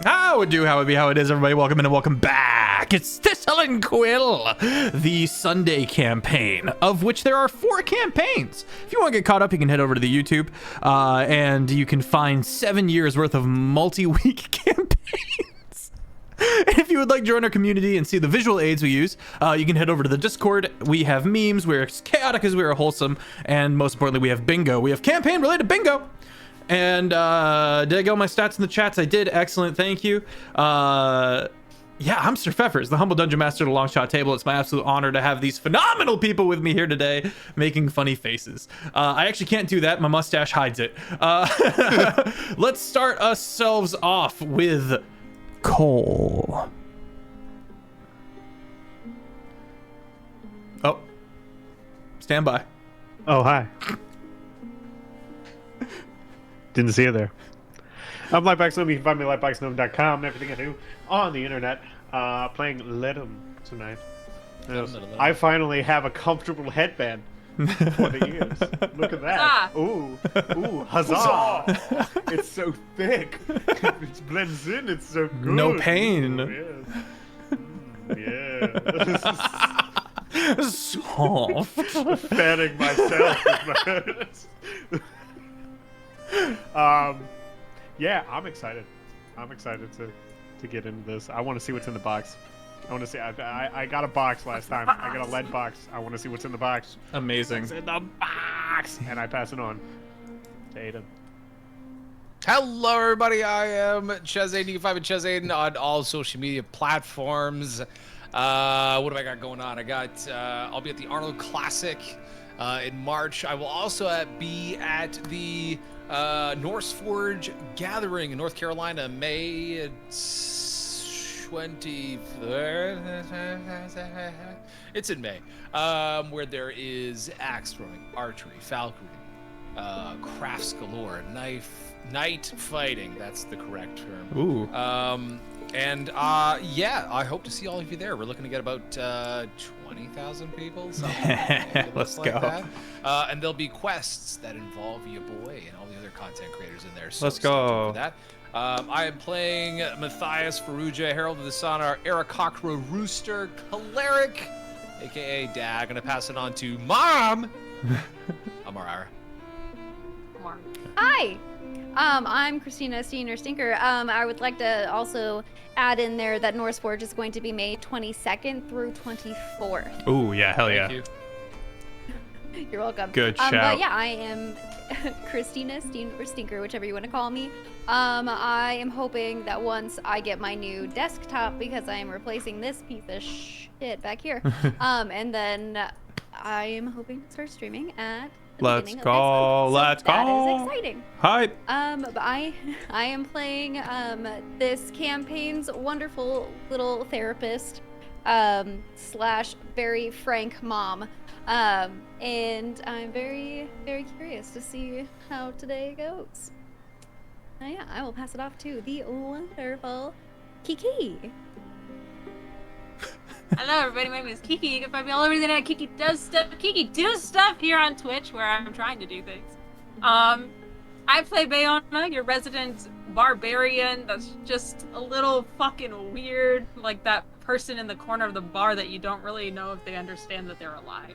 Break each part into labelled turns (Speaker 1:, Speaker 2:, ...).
Speaker 1: How it do, how it be, how it is, everybody. Welcome in and welcome back. It's Thistle and Quill, the Sunday campaign, of which there are 4 campaigns. If you want to get caught up, you can head over to the YouTube, and you can find 7 years worth of multi-week campaigns. If you would like to join our community and see the visual aids we use, you can head over to the Discord. We have memes, we're as chaotic as we are wholesome, and most importantly, we have bingo. We have campaign-related bingo. And did I get all my stats in the chats? I did. Excellent. Thank you. Yeah, I'm Sir Feffers, the humble dungeon master of the Longshot table. It's my absolute honor to have these phenomenal people with me here today making funny faces. I actually can't do that. My mustache hides it. Let's start ourselves off with Cole. Oh, stand by.
Speaker 2: Oh, hi. Didn't see it there. I'm LightboxGnome. You can find me at LightboxGnome.com. Everything I do on the internet. Playing Let 'em tonight. I finally have a comfortable headband for the ears. Look at that. Ooh, huzzah. It's so thick. It blends in. It's so good.
Speaker 1: No pain.
Speaker 2: Ooh, yes.
Speaker 1: Soft.
Speaker 2: Fanning myself with my... yeah, I'm excited. I'm excited to get into this. I want to see what's in the box. I want to see. I got a box last time. I got a lead box. I want to see what's in the box.
Speaker 1: Amazing.
Speaker 2: What's in the box? And I pass it on to Aiden.
Speaker 3: Hello, everybody. I am ChezAidan. You can find me ChezAidan on all social media platforms. What have I got going on? I got. I'll be at the Arnold Classic in March. I will also be at the Norse Forge Gathering in North Carolina, May 23rd. It's in May, where there is axe throwing, archery, falconry, crafts galore, knight fighting. That's the correct term.
Speaker 1: Ooh.
Speaker 3: Yeah, I hope to see all of you there. We're looking to get about 20,000 people.
Speaker 1: Let's
Speaker 3: like
Speaker 1: go.
Speaker 3: That. And there'll be quests that involve your boy and all the other content creators in there. So
Speaker 1: let's go.
Speaker 3: for that. I am playing Matthias Faruja, Herald of the Sun, our Aarakocra Rooster, Cleric, aka Dad. I'm gonna pass it on to Mom. Amara.
Speaker 4: Hi. I'm Christina Stinkerrr. I would like to also add in there that Norse Forge is going to be May 22nd through 24th.
Speaker 1: Ooh, yeah, hell yeah.
Speaker 3: Thank you.
Speaker 4: You're welcome.
Speaker 1: Good shout.
Speaker 4: But yeah, I am Christina Stinkerrr, whichever you want to call me. I am hoping that once I get my new desktop, because I am replacing this piece of shit back here, and then I am hoping to start streaming at
Speaker 1: Let's go. Let's go.
Speaker 4: That is exciting.
Speaker 1: Hi.
Speaker 4: But I am playing this campaign's wonderful little therapist slash very frank mom. And I'm very, very curious to see how today goes. Yeah, I will pass it off to the wonderful Kiki.
Speaker 5: Hello everybody, my name is Kiki. You can find me all over the internet at KikiDoesStuff. KikiDoesStuff here on Twitch, where I'm trying to do things. I play Bayona, your resident barbarian that's just a little fucking weird, like that person in the corner of the bar that you don't really know if they understand that they're alive.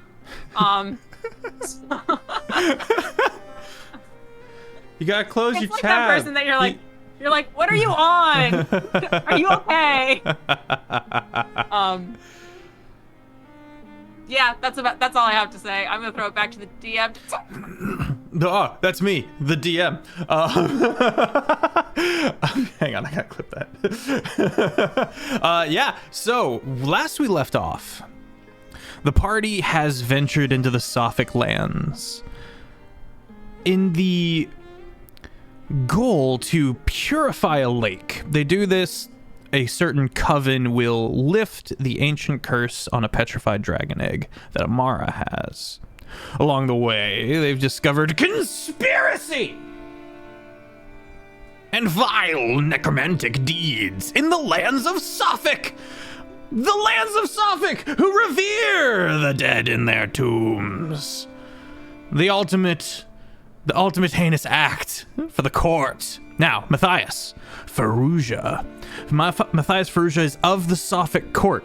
Speaker 1: You gotta close your
Speaker 5: like
Speaker 1: tab.
Speaker 5: That person that you're like, what are you on? Are you okay? Yeah, that's all I have to say. I'm gonna throw it back to the DM.
Speaker 1: Oh, that's me, the DM. Hang on, I gotta clip that. Yeah, so last we left off, the party has ventured into the Sophic lands in the goal to purify a lake. They do this, a certain coven will lift the ancient curse on a petrified dragon egg that Amara has. Along the way, they've discovered conspiracy and vile necromantic deeds in the lands of Sophic. The lands of Sophic, who revere the dead in their tombs. The ultimate heinous act for the court Now, Matthias Ferrugia. Matthias Ferrugia is of the Sophic court.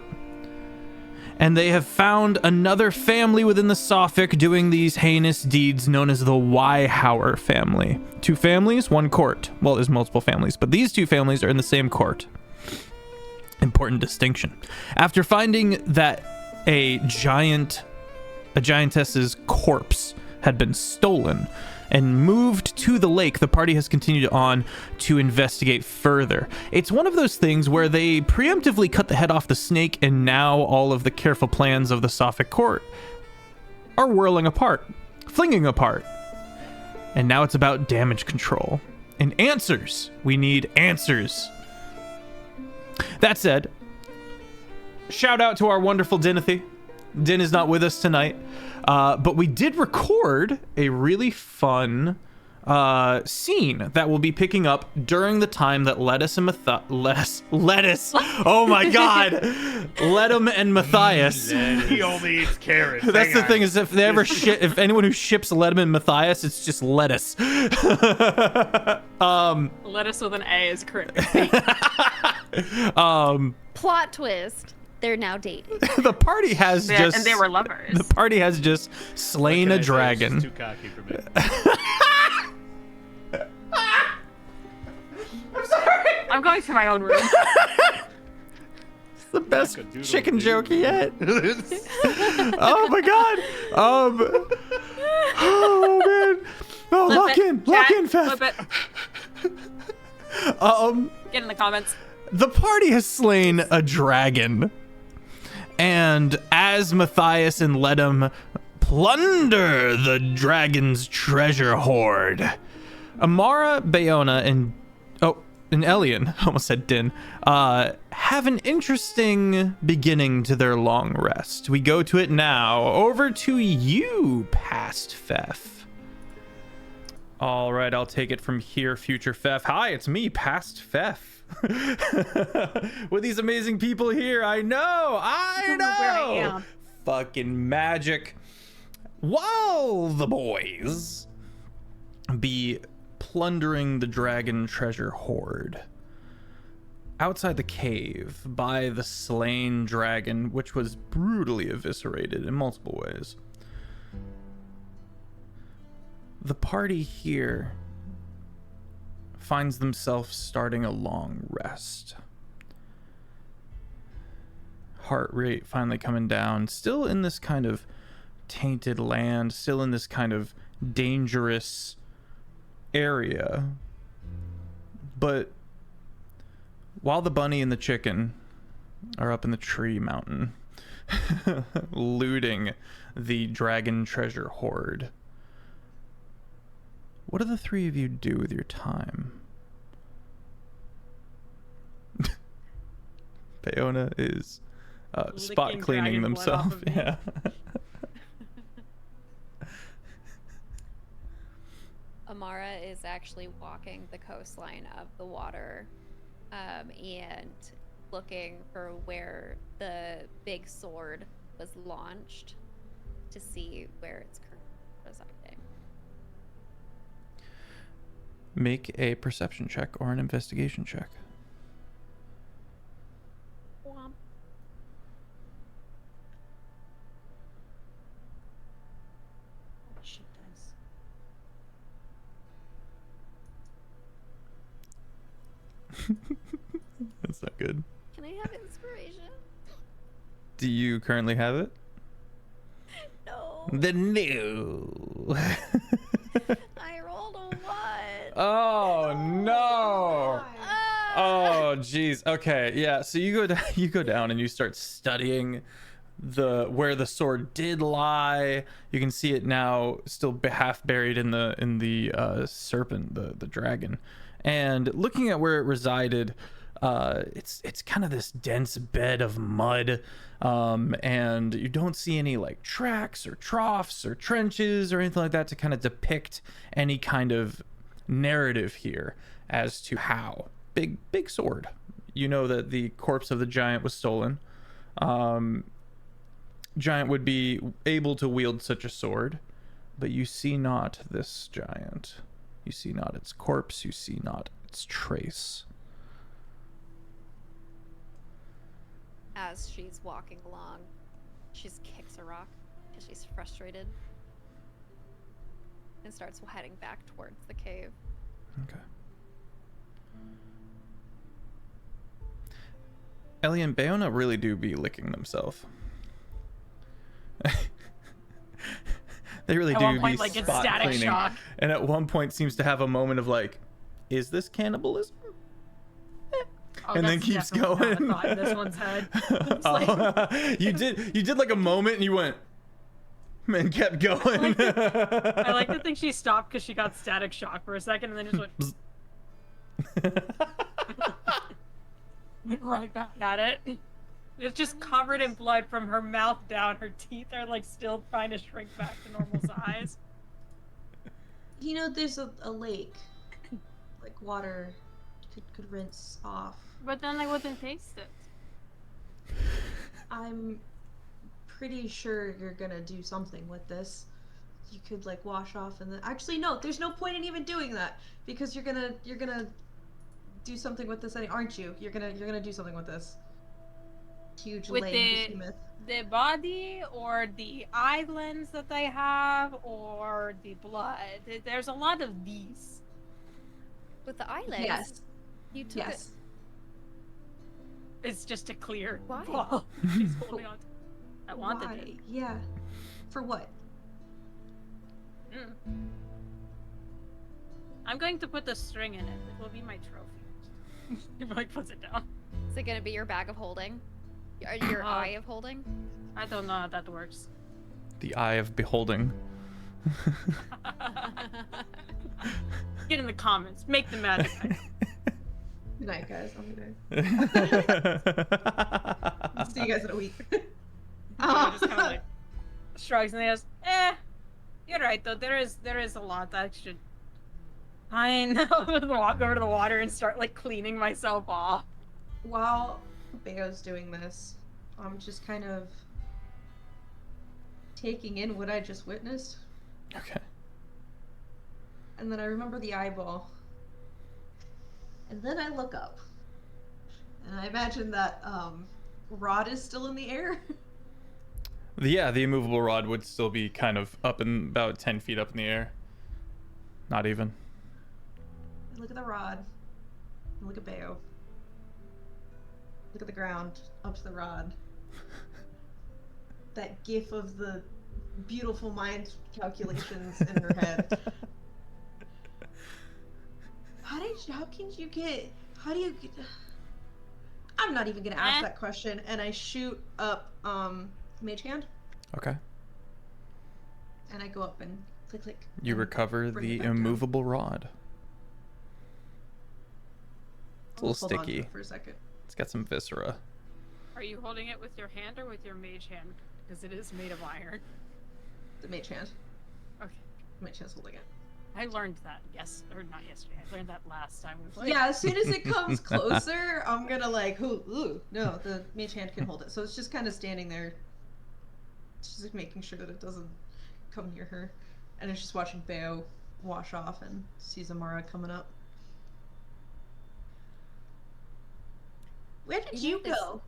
Speaker 1: And they have found another family within the Sophic doing these heinous deeds known as the Wyhauer family. 2 families, 1 court. Well, there's multiple families, but these 2 families are in the same court. Important distinction. After finding that a giantess's corpse had been stolen and moved to the lake, the party has continued on to investigate further. It's one of those things where they preemptively cut the head off the snake, and now all of the careful plans of the Sophic court are whirling apart, flinging apart. And now it's about damage control and answers. We need answers. That said, shout out to our wonderful Dinathy. Din is not with us tonight, but we did record a really fun scene that we'll be picking up during the time that Lettuce. Oh my God, Ledum and Matthias.
Speaker 2: He only eats carrots.
Speaker 1: That's the thing, is if they ever if anyone who ships Ledum and Matthias, it's just lettuce.
Speaker 5: Lettuce with an A is correct.
Speaker 4: Plot twist. They're now dating.
Speaker 1: The party has just...
Speaker 5: And they were lovers.
Speaker 1: The party has just slain a dragon.
Speaker 2: Too cocky for me.
Speaker 5: I'm going to my own room.
Speaker 1: It's the best chicken joke yet. Oh my God. Oh man. Oh, lock in, Feff.
Speaker 5: Get in the comments.
Speaker 1: The party has slain a dragon. And as Matthias and Ledum plunder the dragon's treasure hoard, Amara, Bayona, and Elian, almost said Din, have an interesting beginning to their long rest. We go to it now. Over to you, past Feff. All right, I'll take it from here, future Feff. Hi, it's me, past Feff. With these amazing people here. I know.
Speaker 5: Where I am.
Speaker 1: Fucking magic. While the boys be plundering the dragon treasure hoard outside the cave by the slain dragon, which was brutally eviscerated in multiple ways, the party here finds themselves starting a long rest. Heart rate finally coming down, still in this kind of tainted land, still in this kind of dangerous area. But while the bunny and the chicken are up in the tree mountain looting the dragon treasure hoard, what do the 3 of you do with your time? Bayona is spot cleaning themselves. Yeah.
Speaker 4: Amara is actually walking the coastline of the water and looking for where the big sword was launched to see where it's currently residing.
Speaker 1: Make a perception check or an investigation check.
Speaker 4: Womp.
Speaker 5: Shit does.
Speaker 1: That's not good.
Speaker 4: Can I have inspiration?
Speaker 1: Do you currently have it?
Speaker 4: No.
Speaker 1: Then no.
Speaker 4: I rolled a 1.
Speaker 1: Oh no. Oh jeez. Okay, yeah. So you go down and you start studying where the sword did lie. You can see it now, still half buried in the serpent, the dragon. And looking at where it resided, it's kind of this dense bed of mud, and you don't see any like tracks or troughs or trenches or anything like that to kind of depict any kind of narrative here as to how. Big sword. You know that the corpse of the giant was stolen. Giant would be able to wield such a sword, but you see not this giant. You see not its corpse. You see not its trace.
Speaker 4: As she's walking along, she just kicks a rock because she's frustrated and starts heading back towards the cave.
Speaker 1: Okay. Ellie and Bayona really do be licking themselves. They really
Speaker 5: At
Speaker 1: do
Speaker 5: one
Speaker 1: be
Speaker 5: point, like, it's
Speaker 1: spot
Speaker 5: static
Speaker 1: cleaning.
Speaker 5: shock.
Speaker 1: And at one point seems to have a moment of like, is this cannibalism?
Speaker 5: Oh,
Speaker 1: And then
Speaker 5: that's
Speaker 1: keeps
Speaker 5: definitely not
Speaker 1: going.
Speaker 5: a thought in this one's head. It's like-
Speaker 1: Oh, you did like a moment and you went and kept going.
Speaker 5: I like to think she stopped because she got static shock for a second and then just went right back at it. It's just covered in blood from her mouth down. Her teeth are like still trying to shrink back to normal size.
Speaker 6: You know, there's a lake. Like water could rinse off.
Speaker 5: But then I wouldn't taste it.
Speaker 6: I'm pretty sure you're gonna do something with this. You could like wash off and then actually no, there's no point in even doing that because you're gonna do something with this, aren't you? You're gonna do something with this. Huge
Speaker 5: With
Speaker 6: lame behemoth.
Speaker 5: the body or the eye lens that I have or the blood. There's a lot of these.
Speaker 4: With the eyelids,
Speaker 6: Yes.
Speaker 4: you took
Speaker 6: Yes.
Speaker 5: It's just a clear
Speaker 4: Why?
Speaker 5: ball. She's holding on to. I wanted
Speaker 6: Why?
Speaker 5: it.
Speaker 6: Yeah. For what?
Speaker 5: Mm. I'm going to put the string in it. It will be my trophy. He like puts it down.
Speaker 4: Is it gonna be your bag of holding? Your eye of holding?
Speaker 5: I don't know how that works.
Speaker 1: The eye of beholding.
Speaker 5: Get in the comments. Make the magic.
Speaker 6: Good night, guys. I'll see you guys in a week.
Speaker 5: Just kind of like shrugs and he goes, you're right though. There is a lot that I should. I know. Walk over to the water and start like cleaning myself off.
Speaker 6: While Bayo's doing this, I'm just kind of taking in what I just witnessed.
Speaker 1: Okay.
Speaker 6: And then I remember the eyeball. And then I look up. And I imagine that rod is still in the air.
Speaker 1: Yeah, the immovable rod would still be kind of up in about 10 feet up in the air. Not even.
Speaker 6: I look at the rod. I look at Bayo. Look at the ground, up to the rod. That gif of the beautiful mind calculations in her head. How do you get, I'm not even gonna ask that question, and I shoot up, Mage Hand,
Speaker 1: Okay.
Speaker 6: and I go up and click.
Speaker 1: You
Speaker 6: and
Speaker 1: recover
Speaker 6: bring
Speaker 1: the
Speaker 6: it back down.
Speaker 1: immovable rod. It's a
Speaker 6: I'll
Speaker 1: little
Speaker 6: hold on to
Speaker 1: sticky.
Speaker 6: it for a second.
Speaker 1: It's got some viscera.
Speaker 5: Are you holding it with your hand or with your mage hand? Because it is made of iron.
Speaker 6: The Mage Hand.
Speaker 5: Okay.
Speaker 6: Mage Hand's holding it.
Speaker 5: I learned that, or not yesterday. I learned that last time we played.
Speaker 6: Yeah, as soon as it comes closer, I'm gonna like, ooh, no, the Mage Hand can hold it. So it's just kind of standing there, just like making sure that it doesn't come near her. And it's just watching Bayo wash off and sees Amara coming up. Where did you go?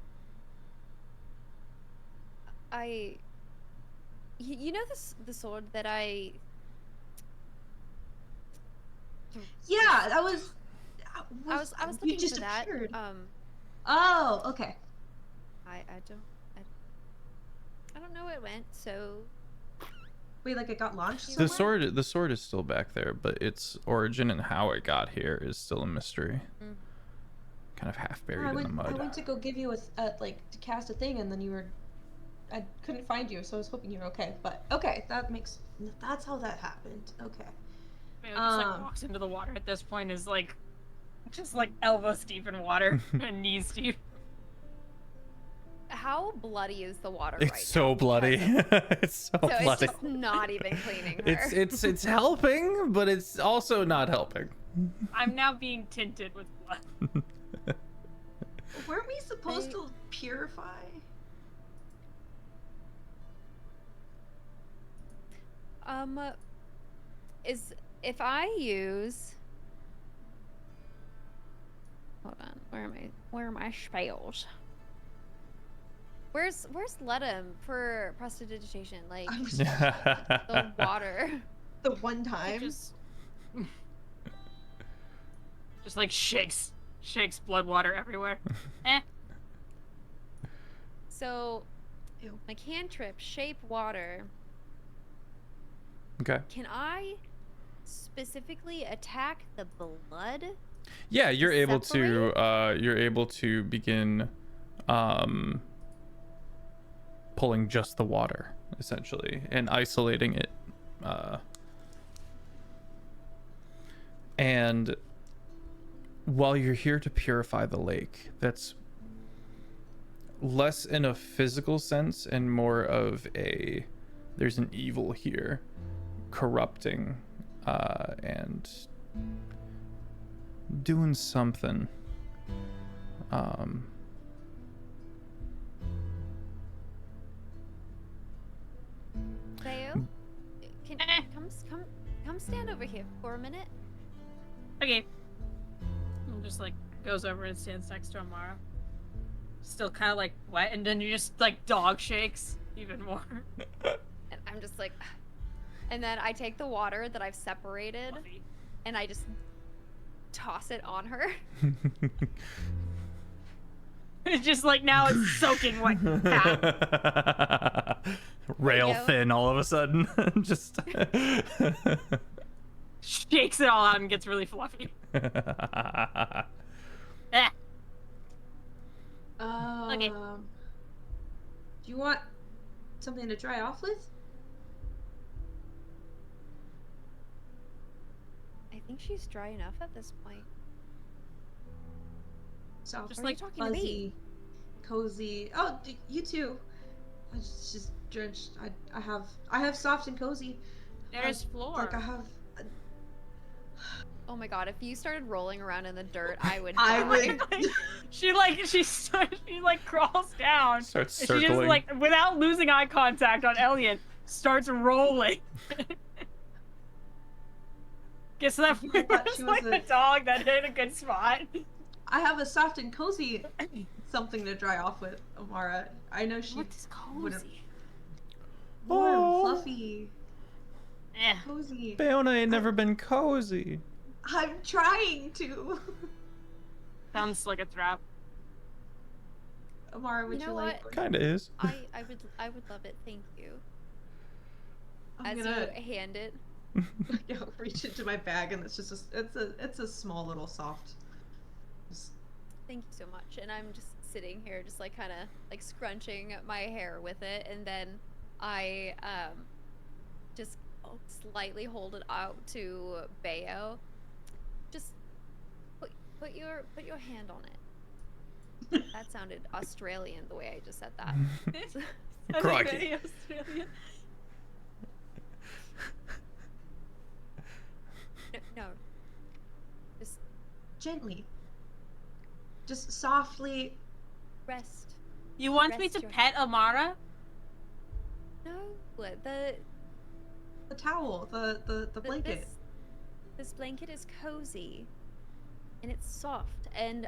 Speaker 4: You know the sword that I.
Speaker 6: Yeah, I was
Speaker 4: looking
Speaker 6: you just
Speaker 4: for that.
Speaker 6: appeared. Oh, okay.
Speaker 4: I don't know where it went. So
Speaker 6: Wait, like it got launched
Speaker 1: The
Speaker 6: somewhere?
Speaker 1: sword is still back there, but its origin and how it got here is still a mystery. Kind of half buried in the mud.
Speaker 6: I went to go give you to cast a thing, and then I couldn't find you, so I was hoping you were okay. But okay, that's how that happened. Okay.
Speaker 5: Bayo just like walks into the water at this point, is like just like elbows deep in water and knees deep.
Speaker 4: how bloody is the water
Speaker 1: It's
Speaker 4: right
Speaker 1: so
Speaker 4: now?
Speaker 1: bloody. It's so
Speaker 4: So it's
Speaker 1: bloody.
Speaker 4: just not even cleaning her.
Speaker 1: It's helping, but it's also not helping.
Speaker 5: I'm now being tinted with blood.
Speaker 6: Weren't we supposed to purify?
Speaker 4: Is if I use Where are my spells? Where's Let him for prestidigitation? Like
Speaker 6: I was
Speaker 4: the water.
Speaker 6: the one time.
Speaker 5: Just like shakes blood water everywhere. Eh.
Speaker 4: So,
Speaker 6: Ew.
Speaker 4: my cantrip shape water.
Speaker 1: Okay.
Speaker 4: Can I specifically attack the blood?
Speaker 1: Yeah, you're able to
Speaker 4: Separate?
Speaker 1: begin pulling just the water, essentially, and isolating it. And while you're here to purify the lake, that's less in a physical sense and more of there's an evil here corrupting and doing something.
Speaker 4: Theo, come stand over here for a minute.
Speaker 5: Okay. And just like goes over and stands next to Amara. Still kind of like wet, and then you just like dog shakes even more.
Speaker 4: And I'm just like, and then I take the water that I've separated
Speaker 5: Fluffy.
Speaker 4: and I just toss it on her.
Speaker 5: It's just like now it's soaking wet.
Speaker 1: Rail
Speaker 4: There you go.
Speaker 1: thin all of a sudden. Just
Speaker 5: Shakes it all out and gets really fluffy. Eh. Okay.
Speaker 6: Do you want something to dry off with?
Speaker 4: I think she's dry enough at this point.
Speaker 6: Soft,
Speaker 5: Just
Speaker 4: Or are you
Speaker 5: like
Speaker 4: talking to me?
Speaker 6: fuzzy, cozy. Oh, you too. I just drenched. I have soft and cozy.
Speaker 5: There's floor.
Speaker 6: Like I have.
Speaker 4: Oh my god, if you started rolling around in the dirt, I would
Speaker 6: I
Speaker 4: die.
Speaker 6: would.
Speaker 5: she crawls down.
Speaker 1: starts
Speaker 5: And she just
Speaker 1: circling.
Speaker 5: like without losing eye contact on Elliot starts rolling. Guess that
Speaker 6: I thought
Speaker 5: was
Speaker 6: she
Speaker 5: like
Speaker 6: was
Speaker 5: the
Speaker 6: a-
Speaker 5: dog that hit a good spot.
Speaker 6: I have a soft and cozy something to dry off with, Amara. I know she
Speaker 5: What is
Speaker 6: wouldn't-
Speaker 5: cozy?
Speaker 6: warm,
Speaker 1: Aw.
Speaker 6: fluffy,
Speaker 5: Eh.
Speaker 6: cozy.
Speaker 1: Bayona ain't never been cozy.
Speaker 6: I'm trying to.
Speaker 5: Sounds like a trap.
Speaker 6: Amara, would
Speaker 4: You
Speaker 6: you,
Speaker 4: know
Speaker 6: like?
Speaker 4: what?
Speaker 1: Kinda is.
Speaker 4: I would love it, thank you.
Speaker 6: I'm
Speaker 4: As
Speaker 6: gonna
Speaker 4: you hand it.
Speaker 6: reach into my bag, and it's just it's a small little soft. Just-
Speaker 4: Thank you so much. And I'm just sitting here, just like kind of like scrunching my hair with it, and then I just slightly hold it out to Bayo. Just put your hand on it. That sounded Australian the way I just said that.
Speaker 1: Crikey.
Speaker 5: Very Australian.
Speaker 4: No, just
Speaker 6: gently. Just softly.
Speaker 4: rest.
Speaker 5: You want me
Speaker 4: Rest
Speaker 5: to
Speaker 4: your
Speaker 5: pet Amara?
Speaker 4: No,
Speaker 6: The towel, the blanket.
Speaker 4: This blanket is cozy, and it's soft, and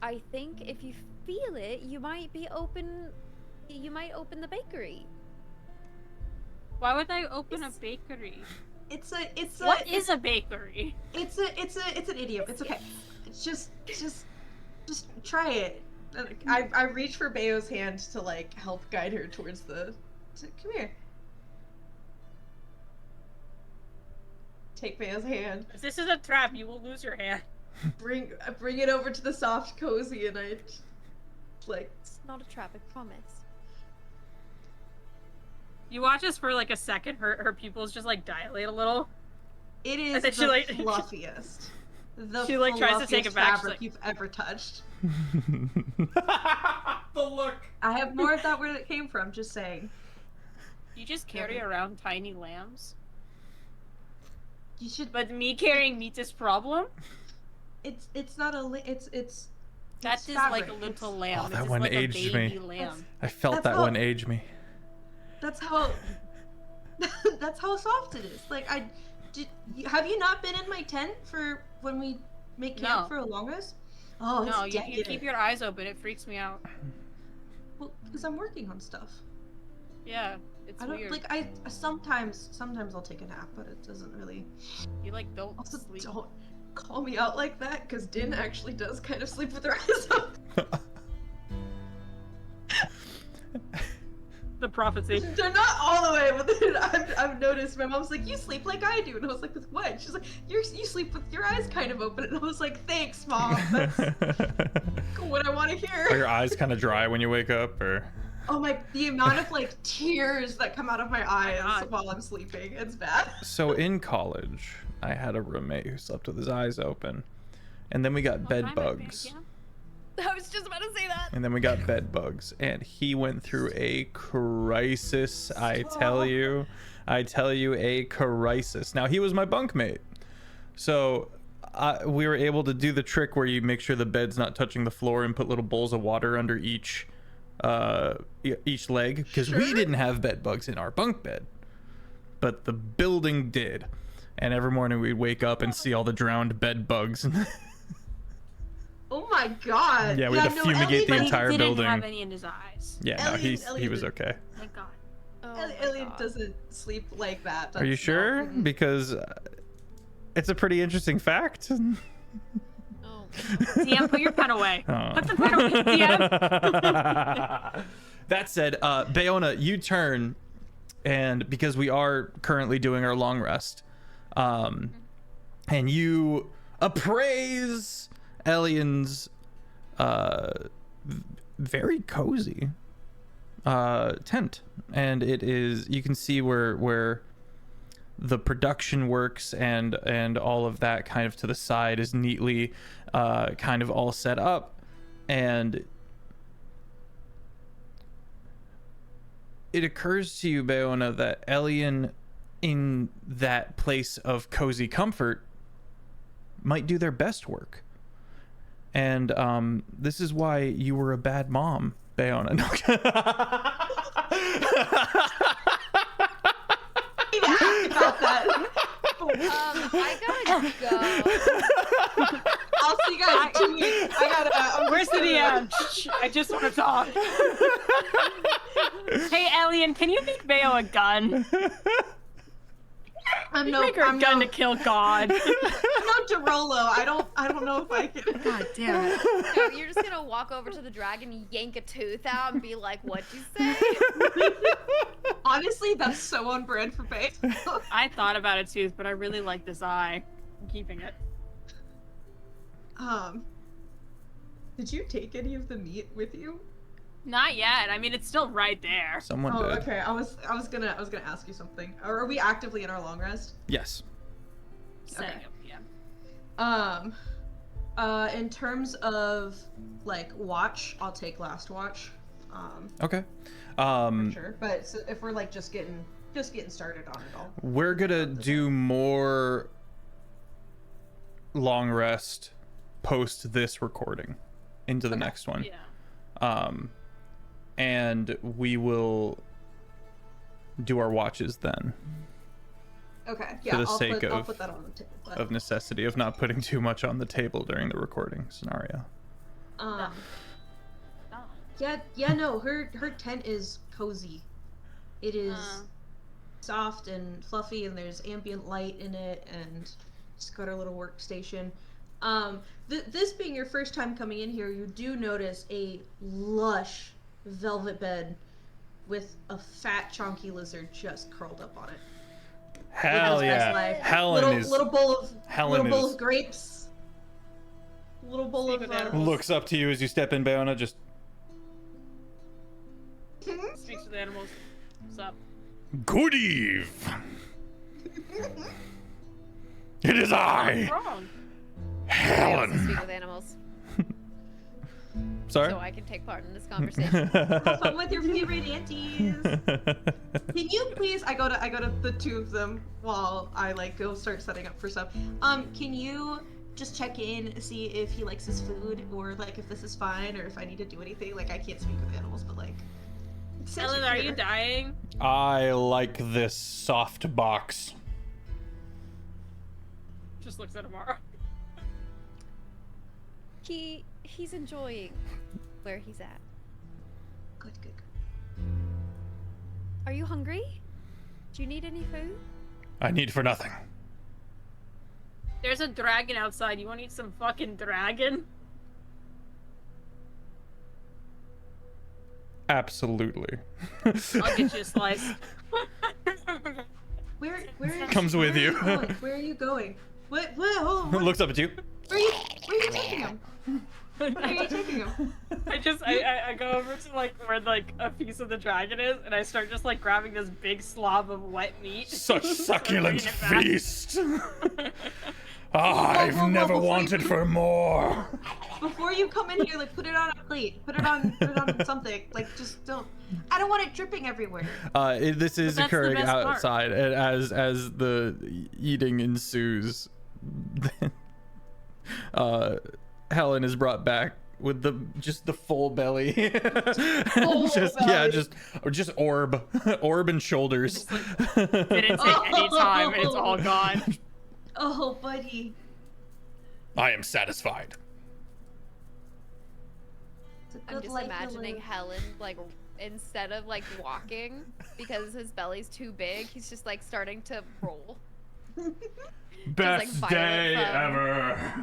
Speaker 4: I think if you feel it, you might open the bakery.
Speaker 5: Why would I open a
Speaker 4: It's-
Speaker 5: bakery?
Speaker 6: It's a
Speaker 5: What is a bakery?
Speaker 6: it's an idiom. It's okay. It's just try it. And I reach for Bayo's hand to like help guide her towards come here. Take Bayo's hand.
Speaker 5: If this is a trap, you will lose your hand.
Speaker 6: Bring it over to the soft cozy, and I like
Speaker 4: It's not a trap, I promise.
Speaker 5: You watch us for like a second, her pupils just like dilate a little.
Speaker 6: it
Speaker 5: And
Speaker 6: is
Speaker 5: then
Speaker 6: the
Speaker 5: she, like-
Speaker 6: fluffiest. The
Speaker 5: She, like, tries to take
Speaker 6: fluffiest
Speaker 5: it back, she's
Speaker 6: fabric
Speaker 5: like-
Speaker 6: you've ever touched.
Speaker 1: The look.
Speaker 6: I have more of that where it came from. Just saying.
Speaker 5: You just carry around tiny lambs.
Speaker 6: You should.
Speaker 5: But me carrying meat is problem?
Speaker 6: It's not a. It's
Speaker 5: That
Speaker 6: it's
Speaker 5: is
Speaker 6: fabric.
Speaker 5: like a little
Speaker 6: It's-
Speaker 5: lamb.
Speaker 1: Oh,
Speaker 5: It's
Speaker 1: that
Speaker 5: just
Speaker 1: one
Speaker 5: like
Speaker 1: aged
Speaker 5: a
Speaker 1: me.
Speaker 5: baby lamb.
Speaker 1: I felt
Speaker 6: That's
Speaker 1: that
Speaker 6: how-
Speaker 1: one age me.
Speaker 6: That's how. That's how soft it is. Like have you not been in my tent for when we make camp
Speaker 5: No.
Speaker 6: for a long rest? Oh, it's
Speaker 5: No, you
Speaker 6: decadent.
Speaker 5: keep your eyes open. It freaks me out.
Speaker 6: Well, because I'm working on stuff.
Speaker 5: Yeah, it's
Speaker 6: I don't
Speaker 5: weird.
Speaker 6: like. I sometimes I'll take a nap, but it doesn't really.
Speaker 5: You like don't
Speaker 6: Also,
Speaker 5: sleep.
Speaker 6: don't call me out like that, because Din actually does kind of sleep with her eyes open.
Speaker 5: The prophecy.
Speaker 6: They're not all the way, but then I've noticed my mom's like, "You sleep like I do," and I was like, "With what?" She's like, you sleep with your eyes kind of open," and I was like, "Thanks, Mom. That's what I want to hear."
Speaker 1: Are your eyes kind of dry when you wake up, or?
Speaker 6: Oh my! The amount of like tears that come out of my eyes
Speaker 5: God.
Speaker 6: while I'm sleeping, it's bad.
Speaker 1: So in college, I had a roommate who slept with his eyes open, and then we got bed bugs.
Speaker 4: I was just about to say that.
Speaker 1: And then we got bed bugs, and he went through a crisis. I tell you, a crisis. Now he was my bunkmate, so we were able to do the trick where you make sure the bed's not touching the floor and put little bowls of water under each leg, because we didn't have bed bugs in our bunk bed, but the building did. And every morning we'd wake up and see all the drowned bed bugs.
Speaker 6: Oh my god!
Speaker 1: Yeah, we had to fumigate the
Speaker 5: But
Speaker 1: entire
Speaker 5: he didn't
Speaker 1: building.
Speaker 5: have any in his eyes.
Speaker 1: Yeah, no,
Speaker 6: Elliot
Speaker 1: he was
Speaker 6: did-
Speaker 1: okay.
Speaker 5: Thank God.
Speaker 4: Oh my
Speaker 6: Elliot
Speaker 4: God.
Speaker 6: doesn't sleep like that.
Speaker 1: Are you
Speaker 6: That's
Speaker 1: sure?
Speaker 6: not-
Speaker 1: Because it's a pretty interesting fact.
Speaker 4: Oh.
Speaker 5: DM, put your pen away.
Speaker 1: Oh.
Speaker 5: Put the pen away, DM.
Speaker 1: That said, Bayona, you turn, and because we are currently doing our long rest, and you appraise Elian's very cozy tent, and it is, you can see where the production works and all of that kind of to the side is neatly kind of all set up, and it occurs to you, Bayona, that Elian in that place of cozy comfort might do their best work. And this is why you were a bad mom, Bayona. No.
Speaker 6: About that.
Speaker 4: I gotta go.
Speaker 6: I'll see you guys in 2 weeks. I gotta.
Speaker 5: Where's the DM? Shh, I just want to talk. Hey, Alien, can you make Bayo a gun?
Speaker 6: I'm no.
Speaker 5: Make her a
Speaker 6: I'm
Speaker 5: gun
Speaker 6: no.
Speaker 5: to kill God.
Speaker 6: I'm no Derolo. I don't know if I can.
Speaker 5: God damn it.
Speaker 4: No, you're just gonna walk over to the dragon, yank a tooth out, and be like, "What'd you say?"
Speaker 6: Honestly, that's so on brand for Faye.
Speaker 5: I thought about a tooth, but I really like this eye. I'm keeping it.
Speaker 6: Did you take any of the meat with you?
Speaker 5: Not yet. I mean, it's still right there.
Speaker 1: Someone
Speaker 6: Oh,
Speaker 1: did.
Speaker 6: okay. I was gonna ask you something. Are we actively in our long rest?
Speaker 1: Yes.
Speaker 5: Setting
Speaker 6: Okay.
Speaker 5: up, yeah.
Speaker 6: In terms of like watch, I'll take last watch.
Speaker 1: Okay.
Speaker 6: For sure. But so if we're like just getting started on it all.
Speaker 1: We're gonna do more long rest post this recording into the next one.
Speaker 5: Yeah.
Speaker 1: And we will do our watches then,
Speaker 6: Okay. Yeah.
Speaker 1: the
Speaker 6: I'll
Speaker 1: sake
Speaker 6: I'll
Speaker 1: of-
Speaker 6: put that on the table. But,
Speaker 1: of necessity of not putting too much on the table during the recording scenario.
Speaker 5: Oh.
Speaker 6: Yeah. No. Her tent is cozy. It is soft and fluffy, and there's ambient light in it, and she's got her little workstation. This being your first time coming in here, you do notice a lush velvet bed with a fat chunky lizard just curled up on it.
Speaker 1: Hell
Speaker 6: Living his best
Speaker 1: yeah.
Speaker 6: life.
Speaker 1: Helen
Speaker 6: little bowl of
Speaker 1: Helen
Speaker 6: little bowl
Speaker 1: is-
Speaker 6: of grapes. Little bowl
Speaker 5: Speak
Speaker 6: of
Speaker 5: with animals.
Speaker 1: looks up to you as you step in, Bayona, just
Speaker 5: Speaks with animals. What's up?
Speaker 1: good eve. It is
Speaker 5: What's
Speaker 1: I,
Speaker 5: wrong?
Speaker 4: I also
Speaker 1: Helen.
Speaker 4: speak with animals,
Speaker 1: Sorry?
Speaker 4: so I can take part in this conversation.
Speaker 6: Have fun with your favorite aunties. Can you please? I go to the two of them while I like go start setting up for stuff. Can you just check in, see if he likes his food, or like if this is fine, or if I need to do anything? Like I can't speak with animals, but like.
Speaker 5: Ellen, are you dying?
Speaker 1: I like this soft box.
Speaker 5: Just looks at Amara.
Speaker 4: He's enjoying where he's at.
Speaker 6: Good.
Speaker 4: Are you hungry? Do you need any food?
Speaker 1: I need for nothing.
Speaker 5: There's a dragon outside. You want to eat some fucking dragon?
Speaker 1: Absolutely.
Speaker 5: I'll get you a slice.
Speaker 6: Where
Speaker 1: Comes with you.
Speaker 6: Where are you going? What? What?
Speaker 1: Looks up at you.
Speaker 6: Where are you taking him? Where are you taking him?
Speaker 5: I go over to like where like a piece of the dragon is, and I start just like grabbing this big slob of wet meat.
Speaker 1: Such succulent
Speaker 5: Bringing it back.
Speaker 1: feast. I've
Speaker 6: whoa,
Speaker 1: never
Speaker 6: before
Speaker 1: wanted
Speaker 6: you-
Speaker 1: for more.
Speaker 6: Before you come in here, like put it on a plate. Put it on something. Like just don't. I don't want it dripping everywhere.
Speaker 1: This is
Speaker 5: But that's the
Speaker 1: occurring
Speaker 5: best part.
Speaker 1: outside, and as the eating ensues, Helen is brought back with the full belly. just orb and shoulders.
Speaker 5: Didn't take any time, and it's all gone.
Speaker 6: Oh, buddy.
Speaker 1: I am satisfied.
Speaker 6: It's a
Speaker 4: I'm
Speaker 6: good
Speaker 4: just
Speaker 6: life
Speaker 4: imagining
Speaker 6: you'll live.
Speaker 4: Helen, like, instead of like walking because his belly's too big, he's just like starting to roll.
Speaker 1: Best
Speaker 4: Violent
Speaker 1: day
Speaker 4: fun.
Speaker 1: ever.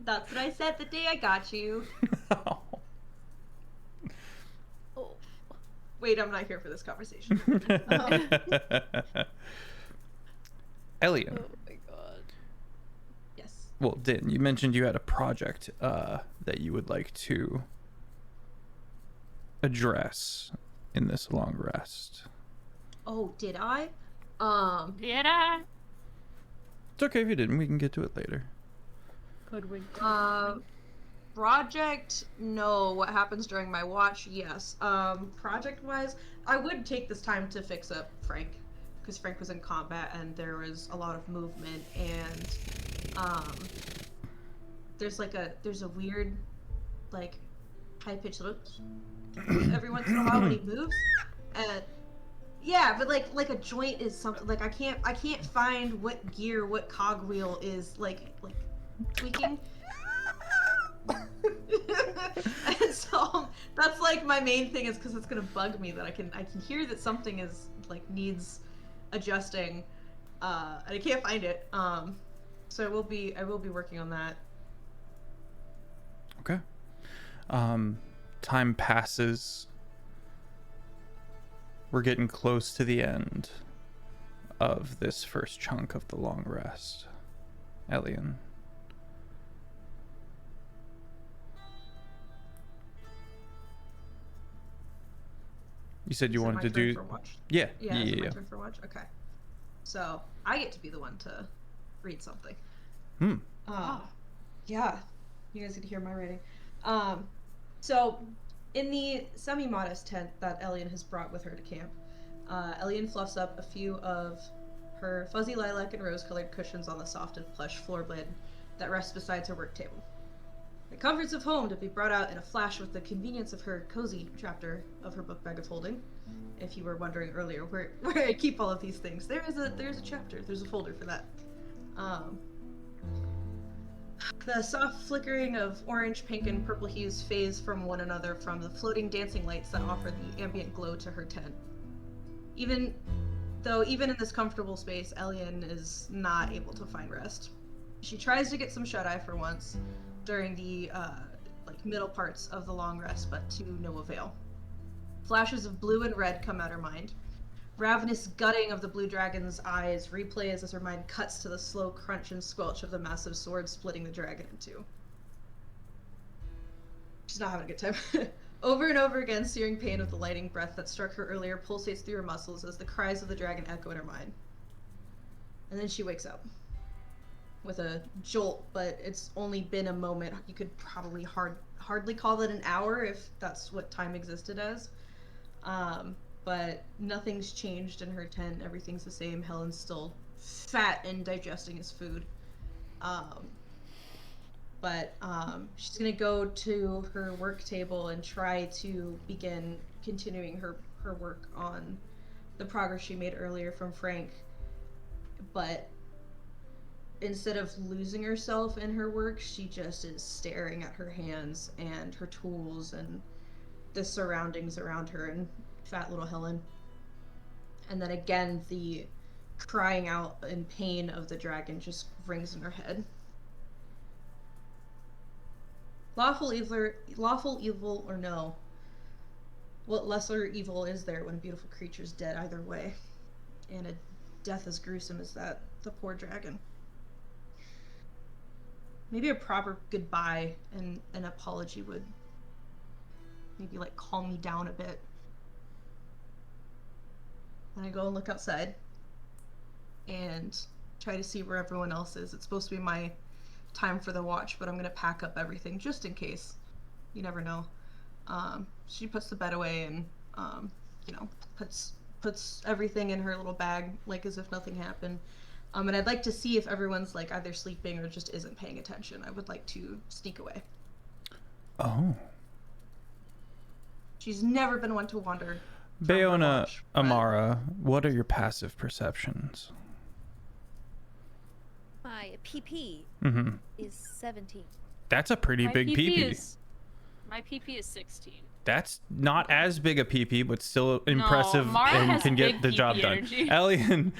Speaker 6: That's what I said the day I got you.
Speaker 4: Oh,
Speaker 6: Wait, I'm not here for this conversation.
Speaker 1: Elian.
Speaker 4: oh my god.
Speaker 6: Yes.
Speaker 1: Well, Din, you mentioned you had a project that you would like to address in this long rest.
Speaker 6: Oh, did I?
Speaker 5: Did I?
Speaker 1: It's okay if you didn't. We can get to it later.
Speaker 5: Could we?
Speaker 6: Project, no. What happens during my watch, yes. Project-wise, I would take this time to fix up Frank, because Frank was in combat and there was a lot of movement, and there's a weird, like, high-pitched every once in a while when he moves, and yeah, but like a joint is something like I can't find what gear, what cogwheel is like tweaking. And so that's like my main thing is because it's gonna bug me that I can hear that something is like needs adjusting, and I can't find it. So I will be working on that.
Speaker 1: Okay. Time passes. We're getting close to the end of this first chunk of the long rest. Elian. You said you
Speaker 6: Is it
Speaker 1: wanted
Speaker 6: my
Speaker 1: to
Speaker 6: turn
Speaker 1: do...
Speaker 6: for watch?
Speaker 1: Yeah,
Speaker 6: Yeah, is it my
Speaker 1: yeah.
Speaker 6: turn for watch? Okay. So I get to be the one to read something. Yeah, you guys get to hear my writing. So in the semi-modest tent that Elian has brought with her to camp, Elian fluffs up a few of her fuzzy lilac and rose-colored cushions on the soft and plush floor bed that rests beside her work table. The comforts of home to be brought out in a flash with the convenience of her cozy chapter of her book bag of holding. If you were wondering earlier where I keep all of these things, there's a chapter, there's a folder for that. The soft flickering of orange, pink, and purple hues phase from one another from the floating dancing lights that offer the ambient glow to her tent. Even in this comfortable space, Elian is not able to find rest. She tries to get some shut-eye for once during the middle parts of the long rest, but to no avail. Flashes of blue and red come at her mind. Ravenous gutting of the blue dragon's eyes replays as her mind cuts to the slow crunch and squelch of the massive sword splitting the dragon in two. She's not having a good time. Over and over again, searing pain of the lighting breath that struck her earlier pulsates through her muscles as the cries of the dragon echo in her mind. And then she wakes up. With a jolt, but it's only been a moment. You could probably hardly call it an hour if that's what time existed as. But nothing's changed in her tent. Everything's the same. Helen's still fat and digesting his food. But she's gonna go to her work table and try to begin continuing her work on the progress she made earlier from Frank. But instead of losing herself in her work, she just is staring at her hands and her tools and the surroundings around her and fat little Helen. And then again, the crying out in pain of the dragon just rings in her head. Lawful evil or no? What lesser evil is there when a beautiful creature's dead either way? And a death as gruesome as that, the poor dragon. Maybe a proper goodbye and an apology would maybe like calm me down a bit. And I go and look outside and try to see where everyone else is. It's supposed to be my time for the watch, but I'm gonna pack up everything just in case. You never know. She puts the bed away and you know, puts everything in her little bag like as if nothing happened. And I'd like to see if everyone's like either sleeping or just isn't paying attention. I would like to sneak away.
Speaker 1: Oh.
Speaker 6: She's never been one to wander.
Speaker 1: Bayona, Amara, what are your passive perceptions?
Speaker 4: My PP is 17.
Speaker 1: That's a pretty big PP.
Speaker 5: My PP is 16.
Speaker 1: That's not as big a PP, but still impressive
Speaker 5: Mara
Speaker 1: and
Speaker 5: has
Speaker 1: can get
Speaker 5: big
Speaker 1: the
Speaker 5: PP
Speaker 1: job
Speaker 5: energy.
Speaker 1: done.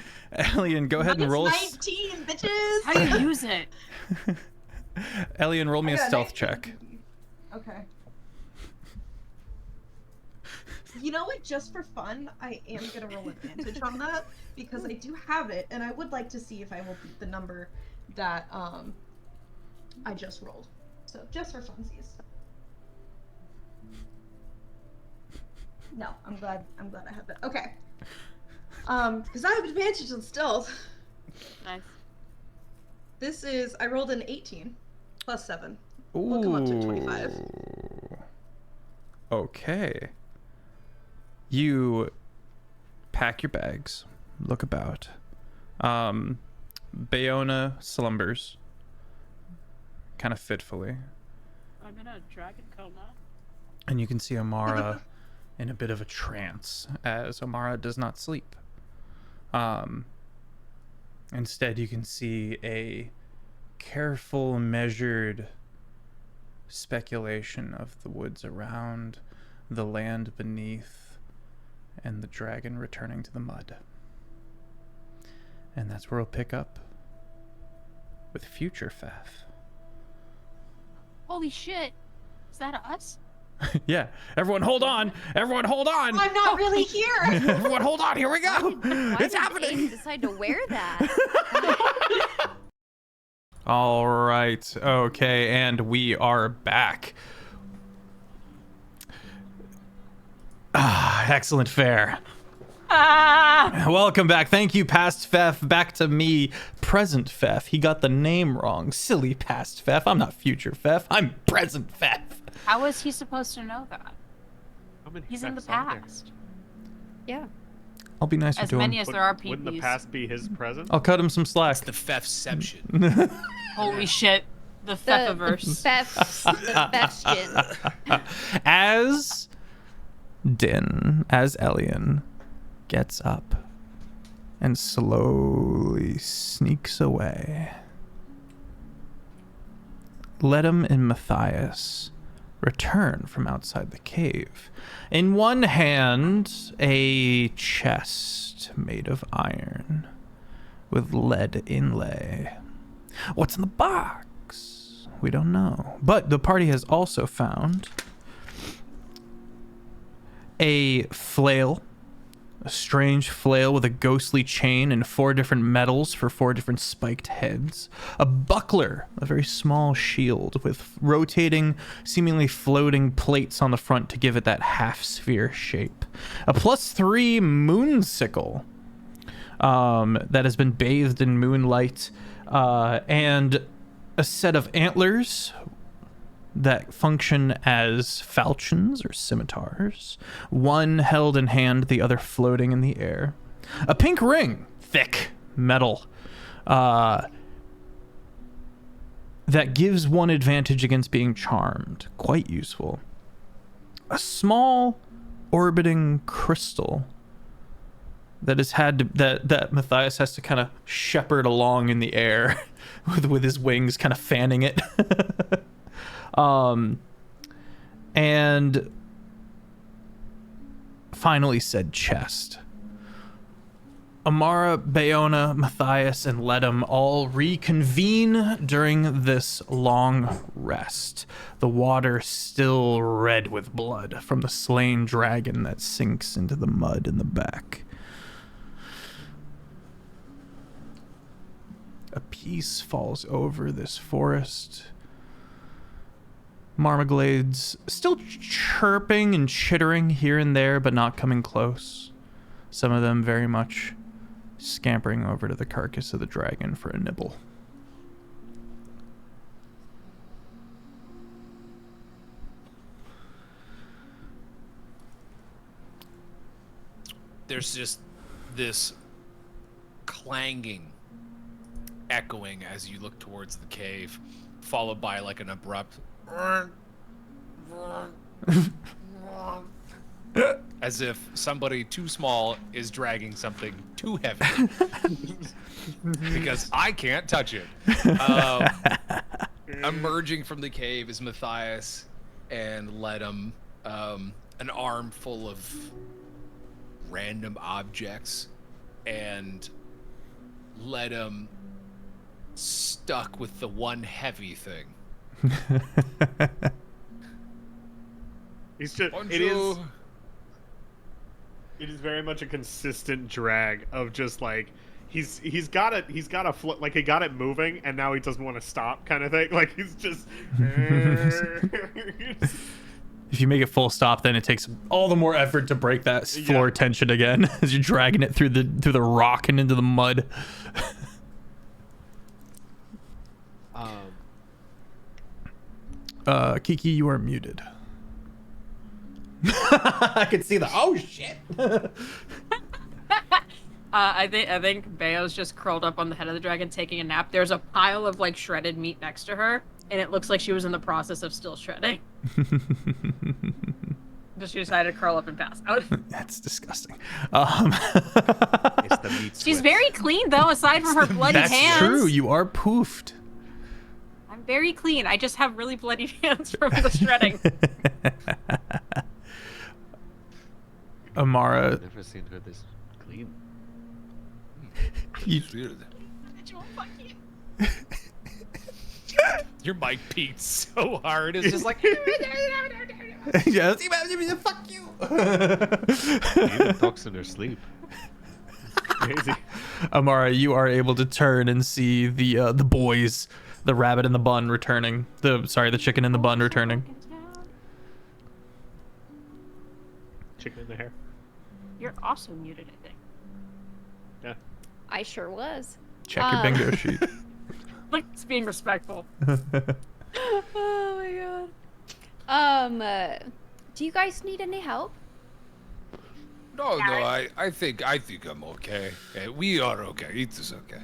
Speaker 1: Elian, go ahead and roll.
Speaker 6: 19, bitches.
Speaker 5: How do you use it?
Speaker 1: Elian, roll me a
Speaker 6: I got
Speaker 1: stealth
Speaker 6: 19.
Speaker 1: check.
Speaker 6: Okay. You know what? Just for fun, I am gonna roll advantage on that because I do have it, and I would like to see if I will beat the number that I just rolled. So just for funsies. No, I'm glad I have that. Okay. Because I have advantage on stealth.
Speaker 5: Nice.
Speaker 6: This is I rolled an 18 plus 7. We'll come up to 25.
Speaker 1: Okay. You pack your bags, look about. Bayona slumbers, kind of fitfully.
Speaker 5: I'm in a dragon coma.
Speaker 1: And you can see Amara in a bit of a trance, as Amara does not sleep. Instead, you can see a careful, measured speculation of the woods around, the land beneath, and the dragon returning to the mud. And that's where we'll pick up with future Feff.
Speaker 5: Holy shit. Is that us?
Speaker 1: Yeah, everyone hold on. Everyone hold on.
Speaker 6: I'm not really here.
Speaker 1: Everyone hold on. Here we go.
Speaker 4: Why
Speaker 1: It's
Speaker 4: did
Speaker 1: happening.
Speaker 4: Ace decide to wear that?
Speaker 1: All right. Okay, and we are back. Excellent fare. Welcome back. Thank you, past Feff. Back to me, present Feff. He got the name wrong. Silly past Feff. I'm not future Feff. I'm present Feff.
Speaker 5: How was he supposed to know that?
Speaker 2: How many
Speaker 5: He's in the
Speaker 2: Feffs are there?
Speaker 5: past.
Speaker 4: Yeah.
Speaker 1: I'll be nicer
Speaker 5: As
Speaker 1: to
Speaker 5: many
Speaker 1: him.
Speaker 5: as there are
Speaker 2: Wouldn't the
Speaker 5: PPs.
Speaker 2: past be his present?
Speaker 1: I'll cut him some slack.
Speaker 3: It's the Feffception.
Speaker 5: Holy shit. The
Speaker 4: The
Speaker 5: Feffiverse.
Speaker 4: Feffskin.
Speaker 1: As Elian gets up and slowly sneaks away, Ledum and Matthias return from outside the cave. In one hand, a chest made of iron with lead inlay. What's in the box? We don't know. But the party has also found a flail, a strange flail with a ghostly chain and 4 different metals for 4 different spiked heads. A buckler, a very small shield with rotating, seemingly floating plates on the front to give it that half-sphere shape. A +3 moon sickle that has been bathed in moonlight, and a set of antlers that function as falchions or scimitars, one held in hand, the other floating in the air. A pink ring, thick metal, that gives one advantage against being charmed. Quite useful. A small orbiting crystal that has had to, that Matthias has to kind of shepherd along in the air with his wings kind of fanning it. And finally said chest. Amara, Bayona, Matthias, and Ledum all reconvene during this long rest. The water still red with blood from the slain dragon that sinks into the mud in the back. A peace falls over this forest. Marmaglades still chirping and chittering here and there, but not coming close. Some of them very much scampering over to the carcass of the dragon for a nibble.
Speaker 3: There's just this clanging, echoing as you look towards the cave, followed by like an abrupt as if somebody too small is dragging something too heavy because I can't touch it. Emerging from the cave is Matthias and Ledum, an arm full of random objects, and Ledum stuck with the one heavy thing.
Speaker 2: He's just, it is very much a consistent drag of just like he's got it like he got it moving and now he doesn't want to stop kind of thing. Like he's just
Speaker 1: If you make it full stop, then it takes all the more effort to break that floor tension again as you're dragging it through the rock and into the mud. Kiki, you are muted. I can see the oh shit.
Speaker 5: I think Bayo's just curled up on the head of the dragon taking a nap. There's a pile of like shredded meat next to her, and it looks like she was in the process of still shredding. But she decided to curl up and pass out.
Speaker 1: That's disgusting.
Speaker 2: It's the meat
Speaker 5: She's
Speaker 2: sweats.
Speaker 5: very clean though, aside from her bloody
Speaker 1: That's
Speaker 5: hands.
Speaker 1: true. You are poofed.
Speaker 5: I'm very clean. I just have really bloody hands from the shredding.
Speaker 1: Amara,
Speaker 7: I've never seen her this clean.
Speaker 1: you,
Speaker 3: Your mic peaked so hard. It's just like
Speaker 1: yeah, fuck you.
Speaker 7: She even talks in her sleep.
Speaker 2: Crazy.
Speaker 1: Amara, you are able to turn and see the boys, the rabbit in the bun returning. The chicken in the bun returning.
Speaker 2: Chicken in the hair.
Speaker 5: You're also muted, I think.
Speaker 2: Yeah.
Speaker 4: I sure was.
Speaker 1: Check your bingo sheet.
Speaker 5: Like, it's being respectful.
Speaker 4: Oh my god. Do you guys need any help?
Speaker 3: no, I think I'm okay. We are okay. It is okay.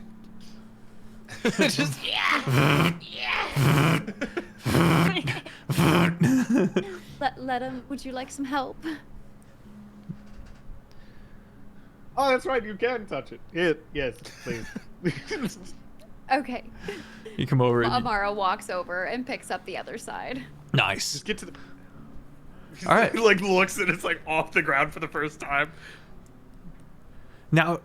Speaker 3: Just
Speaker 4: Let him. Would you like some help?
Speaker 2: Oh, that's right. You can touch it. Yes, please.
Speaker 4: Okay.
Speaker 1: You come over and
Speaker 4: Amara walks over and picks up the other side.
Speaker 1: nice.
Speaker 2: Just get to the.
Speaker 1: All right.
Speaker 2: He like looks and it's like off the ground for the first time.
Speaker 1: Now,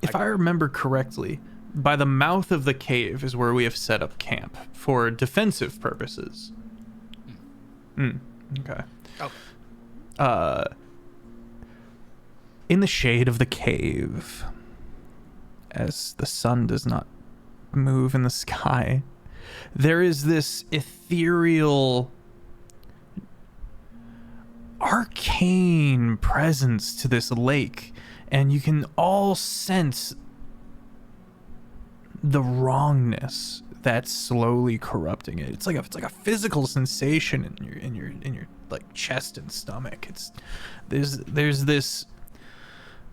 Speaker 1: if I remember correctly, by the mouth of the cave is where we have set up camp for defensive purposes. Okay.
Speaker 3: Oh.
Speaker 1: In the shade of the cave, as the sun does not move in the sky, there is this ethereal, arcane presence to this lake, and you can all sense the wrongness that's slowly corrupting it. It's like a physical sensation in your like chest and stomach. There's this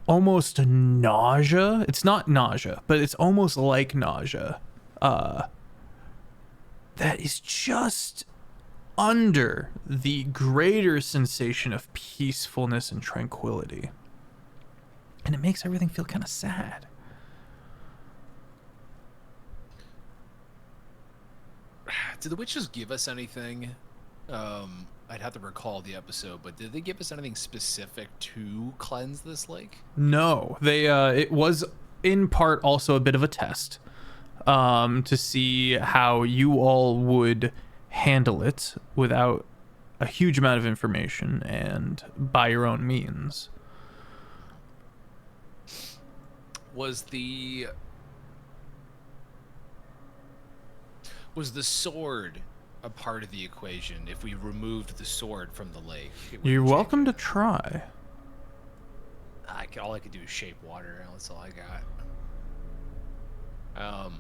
Speaker 1: almost nausea. It's not nausea, but it's almost like nausea. That is just under the greater sensation of peacefulness and tranquility. and it makes everything feel kind of sad.
Speaker 3: Did the witches give us anything? I'd have to recall the episode, but did they give us anything specific to cleanse this lake?
Speaker 1: No, they it was in part also a bit of a test to see how you all would handle it without a huge amount of information and by your own means.
Speaker 3: Was the sword a part of the equation? If we removed the sword from the lake,
Speaker 1: You're welcome to try.
Speaker 3: All I could do is shape water. That's all I got.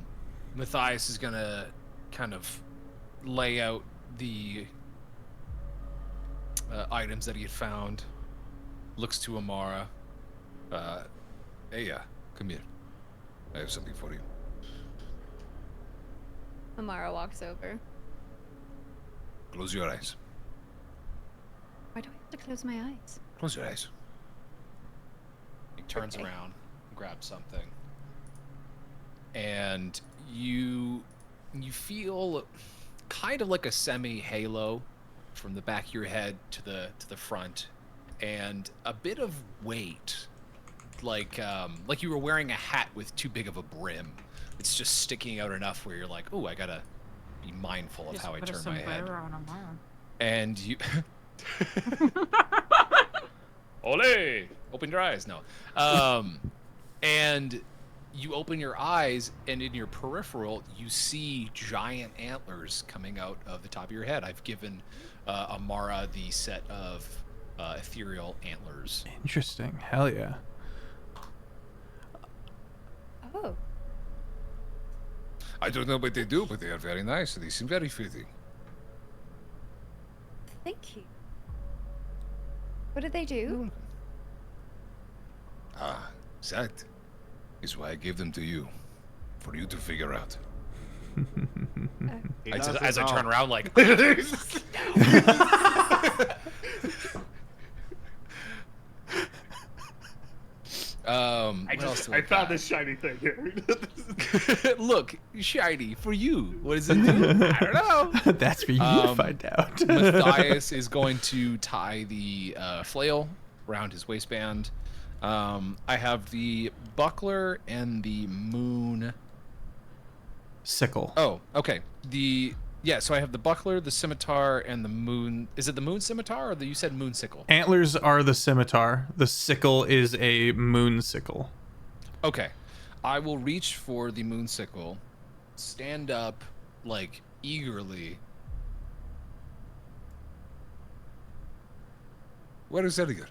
Speaker 3: Matthias is gonna kind of lay out the items that he had found. Looks to Amara.
Speaker 8: Hey, come here. I have something for you.
Speaker 4: Amara walks over.
Speaker 8: Close your eyes.
Speaker 4: Why do I have to close my eyes?
Speaker 8: Close your eyes.
Speaker 3: He turns
Speaker 4: Okay.
Speaker 3: around, grabs something, and you feel kind of like a semi-halo from the back of your head to the front, and a bit of weight, like you were wearing a hat with too big of a brim. It's just sticking out enough where you're like, oh, I gotta be mindful of how I turn my head. And you Ole! Open your eyes. No. And you open your eyes, and in your peripheral, you see giant antlers coming out of the top of your head. I've given Amara the set of ethereal antlers.
Speaker 1: Interesting. Hell yeah.
Speaker 4: Oh,
Speaker 8: I don't know what they do, but they are very nice. They seem very fitting.
Speaker 4: thank you. What did they do?
Speaker 8: Ah, that is why I gave them to you. For you to figure out.
Speaker 3: As I turn around, like, what else do
Speaker 2: I
Speaker 3: got?
Speaker 2: found this shiny thing here.
Speaker 3: Look, shiny for you. What does it do? I don't know.
Speaker 1: That's for you to find out.
Speaker 3: Matthias is going to tie the flail around his waistband. I have the buckler and the moon.
Speaker 1: Sickle.
Speaker 3: Oh, okay. So I have the buckler, the scimitar, and the moon. Is it the moon scimitar, or you said moon sickle?
Speaker 1: Antlers are the scimitar. The sickle is a moon sickle.
Speaker 3: Okay. I will reach for the moon sickle, stand up, like, eagerly.
Speaker 8: Where is Elliot?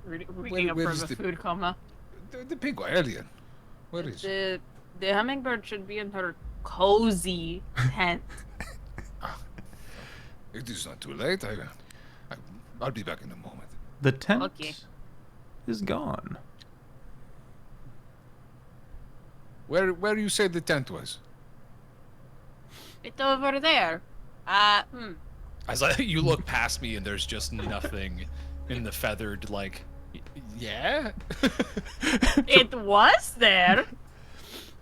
Speaker 5: Reading up
Speaker 8: where
Speaker 5: from
Speaker 8: is
Speaker 5: a
Speaker 8: the-
Speaker 5: food coma.
Speaker 8: The pig, Elliot. Where is?
Speaker 5: The hummingbird should be in her cozy tent.
Speaker 8: It is not too late. I'll be back in a moment.
Speaker 1: The tent
Speaker 5: Okay.
Speaker 1: is gone.
Speaker 8: Where you say the tent was?
Speaker 5: It's over there.
Speaker 3: As you look past me, and there's just nothing in the feathered, like, yeah?
Speaker 5: It was there.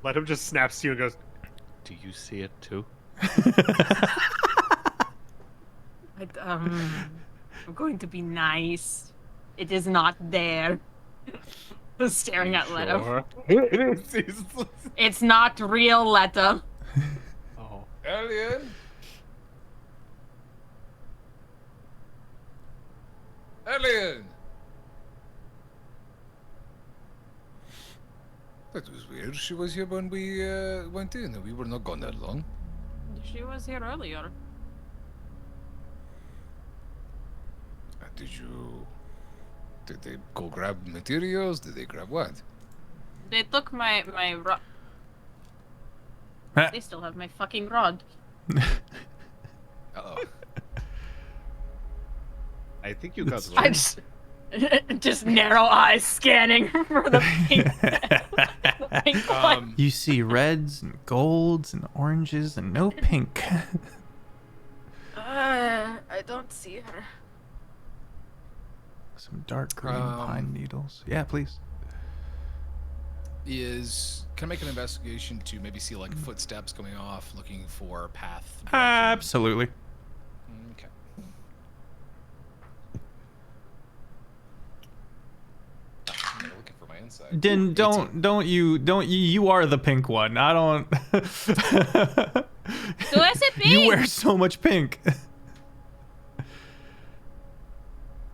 Speaker 2: Let him just snaps to you and goes,
Speaker 7: Do you see it too?
Speaker 5: I'm going to be nice. It is not there. Staring at Leto. It's not real, Leto.
Speaker 2: oh.
Speaker 8: Elliot? Elliot! That was weird. She was here when we went in. We were not gone that long.
Speaker 5: She was here earlier.
Speaker 8: Did they go grab materials? Did they grab what?
Speaker 5: They took my rod.
Speaker 1: Ah.
Speaker 5: They still have my fucking rod.
Speaker 3: Uh-oh.
Speaker 7: I think you got
Speaker 5: I
Speaker 7: lost.
Speaker 5: just narrow eyes scanning for the pink. the pink one.
Speaker 1: You see reds and golds and oranges and no pink.
Speaker 5: I don't see her.
Speaker 1: Some dark green pine needles. Yeah, please.
Speaker 3: Can I make an investigation to maybe see like footsteps going off, looking for path?
Speaker 1: Absolutely.
Speaker 3: Okay. I'm looking for my insight.
Speaker 1: Din, don't you are the pink one. I don't.
Speaker 5: Tú ese pink.
Speaker 1: You wear so much pink.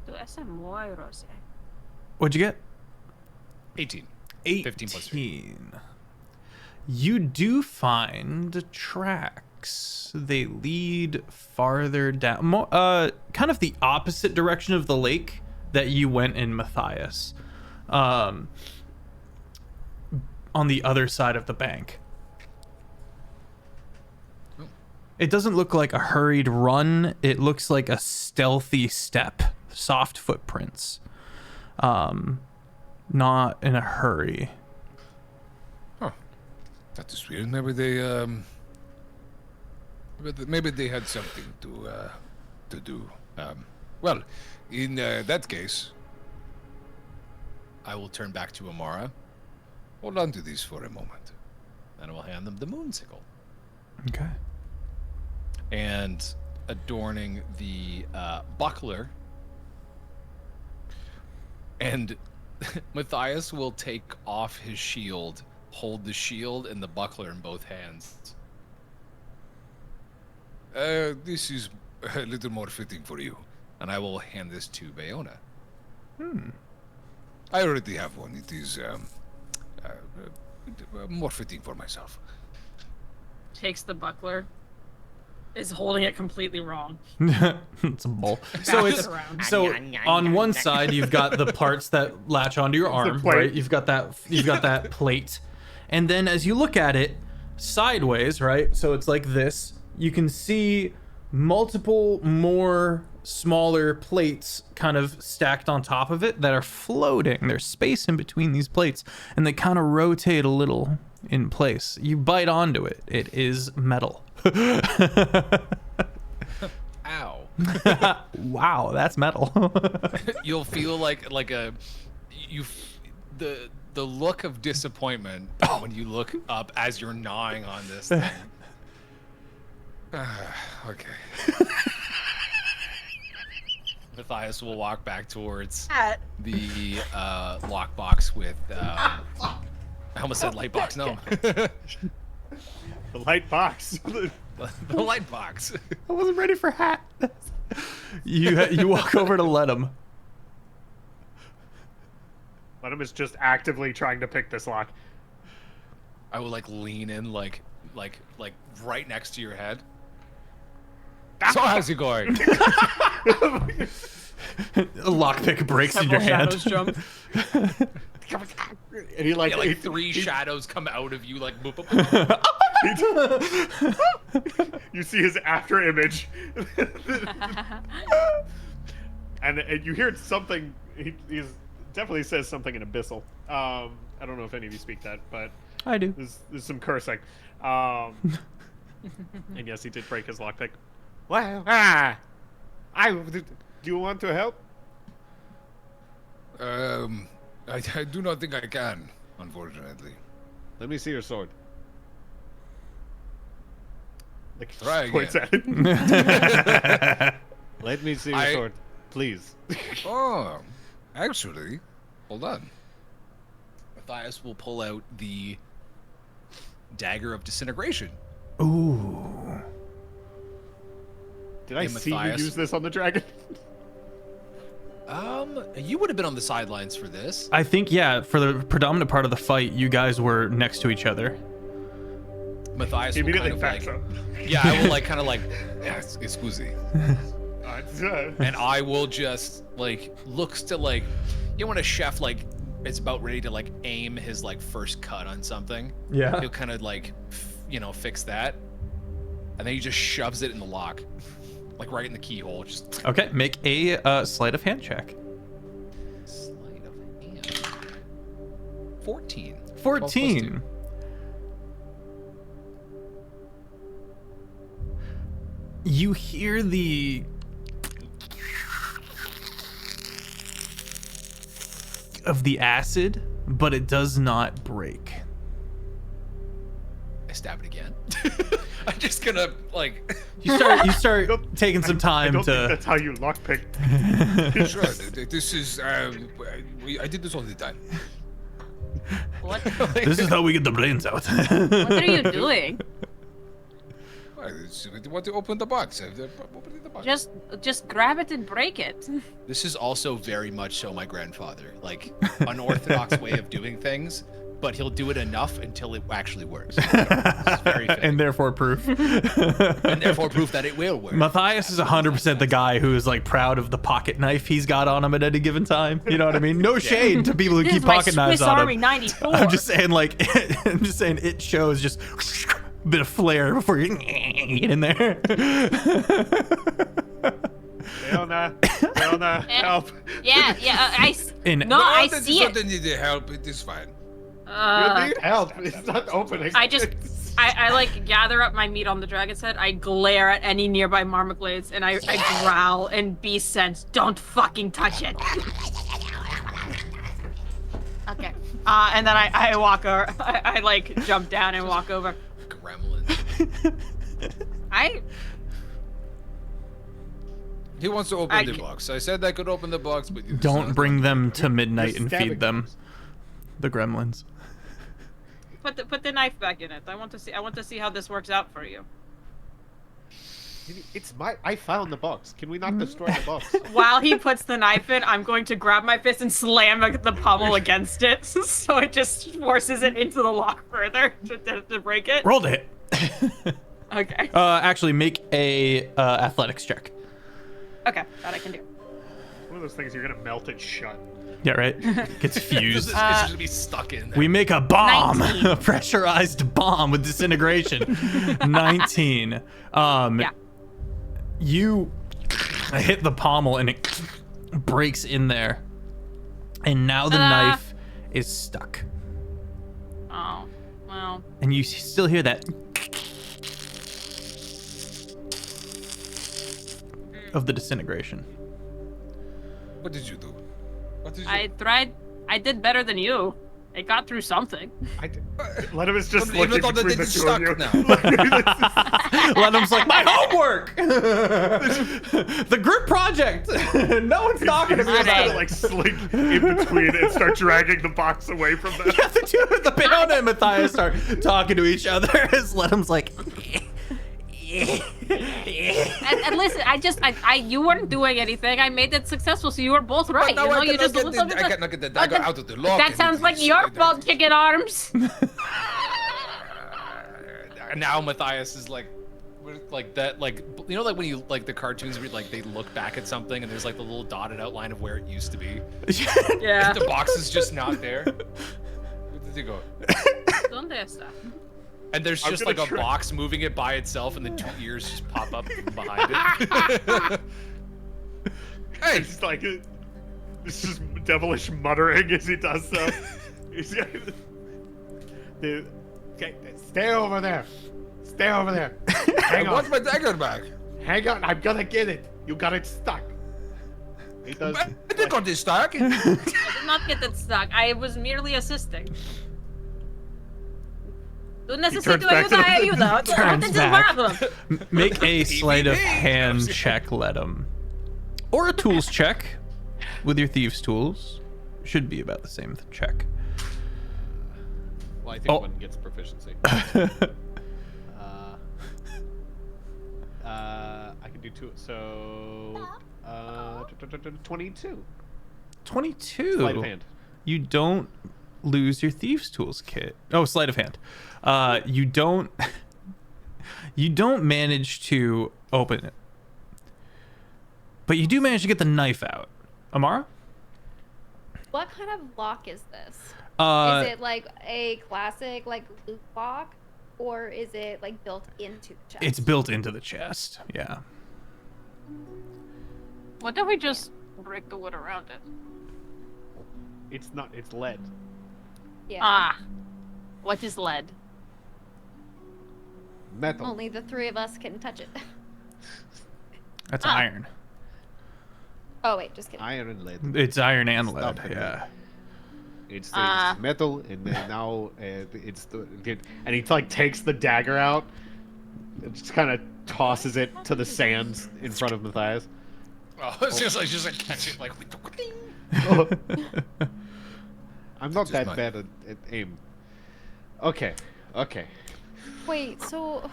Speaker 5: Tú ese muy rosé.
Speaker 1: What'd you get?
Speaker 3: 18. 15 plus 3.
Speaker 1: You do find tracks. They lead farther down, kind of the opposite direction of the lake that you went in, Matthias. On the other side of the bank. It doesn't look like a hurried run. It looks like a stealthy step, soft footprints. Not in a hurry.
Speaker 8: Huh. That is weird. Maybe they had something to do. Well, in that case,
Speaker 3: I will turn back to Amara.
Speaker 8: hold on to these for a moment.
Speaker 3: And I will hand them the moonsicle.
Speaker 1: Okay.
Speaker 3: And adorning the buckler. And Matthias will take off his shield, hold the shield and the buckler in both hands.
Speaker 8: This is a little more fitting for you.
Speaker 3: And I will hand this to Bayona.
Speaker 8: I already have one. It is more fitting for myself.
Speaker 5: Takes the buckler. Is holding it completely wrong.
Speaker 1: It's a bowl. So it's on one side you've got the parts that latch onto your arm, right? You've got that plate. And then as you look at it sideways, right? So it's like this. You can see multiple more smaller plates kind of stacked on top of it that are floating. There's space in between these plates and they kind of rotate a little in place. You bite onto it. It is metal.
Speaker 3: Ow.
Speaker 1: Wow, that's metal.
Speaker 3: You'll feel like the look of disappointment when you look up as you're gnawing on this thing.
Speaker 8: Okay.
Speaker 3: Matthias will walk back towards the lockbox with I almost said LightboxGnome.
Speaker 2: The light box.
Speaker 3: The light box.
Speaker 1: I wasn't ready for hat. You walk over to let him.
Speaker 2: Let him is just actively trying to pick this lock.
Speaker 3: I will like lean in like right next to your head.
Speaker 8: So how's it going?
Speaker 1: A lockpick breaks in your hand.
Speaker 5: Jump.
Speaker 2: And he
Speaker 3: Yeah, like three shadows come out of you like boop, boop, boop.
Speaker 2: You see his after image. and you hear something. He's definitely says something in Abyssal. I don't know if any of you speak that, but
Speaker 1: I do.
Speaker 2: There's some cursing. And yes, he did break his lockpick. Well, do you want to help?
Speaker 8: I do not think I can, unfortunately.
Speaker 2: Let me see your sword. Like,
Speaker 8: Try
Speaker 2: points
Speaker 8: again.
Speaker 2: at it. Let me see your sword, please.
Speaker 8: Oh, actually, hold on.
Speaker 3: Matthias will pull out the dagger of disintegration.
Speaker 1: Ooh.
Speaker 2: Did I
Speaker 3: Hey,
Speaker 2: see you
Speaker 3: Matthias.
Speaker 2: use this on the dragon?
Speaker 3: You would have been on the sidelines for this.
Speaker 1: I think, yeah, for the predominant part of the fight, you guys were next to each other.
Speaker 3: Matthias
Speaker 2: He
Speaker 3: will
Speaker 2: immediately
Speaker 3: kind of
Speaker 2: backs
Speaker 3: like,
Speaker 2: up.
Speaker 3: yeah, I will like kind of like,
Speaker 8: Yes, excuse.
Speaker 3: and I will just like looks to like, you know when a chef like is about ready to like aim his like first cut on something.
Speaker 1: Yeah.
Speaker 3: He'll kind of like, fix that, and then he just shoves it in the lock, like right in the keyhole. Just
Speaker 1: Okay, make a sleight of hand check.
Speaker 3: sleight of hand. 14.
Speaker 1: 14. You hear the of the acid, but it does not break.
Speaker 3: I stab it again. I'm just gonna like.
Speaker 1: You start taking some time
Speaker 2: I don't
Speaker 1: to.
Speaker 2: think that's how you lockpick.
Speaker 8: Sure, this is. I did this all the time.
Speaker 5: What?
Speaker 1: This is how we get the brains out.
Speaker 5: What are you doing?
Speaker 8: I want to open the box. Opening the box.
Speaker 5: Just grab it and break it.
Speaker 3: This is also very much so my grandfather, like unorthodox way of doing things, but he'll do it enough until it actually works. It's very fitting.
Speaker 1: And therefore proof.
Speaker 3: And therefore proof that it will work.
Speaker 1: Matthias is 100% the guy who is like proud of the pocket knife he's got on him at any given time. You know what I mean? No shade to people who
Speaker 5: This
Speaker 1: keep
Speaker 5: is my
Speaker 1: pocket knives
Speaker 5: Swiss
Speaker 1: on
Speaker 5: Army
Speaker 1: him.
Speaker 5: 94.
Speaker 1: I'm just saying, like, it shows just a bit of flair before you get in there.
Speaker 2: Leona, help.
Speaker 5: Yeah, I see
Speaker 8: You
Speaker 5: it.
Speaker 8: don't need help. It is fine.
Speaker 2: You need help. It's not opening.
Speaker 5: I like gather up my meat on the dragon's head. I glare at any nearby marmoglades and I growl in beast sense. Don't fucking touch it. Okay. And then I walk over. I like jump down and walk over.
Speaker 3: Gremlin.
Speaker 8: He wants to open the box. I said I could open the box, but you
Speaker 1: Don't bring them to midnight and
Speaker 2: stabbing
Speaker 1: feed them. The gremlins.
Speaker 5: Put the knife back in it. I want to see how this works out for you.
Speaker 2: It's I found the box. Can we not destroy the box?
Speaker 5: While he puts the knife in, I'm going to grab my fist and slam the pommel against it, so it just forces it into the lock further to break it.
Speaker 1: Roll to hit.
Speaker 5: Okay.
Speaker 1: Actually, make a athletics check.
Speaker 5: Okay, that I can do.
Speaker 2: One of those things you're gonna melt it shut.
Speaker 1: Yeah, right. Gets fused.
Speaker 3: It's just gonna be stuck in there.
Speaker 1: We make a bomb,
Speaker 5: 19.
Speaker 1: a pressurized bomb with disintegration. 19.
Speaker 5: Yeah.
Speaker 1: You hit the pommel and it breaks in there, and now the knife is stuck.
Speaker 5: Oh, well.
Speaker 1: And you still hear that of the disintegration.
Speaker 8: What did you do? What did you
Speaker 5: I did better than you. It got through something.
Speaker 2: Let him is just
Speaker 8: Even
Speaker 2: looking
Speaker 8: though that
Speaker 2: between the
Speaker 8: it's
Speaker 2: two of
Speaker 8: stuck
Speaker 2: you.
Speaker 8: now.
Speaker 1: Lenham's like, my homework! The group project! No one's talking to me
Speaker 2: He's
Speaker 1: about
Speaker 2: gonna
Speaker 1: it.
Speaker 2: like slink in between and start dragging the box away from them.
Speaker 1: Yeah, the Peona and Matthias start talking to each other as Lenham's like...
Speaker 5: And listen, you weren't doing anything. I made it successful, so you were both right.
Speaker 8: Now
Speaker 5: You know,
Speaker 8: I
Speaker 5: you just
Speaker 8: cannot get the dagger out of the lock.
Speaker 5: That sounds like your fault, chicken arms.
Speaker 3: And now Matthias is like that, like, you know, like when you like the cartoons where like they look back at something and there's like the little dotted outline of where it used to be.
Speaker 5: Yeah.
Speaker 3: The box is just not there. Where did it go?
Speaker 5: ¿Dónde está?
Speaker 3: And there's
Speaker 2: I'm
Speaker 3: just
Speaker 2: gonna
Speaker 3: like a
Speaker 2: try-
Speaker 3: box moving it by itself, and the two ears just pop up behind it.
Speaker 2: Hey, it's like it's just devilish muttering as he does so. He's got, dude, okay, stay over there. Stay over there. Hang
Speaker 8: I
Speaker 2: on.
Speaker 8: want my dagger back.
Speaker 2: Hang on. I'm gonna get it. You got it stuck. He does.
Speaker 8: I did got this stuck.
Speaker 5: I did not get it stuck. I was merely assisting. No necesito
Speaker 2: back to the-
Speaker 5: ayuda.
Speaker 1: turns
Speaker 5: What is
Speaker 1: back.
Speaker 5: the problem?
Speaker 1: Make a sleight of hand check, Lenham. Or a tools check with your thieves' tools. Should be about the same check.
Speaker 7: Well, I think
Speaker 1: Oh.
Speaker 7: one gets proficiency. I can do two. So, 22.
Speaker 1: 22.
Speaker 7: Sleight of hand.
Speaker 1: You don't lose your thieves' tools kit. Oh, sleight of hand. You don't. You don't manage to open it, but you do manage to get the knife out. Amara?
Speaker 4: What kind of lock is this?
Speaker 1: Uh,
Speaker 4: Is it like a classic like loot lock, or is it like built into the chest?
Speaker 1: it's built into the chest. Yeah.
Speaker 5: What if we just break the wood around it?
Speaker 2: It's not. It's lead.
Speaker 4: Yeah.
Speaker 5: Ah. What is lead?
Speaker 2: Metal.
Speaker 4: Only the three of us can touch it.
Speaker 1: That's
Speaker 5: Ah.
Speaker 1: iron.
Speaker 4: Oh wait, just kidding.
Speaker 2: Iron and lead.
Speaker 1: It's iron and lead.
Speaker 2: Stuff like
Speaker 1: Yeah.
Speaker 2: it's metal, and then now it's and he like takes the dagger out, and just kind of tosses it to the sands in front of Matthias.
Speaker 8: Oh, it's just like catch it like.
Speaker 2: I'm not that
Speaker 8: mine.
Speaker 2: bad at aim. Okay.
Speaker 4: Wait, so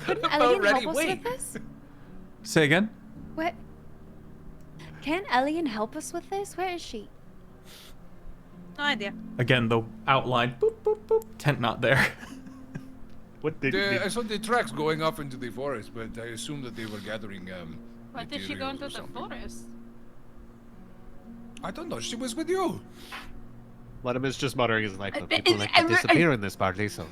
Speaker 4: couldn't Elian help us with this?
Speaker 1: Say again?
Speaker 4: What? Can Elian help us with this? Where is she?
Speaker 5: No idea.
Speaker 1: Again, the outline. Boop, boop, boop. Tent not there.
Speaker 2: What did
Speaker 8: I saw the tracks going off into the forest, but I assumed that they were gathering.
Speaker 5: Why did she go
Speaker 8: materials
Speaker 5: into
Speaker 8: or
Speaker 5: the
Speaker 8: something.
Speaker 5: forest?
Speaker 8: I don't know. She was with you.
Speaker 2: Ledham is just muttering his life. People like to disappear in this party, so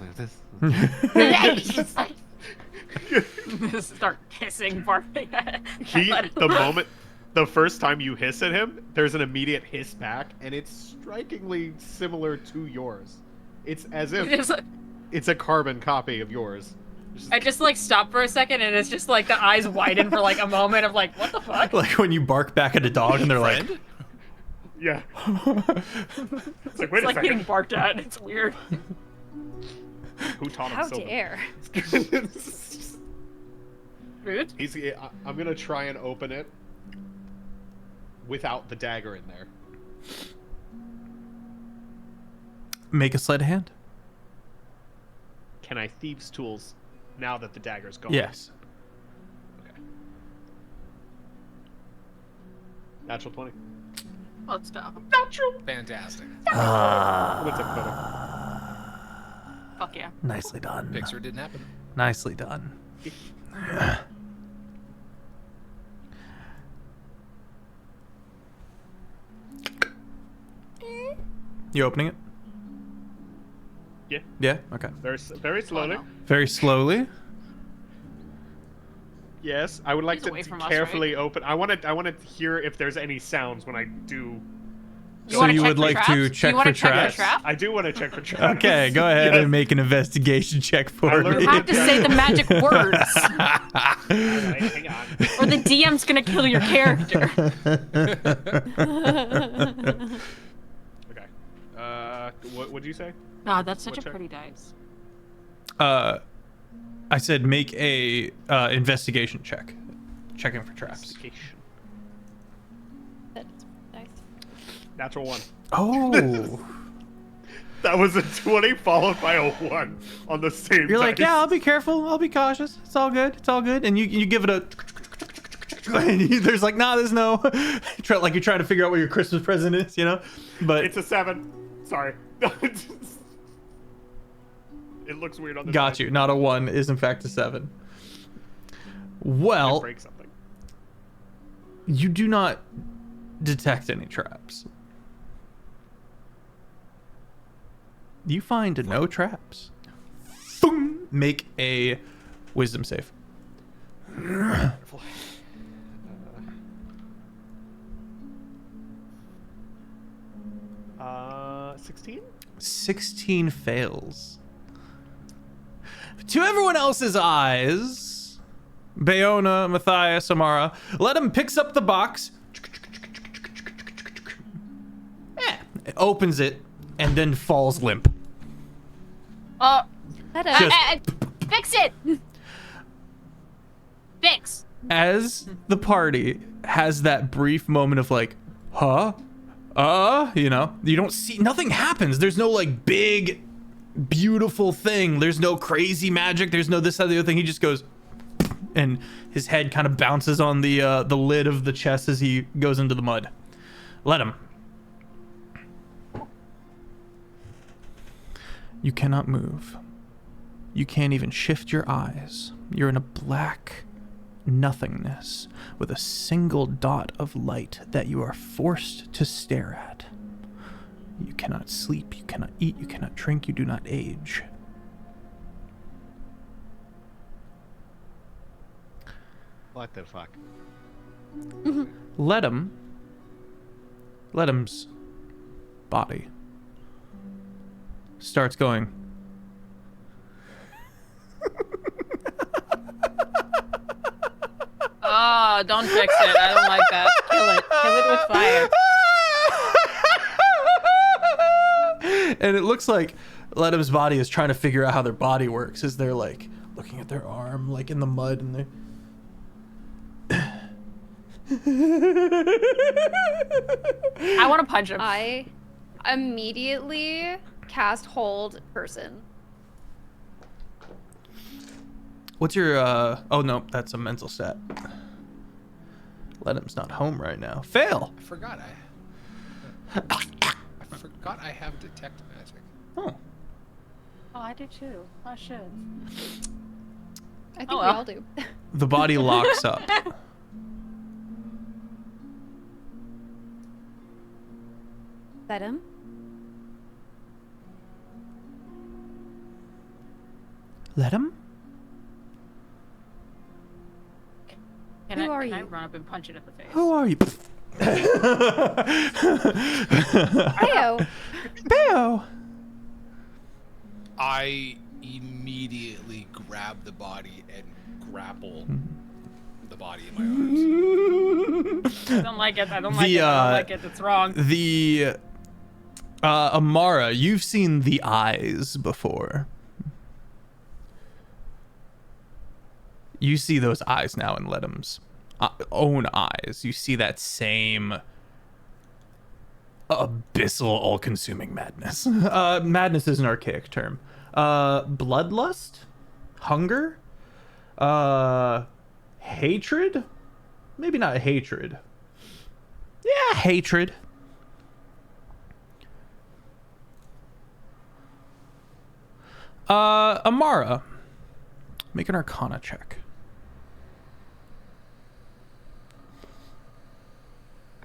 Speaker 5: Start hissing, barking.
Speaker 2: The first time you hiss at him, there's an immediate hiss back, and it's strikingly similar to yours. It's as if it's a carbon copy of yours.
Speaker 5: I just like stop for a second, and it's just like the eyes widen for like a moment of like, what the fuck?
Speaker 1: Like when you bark back at a dog and they're like,
Speaker 2: Yeah. It's like, wait
Speaker 5: It's
Speaker 2: a
Speaker 5: like getting
Speaker 2: second.
Speaker 5: barked at. It's weird.
Speaker 2: Who taught him
Speaker 4: How
Speaker 2: Sylvan?
Speaker 4: dare?
Speaker 5: Rude.
Speaker 2: I'm gonna try and open it without the dagger in there.
Speaker 1: make a sleight of hand.
Speaker 2: Can I thieves' tools now that the dagger's gone?
Speaker 1: Yes.
Speaker 2: Okay. Natural 20.
Speaker 5: Let's go.
Speaker 2: Natural.
Speaker 3: Fantastic.
Speaker 2: What's up, photo?
Speaker 5: Fuck yeah.
Speaker 1: Nicely done.
Speaker 3: Pixar didn't happen.
Speaker 1: Nicely done. You opening it?
Speaker 2: Yeah.
Speaker 1: Yeah? Okay.
Speaker 2: Very slowly.
Speaker 5: no.
Speaker 1: Very slowly.
Speaker 2: Yes, I would like
Speaker 5: He's
Speaker 2: to
Speaker 5: away from us,
Speaker 2: carefully open. I want to hear if there's any sounds when I do.
Speaker 1: So
Speaker 5: wanna
Speaker 1: you
Speaker 5: check
Speaker 1: would
Speaker 5: for
Speaker 1: like
Speaker 5: traps?
Speaker 1: to
Speaker 5: Do you
Speaker 1: check
Speaker 5: wanna
Speaker 1: for
Speaker 5: check for
Speaker 1: traps?
Speaker 5: traps?
Speaker 2: I do want to check for traps.
Speaker 1: Okay, go ahead
Speaker 2: Yes.
Speaker 1: and make an investigation check for
Speaker 2: I learned
Speaker 1: me.
Speaker 5: You have to say the magic words,
Speaker 2: Alright, hang on.
Speaker 5: or the DM's gonna kill your character.
Speaker 2: Okay. What would you say?
Speaker 5: God, that's such
Speaker 2: What
Speaker 5: a
Speaker 2: check?
Speaker 5: pretty dice.
Speaker 1: I said make a investigation check. Checking for traps.
Speaker 2: Investigation.
Speaker 4: That's nice.
Speaker 2: Natural 1.
Speaker 1: Oh.
Speaker 2: That was a 20 followed by a 1 on the same.
Speaker 1: You're like,
Speaker 2: dice.
Speaker 1: yeah, I'll be careful. I'll be cautious. It's all good. It's all good. And you give it a... And there's like, nah, there's no... like you're trying to figure out what your Christmas present is, you know? But...
Speaker 2: It's a 7. Sorry. It looks weird on the
Speaker 1: Got
Speaker 2: side.
Speaker 1: you. Not a 1 is in fact a 7.
Speaker 2: I
Speaker 1: Well,
Speaker 2: break something.
Speaker 1: you do not detect any traps. You find no traps. Boom! Make a wisdom save.
Speaker 2: 16?
Speaker 1: 16 fails. To everyone else's eyes, Bayona, Matthias, Amara, Letham picks up the box, opens it, and then falls limp.
Speaker 4: That
Speaker 5: Fix it. Fix.
Speaker 1: As the party has that brief moment of like, huh? You know, you don't see, nothing happens. There's no like big, beautiful thing. There's no crazy magic. There's no this, that, the other thing. He just goes, and his head kind of bounces on the lid of the chest as he goes into the mud. Let him. You cannot move. You can't even shift your eyes. You're in a black nothingness with a single dot of light that you are forced to stare at. You cannot sleep, you cannot eat, you cannot drink, you do not age.
Speaker 2: What the fuck?
Speaker 1: Ledham's body starts going.
Speaker 5: Oh, don't fix it. I don't like that. Kill it. Kill it with fire.
Speaker 1: And it looks like Ledham's body is trying to figure out how their body works as they're like looking at their arm like in the mud and
Speaker 5: I want to punch him.
Speaker 4: I immediately cast hold person.
Speaker 1: What's your oh no, that's a mental stat. Ledham's not home right now. Fail.
Speaker 3: I forgot I have detect magic.
Speaker 1: Oh.
Speaker 5: Oh, I do too. I should.
Speaker 4: I think
Speaker 5: Oh,
Speaker 4: we
Speaker 5: well.
Speaker 4: all do.
Speaker 1: The body locks up.
Speaker 4: That him?
Speaker 1: Ledham?
Speaker 5: Can
Speaker 4: Who are
Speaker 5: I
Speaker 4: you?
Speaker 5: run up and punch it in the face?
Speaker 1: Who are you?
Speaker 4: Heyo.
Speaker 1: Beo.
Speaker 3: I immediately grab the body and grapple the body in my arms.
Speaker 5: I don't like it. I don't like it. I don't like it. It's wrong.
Speaker 1: The Amara, you've seen the eyes before. You see those eyes now in Ledham's own eyes. You see that same abyssal, all-consuming madness. Madness is an archaic term. Bloodlust? Hunger? Hatred? Maybe not hatred. Yeah, hatred. Amara, make an Arcana check.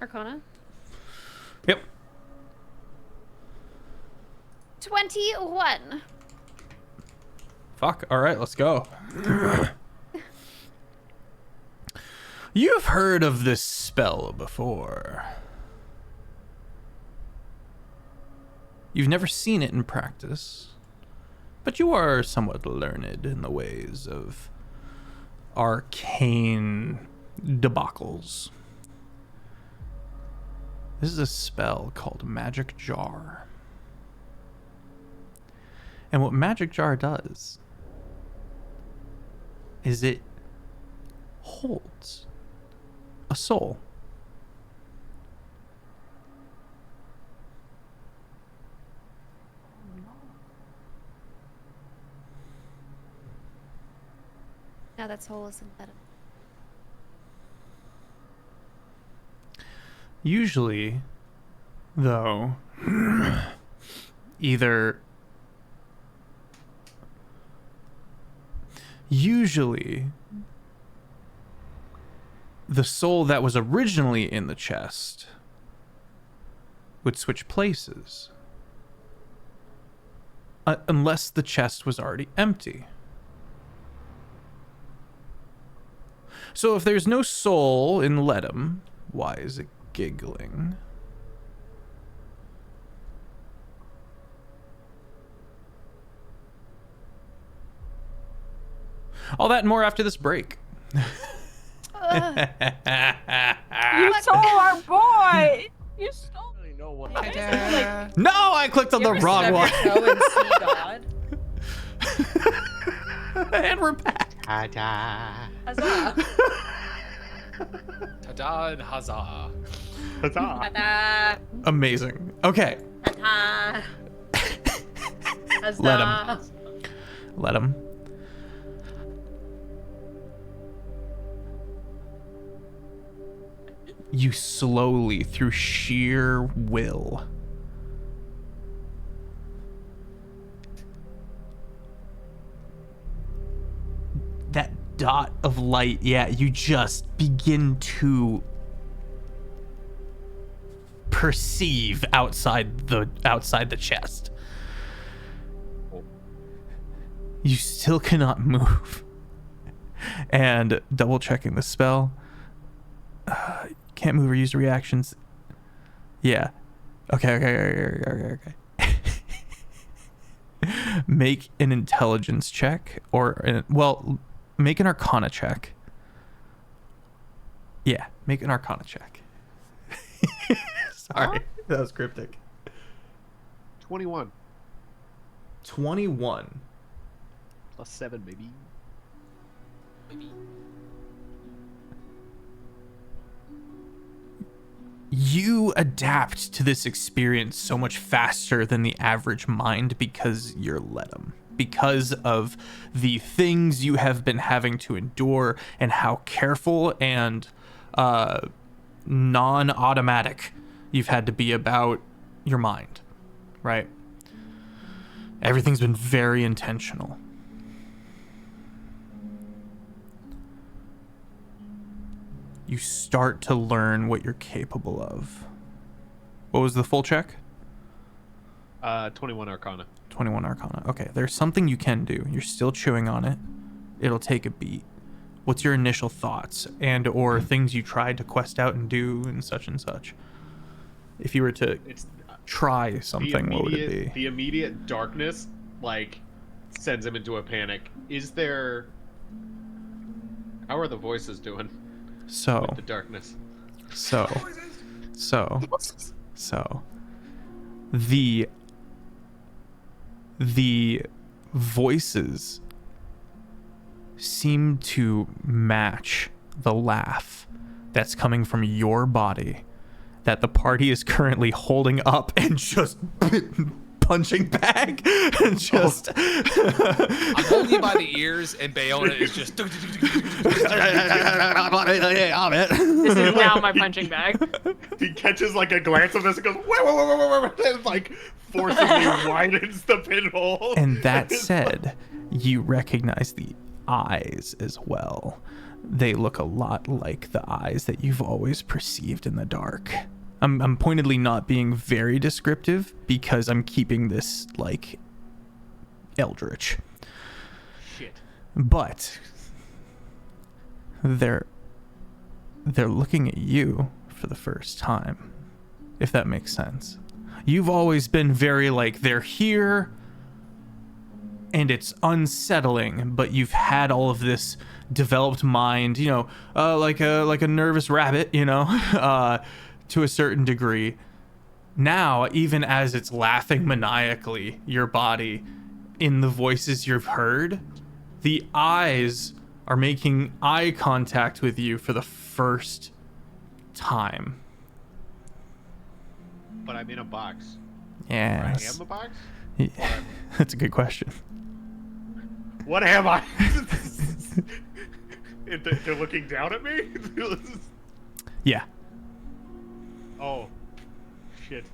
Speaker 4: Arcana?
Speaker 1: Yep.
Speaker 4: 21.
Speaker 1: Fuck. All right, let's go. You've heard of this spell before. You've never seen it in practice, but you are somewhat learned in the ways of arcane debacles. This is a spell called Magic Jar. And what Magic Jar does is it holds a soul.
Speaker 4: Now that soul isn't that.
Speaker 1: Usually, though, usually the soul that was originally in the chest would switch places. Unless the chest was already empty. So if there's no soul in Ledham, why is it giggling? All that and more after this break.
Speaker 5: You stole our boy. You stole.
Speaker 1: No, I clicked on the wrong one.
Speaker 5: And see God.
Speaker 1: And we're back.
Speaker 5: Huzzah.
Speaker 3: Ta-da and huzzah.
Speaker 2: Huzzah.
Speaker 5: Ta-da.
Speaker 1: Amazing. Okay.
Speaker 5: Ta-da. Huzzah.
Speaker 1: Let him. Let him. You slowly, through sheer will, that dot of light, yeah, you just begin to perceive outside the chest. You still cannot move. And double checking the spell. Can't move or use reactions. Yeah. Okay. Make an intelligence check, or well, make an Arcana check. Yeah, make an Arcana check. Sorry, that was cryptic.
Speaker 2: 21.
Speaker 1: 21.
Speaker 7: +7, baby.
Speaker 1: You adapt to this experience so much faster than the average mind because you're Ledum. Because of the things you have been having to endure and how careful and non-automatic you've had to be about your mind, right? Everything's been very intentional. You start to learn what you're capable of. What was the full check?
Speaker 7: 21 Arcana.
Speaker 1: 21 Arcana. Okay, there's something you can do. You're still chewing on it. It'll take a beat. What's your initial thoughts and or things you tried to quest out and do and such? If you were to try something, what would it be?
Speaker 7: The immediate darkness, like, sends him into a panic. Is there... How are the voices doing
Speaker 1: So,
Speaker 7: with the darkness?
Speaker 1: so, the voices seem to match the laugh that's coming from your body that the party is currently holding up and just punching back and just
Speaker 3: I'm holding you by the ears, and Bayona is just.
Speaker 5: This is now my punching bag.
Speaker 2: He catches like a glance of this and goes, wait, and like forcibly widens the pinhole.
Speaker 1: And that said, you recognize the eyes as well. They look a lot like the eyes that you've always perceived in the dark. I'm pointedly not being very descriptive because I'm keeping this like eldritch.
Speaker 7: Shit.
Speaker 1: But they're looking at you for the first time, if that makes sense. You've always been very like, they're here and it's unsettling, but you've had all of this developed mind, you know, like a nervous rabbit, you know, to a certain degree. Now, even as it's laughing maniacally, your body, in the voices you've heard, the eyes are making eye contact with you for the first time.
Speaker 7: But I'm in a box.
Speaker 1: Yes.
Speaker 7: I am a box?
Speaker 1: That's a good question.
Speaker 2: What am I? They're looking down at me?
Speaker 1: Yeah.
Speaker 2: Oh. Shit.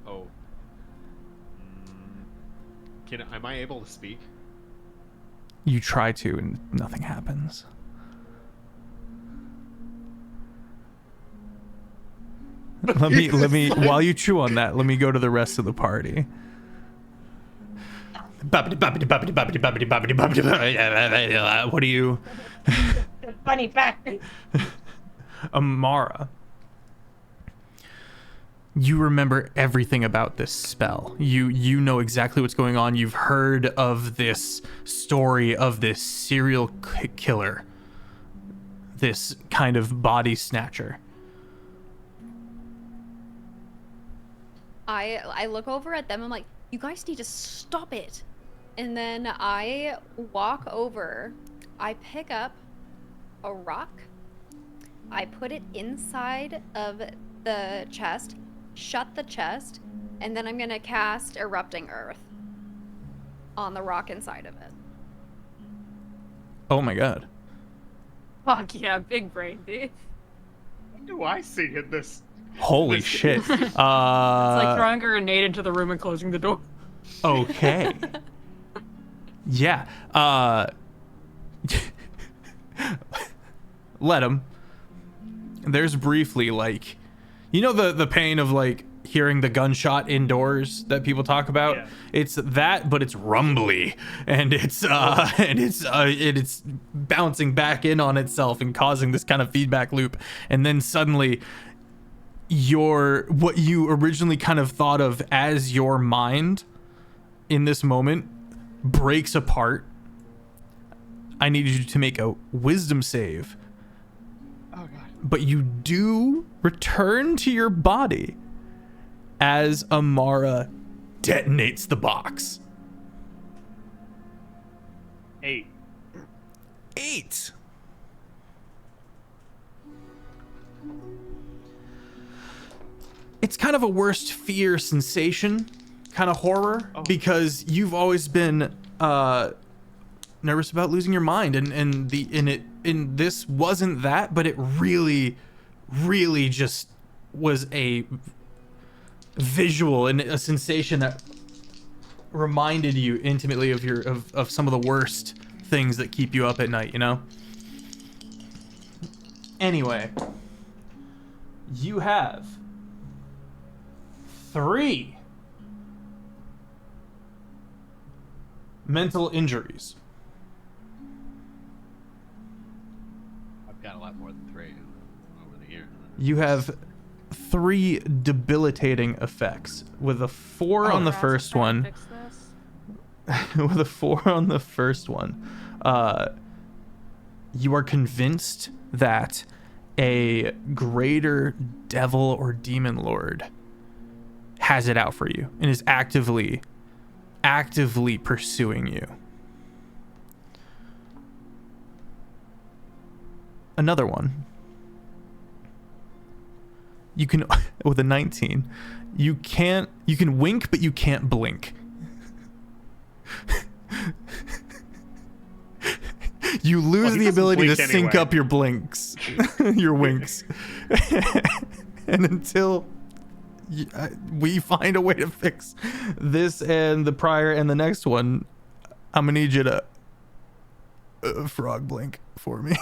Speaker 7: Oh. Am I able to speak?
Speaker 1: You try to and nothing happens. Let me while you chew on that, let me go to the rest of the party. What do you
Speaker 5: Funny fact.
Speaker 1: Amara, you remember everything about this spell. You know exactly what's going on. You've heard of this story of this serial killer, this kind of body snatcher.
Speaker 4: I look over at them. I'm like, you guys need to stop it. And then I walk over. I pick up a rock. I put it inside of the chest, shut the chest, and then I'm going to cast Erupting Earth on the rock inside of it.
Speaker 1: Oh my god.
Speaker 5: Fuck yeah, big brain, dude.
Speaker 2: What do I see in this?
Speaker 1: Holy shit.
Speaker 5: It's like throwing a grenade into the room and closing the door.
Speaker 1: Okay. Yeah. Let him. There's briefly like, you know the pain of like hearing the gunshot indoors that people talk about?
Speaker 2: Yeah.
Speaker 1: It's that, but it's rumbly and it's bouncing back in on itself and causing this kind of feedback loop. And then suddenly what you originally kind of thought of as your mind in this moment breaks apart. I need you to make a wisdom save but you do return to your body as Amara detonates the box.
Speaker 2: 8.
Speaker 1: 8. It's kind of a worst fear sensation, kind of horror, because you've always been nervous about losing your mind, and this wasn't that, but it really just was a visual and a sensation that reminded you intimately of some of the worst things that keep you up at night, you know? Anyway, you have 3 mental injuries.
Speaker 7: I've got a lot more than 3 over the years.
Speaker 1: You have 3 debilitating effects with a 4 on the first one.
Speaker 5: Fix this.
Speaker 1: With a 4 on the first one. You are convinced that a greater devil or demon lord has it out for you and is actively pursuing you. Another one. You can, with a 19, you can wink, but you can't blink. You lose the ability to sync up your blinks, your winks. And until we find a way to fix this and the prior and the next one, I'm gonna need you to frog blink for me.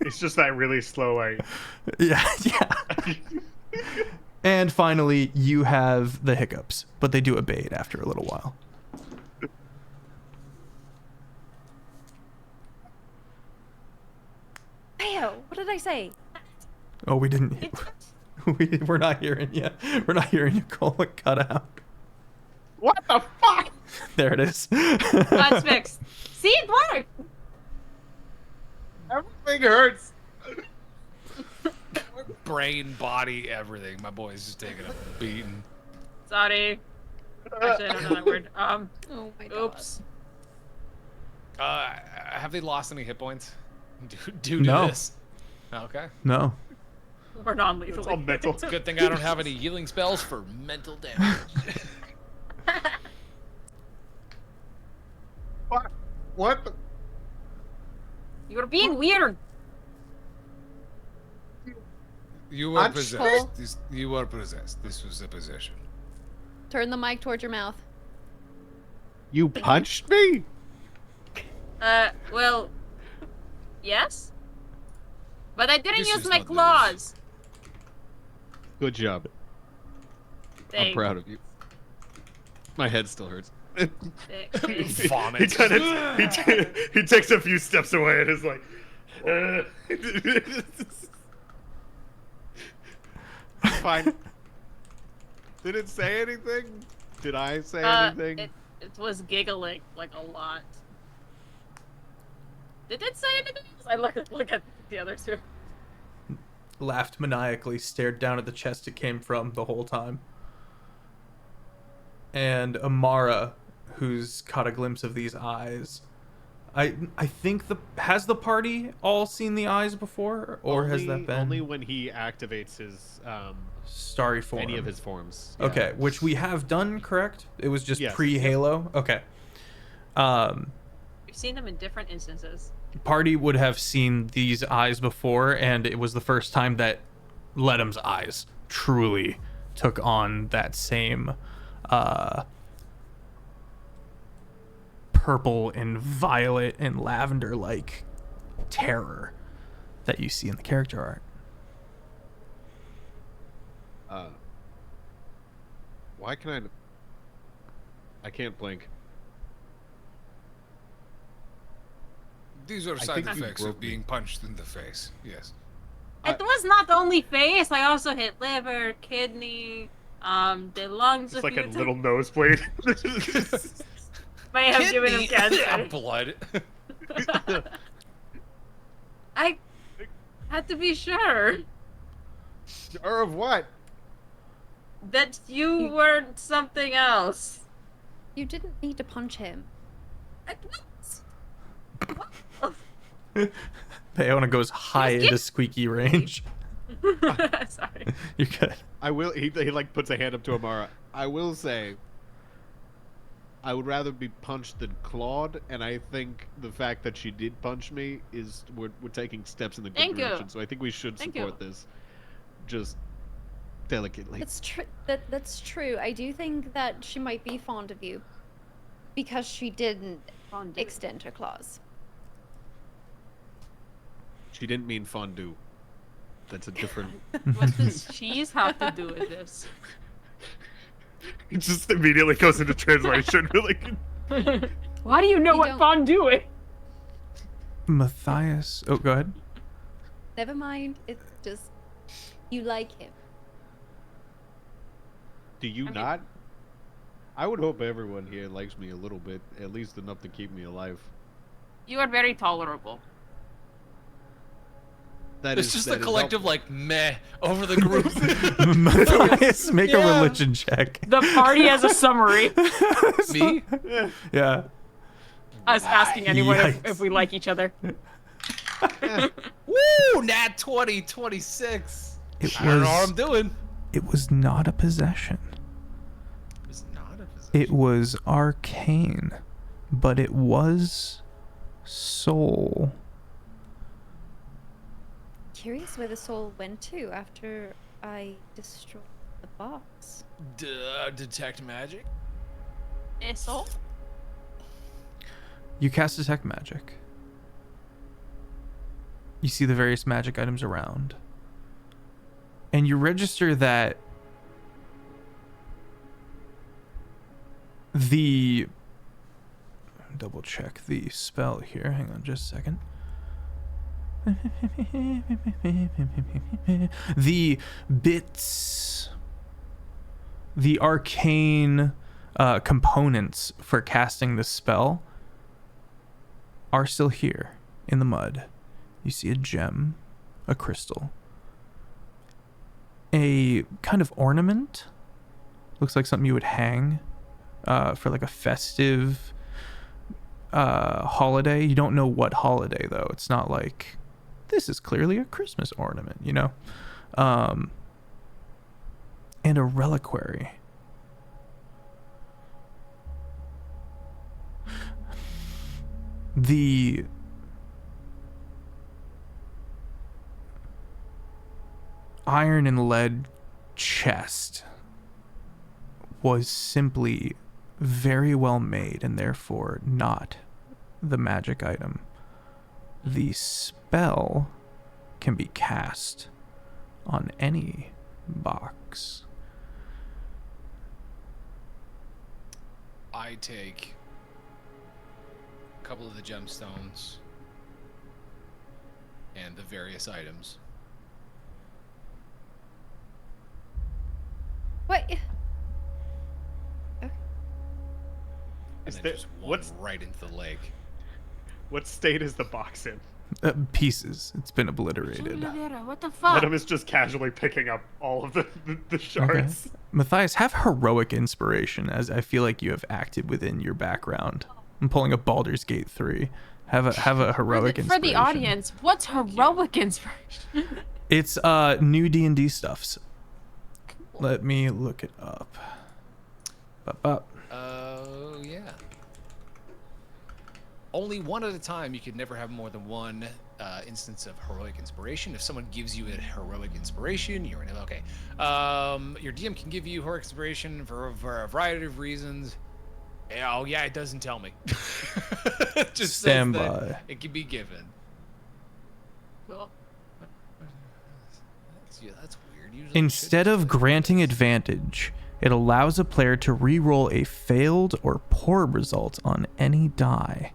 Speaker 2: It's just that really slow, like...
Speaker 1: Yeah. And finally, you have the hiccups, but they do abate after a little while.
Speaker 4: Theo, what did I say?
Speaker 1: Oh, we didn't. We're not hearing you. We're not hearing you call it cut out.
Speaker 2: What the fuck?
Speaker 1: There it is.
Speaker 5: That's fixed. See, it worked.
Speaker 7: Everything hurts.
Speaker 3: Brain, body, everything. My boy's just taking a beating.
Speaker 5: Sorry. Actually, I don't know that word.
Speaker 4: Oh my god.
Speaker 5: Oops.
Speaker 3: Have they lost any hit points? Due to
Speaker 1: No.
Speaker 3: this? Okay.
Speaker 1: No.
Speaker 5: We're non-lethal.
Speaker 2: It's all mental.
Speaker 3: It's a good thing I don't have any healing spells for mental damage.
Speaker 7: What? The...
Speaker 5: You're being weird.
Speaker 3: You were
Speaker 7: I'm
Speaker 3: possessed. You were possessed. This was a possession.
Speaker 4: Turn the mic towards your mouth.
Speaker 7: You punched me?
Speaker 5: Well, yes. But I didn't
Speaker 3: This
Speaker 5: use
Speaker 3: is
Speaker 5: my
Speaker 3: not news.
Speaker 5: claws.
Speaker 7: Good job. I'm proud of you. My head still hurts.
Speaker 5: Thanks.
Speaker 3: Vomit.
Speaker 2: He takes a few steps away and is like...
Speaker 7: Fine. Did it say anything? Did I say anything?
Speaker 5: It was giggling like a lot. Did it say anything? I look at the other two.
Speaker 1: Laughed maniacally, stared down at the chest it came from the whole time. And Amara, who's caught a glimpse of these eyes. I think has the party all seen the eyes before, or has that been
Speaker 7: only when he activates his
Speaker 1: starry form?
Speaker 7: any of his forms?
Speaker 1: Okay, which we have done, correct? It was just
Speaker 7: Yes.
Speaker 1: pre-Halo. Okay.
Speaker 5: We've seen them in different instances.
Speaker 1: Party would have seen these eyes before, and it was the first time that Ledham's eyes truly took on that same purple and violet and lavender like terror that you see in the character art.
Speaker 7: Why can I can't blink.
Speaker 3: These are
Speaker 7: I
Speaker 3: side
Speaker 7: think you
Speaker 3: effects
Speaker 7: broke
Speaker 3: of being punched in the face. Yes.
Speaker 5: It was not only face. I also hit liver, kidney, the lungs.
Speaker 2: It's
Speaker 5: a
Speaker 2: like
Speaker 5: few
Speaker 2: a
Speaker 5: times.
Speaker 2: little nosebleed.
Speaker 5: May have given him
Speaker 3: Kidney
Speaker 5: cancer.
Speaker 3: blood.
Speaker 5: Had to be sure
Speaker 7: Or of what?
Speaker 5: that you weren't something else.
Speaker 4: You didn't need to punch him.
Speaker 1: Bayona goes high into squeaky range.
Speaker 5: Sorry.
Speaker 1: You're good.
Speaker 7: I will. He like puts a hand up to Amara. I will say. I would rather be punched than clawed, and I think the fact that she did punch me is we're taking steps in the good
Speaker 5: Thank you.
Speaker 7: direction. So I think we should
Speaker 5: Thank
Speaker 7: support
Speaker 5: you.
Speaker 7: this, just delicately.
Speaker 4: That's true. That's true. I do think that she might be fond of you because she didn't
Speaker 5: Fondue.
Speaker 4: extend her claws.
Speaker 7: She didn't mean fondue. That's a different.
Speaker 5: What does cheese have to do with this?
Speaker 2: It just immediately goes into translation.
Speaker 5: Why do you know
Speaker 4: You
Speaker 5: what
Speaker 4: don't-
Speaker 5: fondue is?
Speaker 1: Matthias. Oh, go ahead.
Speaker 4: Never mind. It's just you like him.
Speaker 7: Do you not? I would hope everyone here likes me a little bit, at least enough to keep me alive.
Speaker 5: You are very tolerable.
Speaker 7: That
Speaker 3: It's
Speaker 7: is-
Speaker 3: just
Speaker 7: that
Speaker 3: a
Speaker 7: is
Speaker 3: collective
Speaker 7: helpful.
Speaker 3: like meh over the group.
Speaker 1: Matthias, make a
Speaker 3: Yeah.
Speaker 1: religion check.
Speaker 5: The party as a summary.
Speaker 3: Me?
Speaker 1: Yeah.
Speaker 5: Us asking anyone
Speaker 1: Yikes.
Speaker 5: if we like each other.
Speaker 3: Woo! Nat 20, 26.
Speaker 1: It
Speaker 3: I don't know what
Speaker 1: was.
Speaker 3: I'm doing.
Speaker 1: It was not a possession.
Speaker 3: It was not a possession.
Speaker 1: It was arcane, but it was soul.
Speaker 4: Curious where the soul went to after I destroyed the box.
Speaker 3: Detect magic?
Speaker 5: Eso?
Speaker 1: You cast detect magic. You see the various magic items around. And you register that the double check the spell here. Hang on just a second. The bits, the arcane components for casting the spell are still here in the mud. You see a gem, a crystal, a kind of ornament. Looks like something you would hang for like a festive holiday. You don't know what holiday though. It's not like this is clearly a Christmas ornament, you know? And a reliquary. The iron and lead chest was simply very well made and therefore not the magic item. The spell can be cast on any box.
Speaker 3: I take a couple of the gemstones and the various items.
Speaker 4: What?
Speaker 3: And
Speaker 2: Is
Speaker 3: then
Speaker 2: there-
Speaker 3: just one
Speaker 2: what's-
Speaker 3: right into the lake.
Speaker 2: What state is the box in?
Speaker 1: Pieces. It's been obliterated.
Speaker 5: What the fuck?
Speaker 2: Adam is just casually picking up all of the shards.
Speaker 1: Matthias, have heroic inspiration, as I feel like you have acted within your background. I'm pulling a Baldur's Gate 3. Have a heroic
Speaker 5: For
Speaker 1: inspiration.
Speaker 5: the audience, what's heroic inspiration?
Speaker 1: It's new D&D stuffs. Let me look it up. Bop.
Speaker 3: Oh, yeah. Only one at a time. You could never have more than one instance of heroic inspiration. If someone gives you a heroic inspiration, you're in it. Okay. Your DM can give you heroic inspiration for a variety of reasons. Yeah, oh, yeah, it doesn't tell me. It just
Speaker 1: Stand
Speaker 3: says that
Speaker 1: by.
Speaker 3: it can be given.
Speaker 5: Cool.
Speaker 3: That's weird. Usually it
Speaker 1: Instead
Speaker 3: should-
Speaker 1: of granting advantage, it allows a player to re-roll a failed or poor result on any die.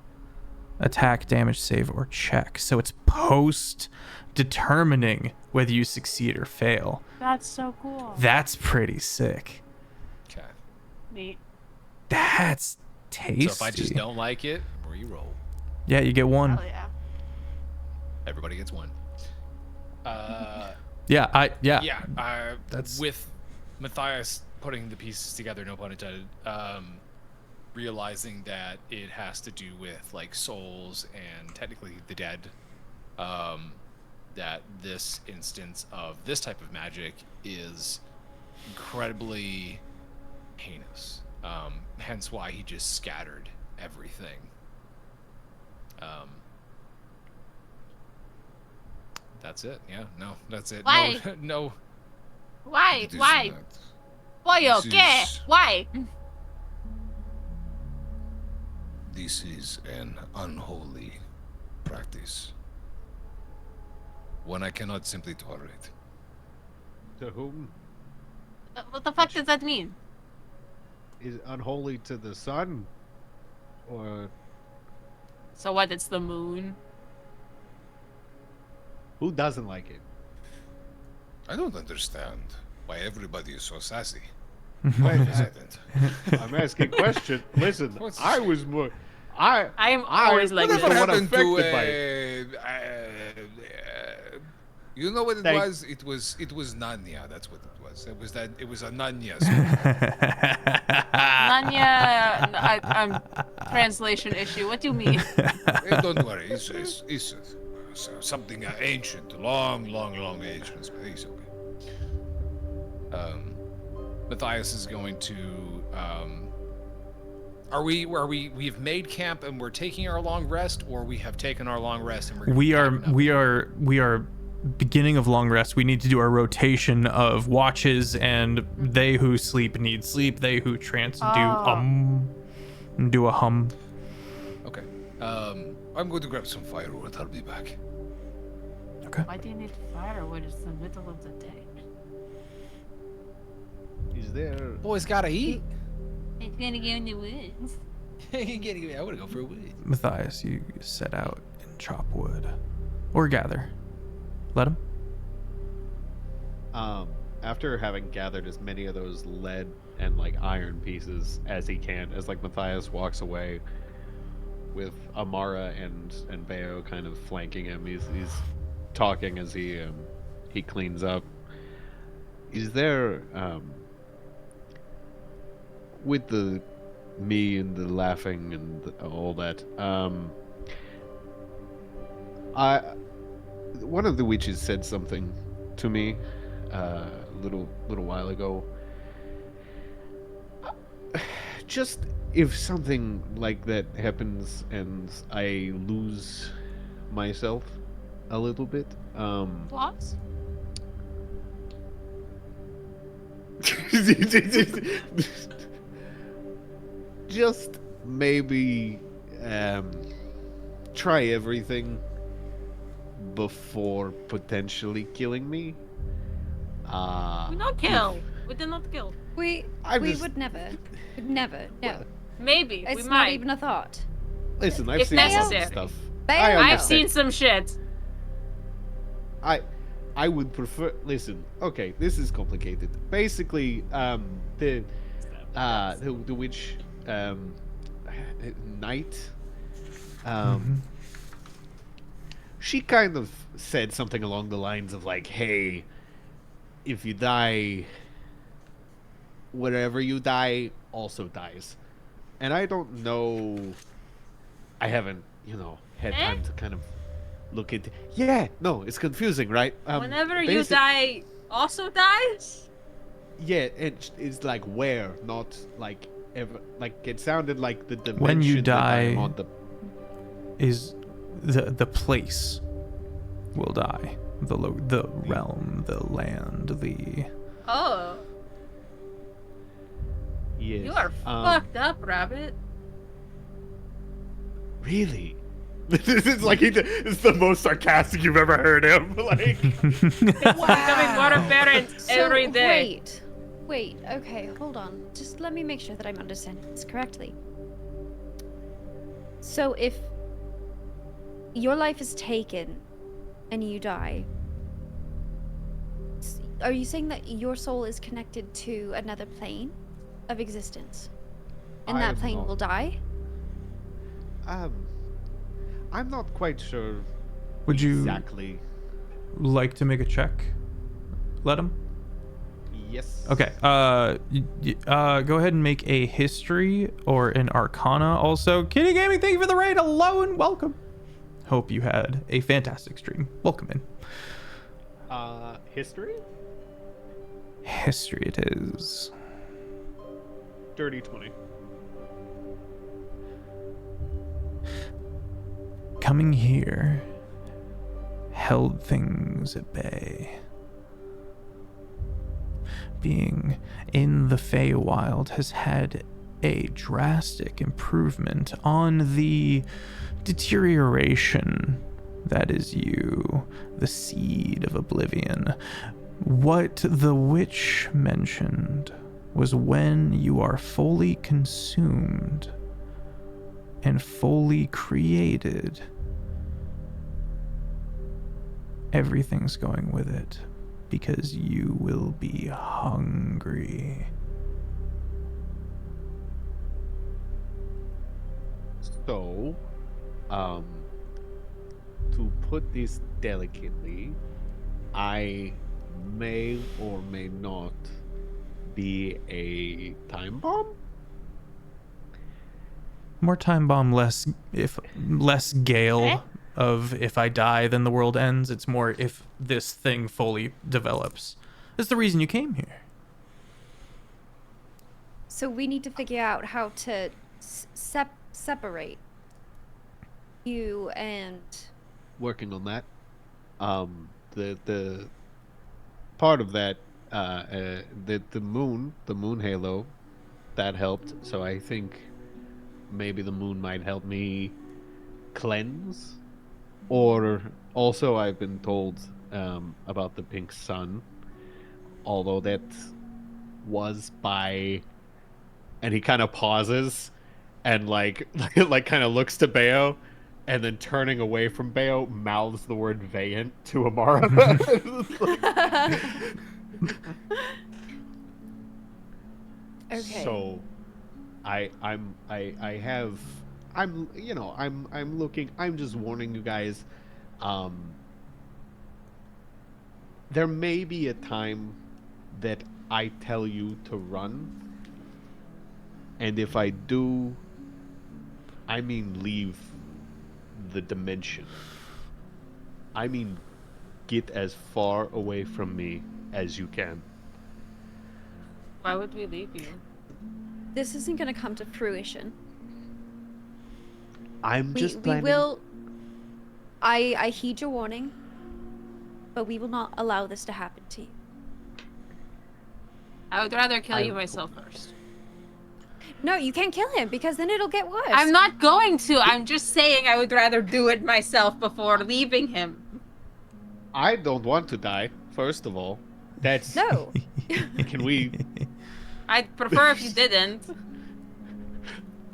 Speaker 1: Attack, damage, save, or check. So it's post-determining whether you succeed or fail.
Speaker 5: That's so cool.
Speaker 1: That's pretty sick.
Speaker 3: Okay.
Speaker 5: Neat.
Speaker 1: That's tasty.
Speaker 3: So if I just don't like it, re-roll.
Speaker 1: Yeah, you get one.
Speaker 5: Hell yeah.
Speaker 3: Everybody gets one.
Speaker 1: Yeah,
Speaker 3: That's with Matthias putting the pieces together, no pun intended. Realizing that it has to do with like souls and technically the dead. That this instance of this type of magic is incredibly heinous. Hence why he just scattered everything. That's it. Yeah, no, that's it.
Speaker 5: Why?
Speaker 3: No.
Speaker 5: Why?
Speaker 8: It is
Speaker 5: Why?
Speaker 8: not.
Speaker 5: Pollo,
Speaker 8: This
Speaker 5: ¿qué?
Speaker 8: is-
Speaker 5: Why?
Speaker 8: This is an unholy practice. One I cannot simply tolerate.
Speaker 2: To whom?
Speaker 5: What the fuck does that mean?
Speaker 2: Is unholy to the sun? Or
Speaker 5: So what? It's the moon.
Speaker 2: who doesn't like it?
Speaker 8: I don't understand why everybody is so sassy.
Speaker 2: Why is
Speaker 8: Is
Speaker 2: that?
Speaker 8: it?
Speaker 2: I'm asking question. Listen,
Speaker 3: What's-
Speaker 2: I was more. I
Speaker 5: I'm always like
Speaker 2: whatever
Speaker 5: this.
Speaker 2: one
Speaker 8: happened to
Speaker 2: affected by it.
Speaker 8: you know what it
Speaker 2: Thank-
Speaker 8: was? It was Nanya. That's what it was. It was a Nanya.
Speaker 5: Nanya, translation issue. What do you mean?
Speaker 8: Don't worry. It's something ancient, long ancient. But it's okay.
Speaker 3: Matthias is going to. We've made camp and we're taking our long rest, or we have taken our long rest and we're.
Speaker 1: We are beginning of long rest. We need to do our rotation of watches, and they who sleep need sleep. They who trance do a hum.
Speaker 3: Okay.
Speaker 8: I'm going to grab some firewood. I'll be back.
Speaker 1: Okay.
Speaker 5: Why do you need firewood? It's the middle of the day.
Speaker 2: Is there?
Speaker 3: Boys gotta eat.
Speaker 5: It's gonna go in the woods.
Speaker 3: I wanna go for a weed.
Speaker 1: Matthias, you set out and chop wood, or gather. Let him.
Speaker 2: After having gathered as many of those lead and like iron pieces as he can, as like Matthias walks away, with Amara and Bayo kind of flanking him, he's talking as he cleans up. Is there with the me and the laughing and all that, one of the witches said something to me a little while ago. Just if something like that happens and I lose myself a little bit,
Speaker 5: Plots?
Speaker 2: just maybe try everything before potentially killing me.
Speaker 5: We not kill. We did not kill.
Speaker 4: We
Speaker 2: I'm just-
Speaker 4: would never. Would never. No.
Speaker 5: Maybe.
Speaker 4: It's
Speaker 5: we
Speaker 4: not
Speaker 5: might.
Speaker 4: even a thought.
Speaker 2: Listen, I've
Speaker 5: If
Speaker 2: seen a lot of
Speaker 5: necessary.
Speaker 2: stuff.
Speaker 4: Bayo
Speaker 2: I
Speaker 4: knows.
Speaker 5: I've
Speaker 2: understand.
Speaker 5: seen some shit.
Speaker 2: I would prefer. Listen, okay, this is complicated. Basically, the witch, Knight, she kind of said something along the lines of like, "Hey, if you die, whatever you die also dies," and I don't know. I haven't, had time to kind of look into. Yeah, no, it's confusing, right?
Speaker 5: Whenever you
Speaker 2: basi-
Speaker 5: die, also dies?
Speaker 2: Yeah, it's like where, not like ever. Like it sounded like the dimension
Speaker 1: When you
Speaker 2: that I'm
Speaker 1: die-
Speaker 2: on the.
Speaker 1: Is the place will die. The realm, the land, the.
Speaker 5: Oh,
Speaker 2: Yes.
Speaker 5: you are fucked up, Rabbit.
Speaker 2: Really? This is like it's the most sarcastic you've ever heard him. Like,
Speaker 5: It's becoming more apparent every
Speaker 4: So,
Speaker 5: day.
Speaker 4: Wait. Okay, hold on. Just let me make sure that I'm understanding this correctly. So if your life is taken and you die, are you saying that your soul is connected to another plane of existence? And
Speaker 2: I
Speaker 4: that
Speaker 2: am
Speaker 4: plane
Speaker 2: not.
Speaker 4: will die?
Speaker 2: I'm not quite sure
Speaker 1: Would you?
Speaker 2: exactly
Speaker 1: like to make a check? Let him.
Speaker 2: Yes.
Speaker 1: Okay. Go ahead and make a history or an arcana. Also, Kitty Gaming, thank you for the raid. Hello and welcome. Hope you had a fantastic stream. Welcome in.
Speaker 2: History?
Speaker 1: History it is.
Speaker 2: Dirty 20.
Speaker 1: Coming here held things at bay. Being in the Feywild has had a drastic improvement on the deterioration that is you, the seed of oblivion. What the witch mentioned was when you are fully consumed and fully created, everything's going with it because you will be hungry.
Speaker 7: So, to put this delicately, I may or may not be a time bomb.
Speaker 1: More time bomb, less gale of if I die then the world ends. It's more if this thing fully develops. That's the reason you came here.
Speaker 4: So we need to figure out how to separate you and...
Speaker 7: Working on that. The part of that, the moon halo, that helped. So I think maybe the moon might help me cleanse. Or also I've been told about the pink sun, although that was by, and he kind of pauses and like kind of looks to Bayo, and then turning away from Bayo mouths the word Vayant to Amara.
Speaker 4: Okay.
Speaker 7: So I'm looking, I'm just warning you guys, there may be a time that I tell you to run, and if I do, I mean leave the dimension. I mean get as far away from me as you can.
Speaker 5: Why would we leave you?
Speaker 4: This isn't going to come to fruition.
Speaker 7: I'm just planning.
Speaker 4: We will... I heed your warning, but we will not allow this to happen to you.
Speaker 5: I would rather kill you myself first.
Speaker 4: No, you can't kill him because then it'll get worse.
Speaker 5: I'm not going to. I'm just saying I would rather do it myself before leaving him.
Speaker 7: I don't want to die, first of all. That's...
Speaker 4: No.
Speaker 7: Can we...
Speaker 5: I'd prefer if you didn't.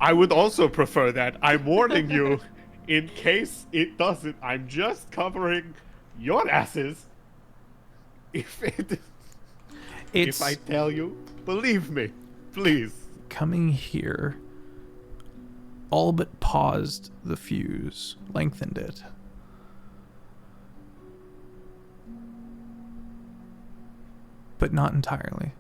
Speaker 7: I would also prefer that. I'm warning you, in case it doesn't. I'm just covering your asses. If I tell you, believe me, please.
Speaker 1: Coming here all but paused the fuse, lengthened it. But not entirely.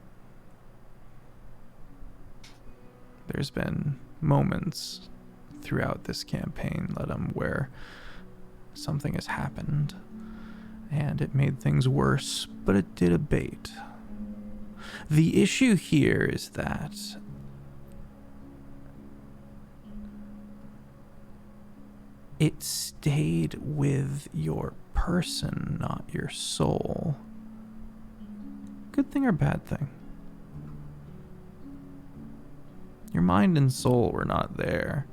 Speaker 1: There's been moments throughout this campaign, Ledum, where something has happened and it made things worse, but it did abate. The issue here is that it stayed with your person, not your soul. Good thing or bad thing? Your mind and soul were not there.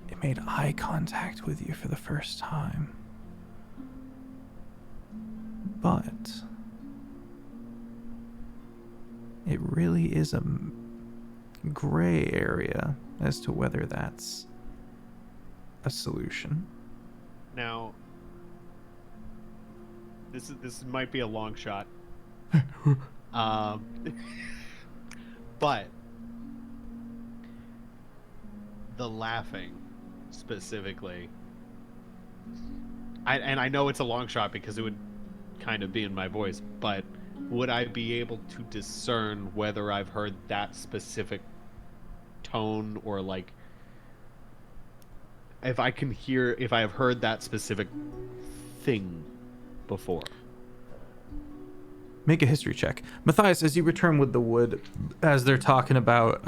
Speaker 1: It made eye contact with you for the first time. But it really is a gray area as to whether that's a solution.
Speaker 2: Now, this might be a long shot. But the laughing specifically
Speaker 7: I know it's a long shot because it would kind of be in my voice, but would I be able to discern whether I've heard that specific tone, or like if I can hear if I have heard that specific thing before?
Speaker 1: Make a history check. Matthias, as you return with the wood, as they're talking about,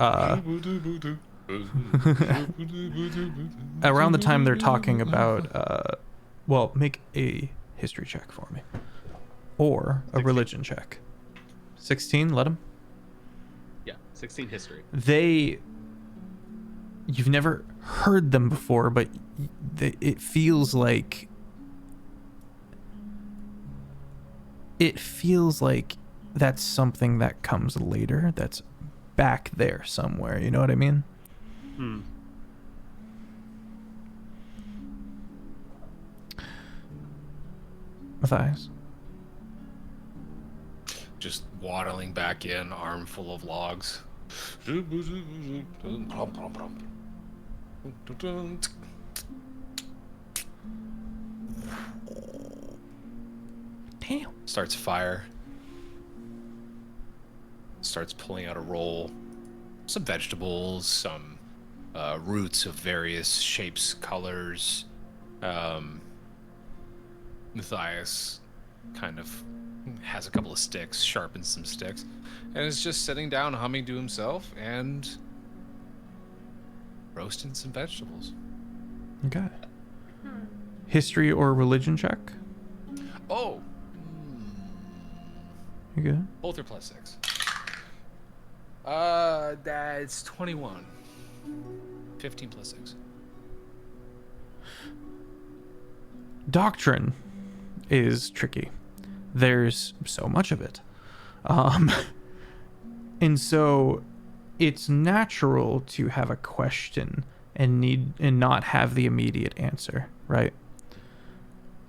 Speaker 1: around the time they're talking about, well, make a history check for me. Or a
Speaker 7: 16.
Speaker 1: religion check. 16, let him.
Speaker 7: Yeah, 16 history.
Speaker 1: You've never heard them before, but it feels like that's something that comes later, that's back there somewhere, you know what I mean? Matthias?
Speaker 3: Just waddling back in, arm full of logs.
Speaker 1: Damn.
Speaker 3: Starts fire. Starts pulling out a roll. Some vegetables, some roots of various shapes, colors. Matthias kind of has a couple of sticks, sharpens some sticks, and is just sitting down humming to himself and roasting some vegetables.
Speaker 1: Okay. History or religion check?
Speaker 3: Oh!
Speaker 1: You good?
Speaker 3: Both are +6. That's 21. 15 + 6.
Speaker 1: Doctrine is tricky. There's so much of it. And so it's natural to have a question and not have the immediate answer, right?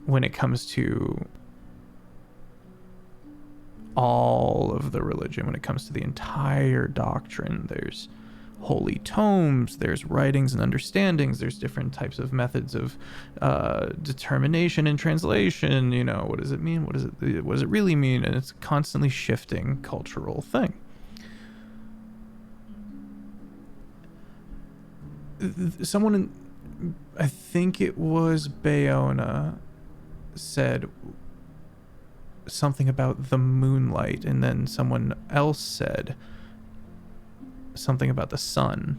Speaker 1: When it comes to all of the religion, when it comes to the entire doctrine, there's holy tomes, there's writings and understandings, there's different types of methods of determination and translation. You know, what does it mean? What does it really mean? And it's a constantly shifting cultural thing. Someone, I think it was Bayona, said something about the moonlight, and then someone else said something about the sun.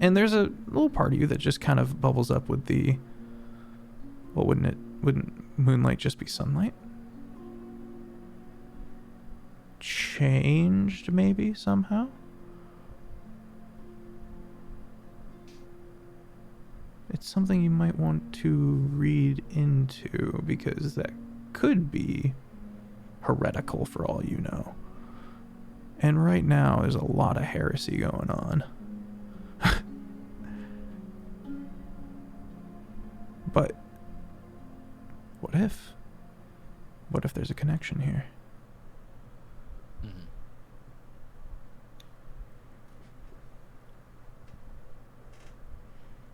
Speaker 1: And there's a little part of you that just kind of bubbles up with the, well, wouldn't moonlight just be sunlight? Changed maybe somehow? It's something you might want to read into, because that could be heretical for all you know. And right now, there's a lot of heresy going on. But what if? What if there's a connection here?
Speaker 3: Mm-hmm.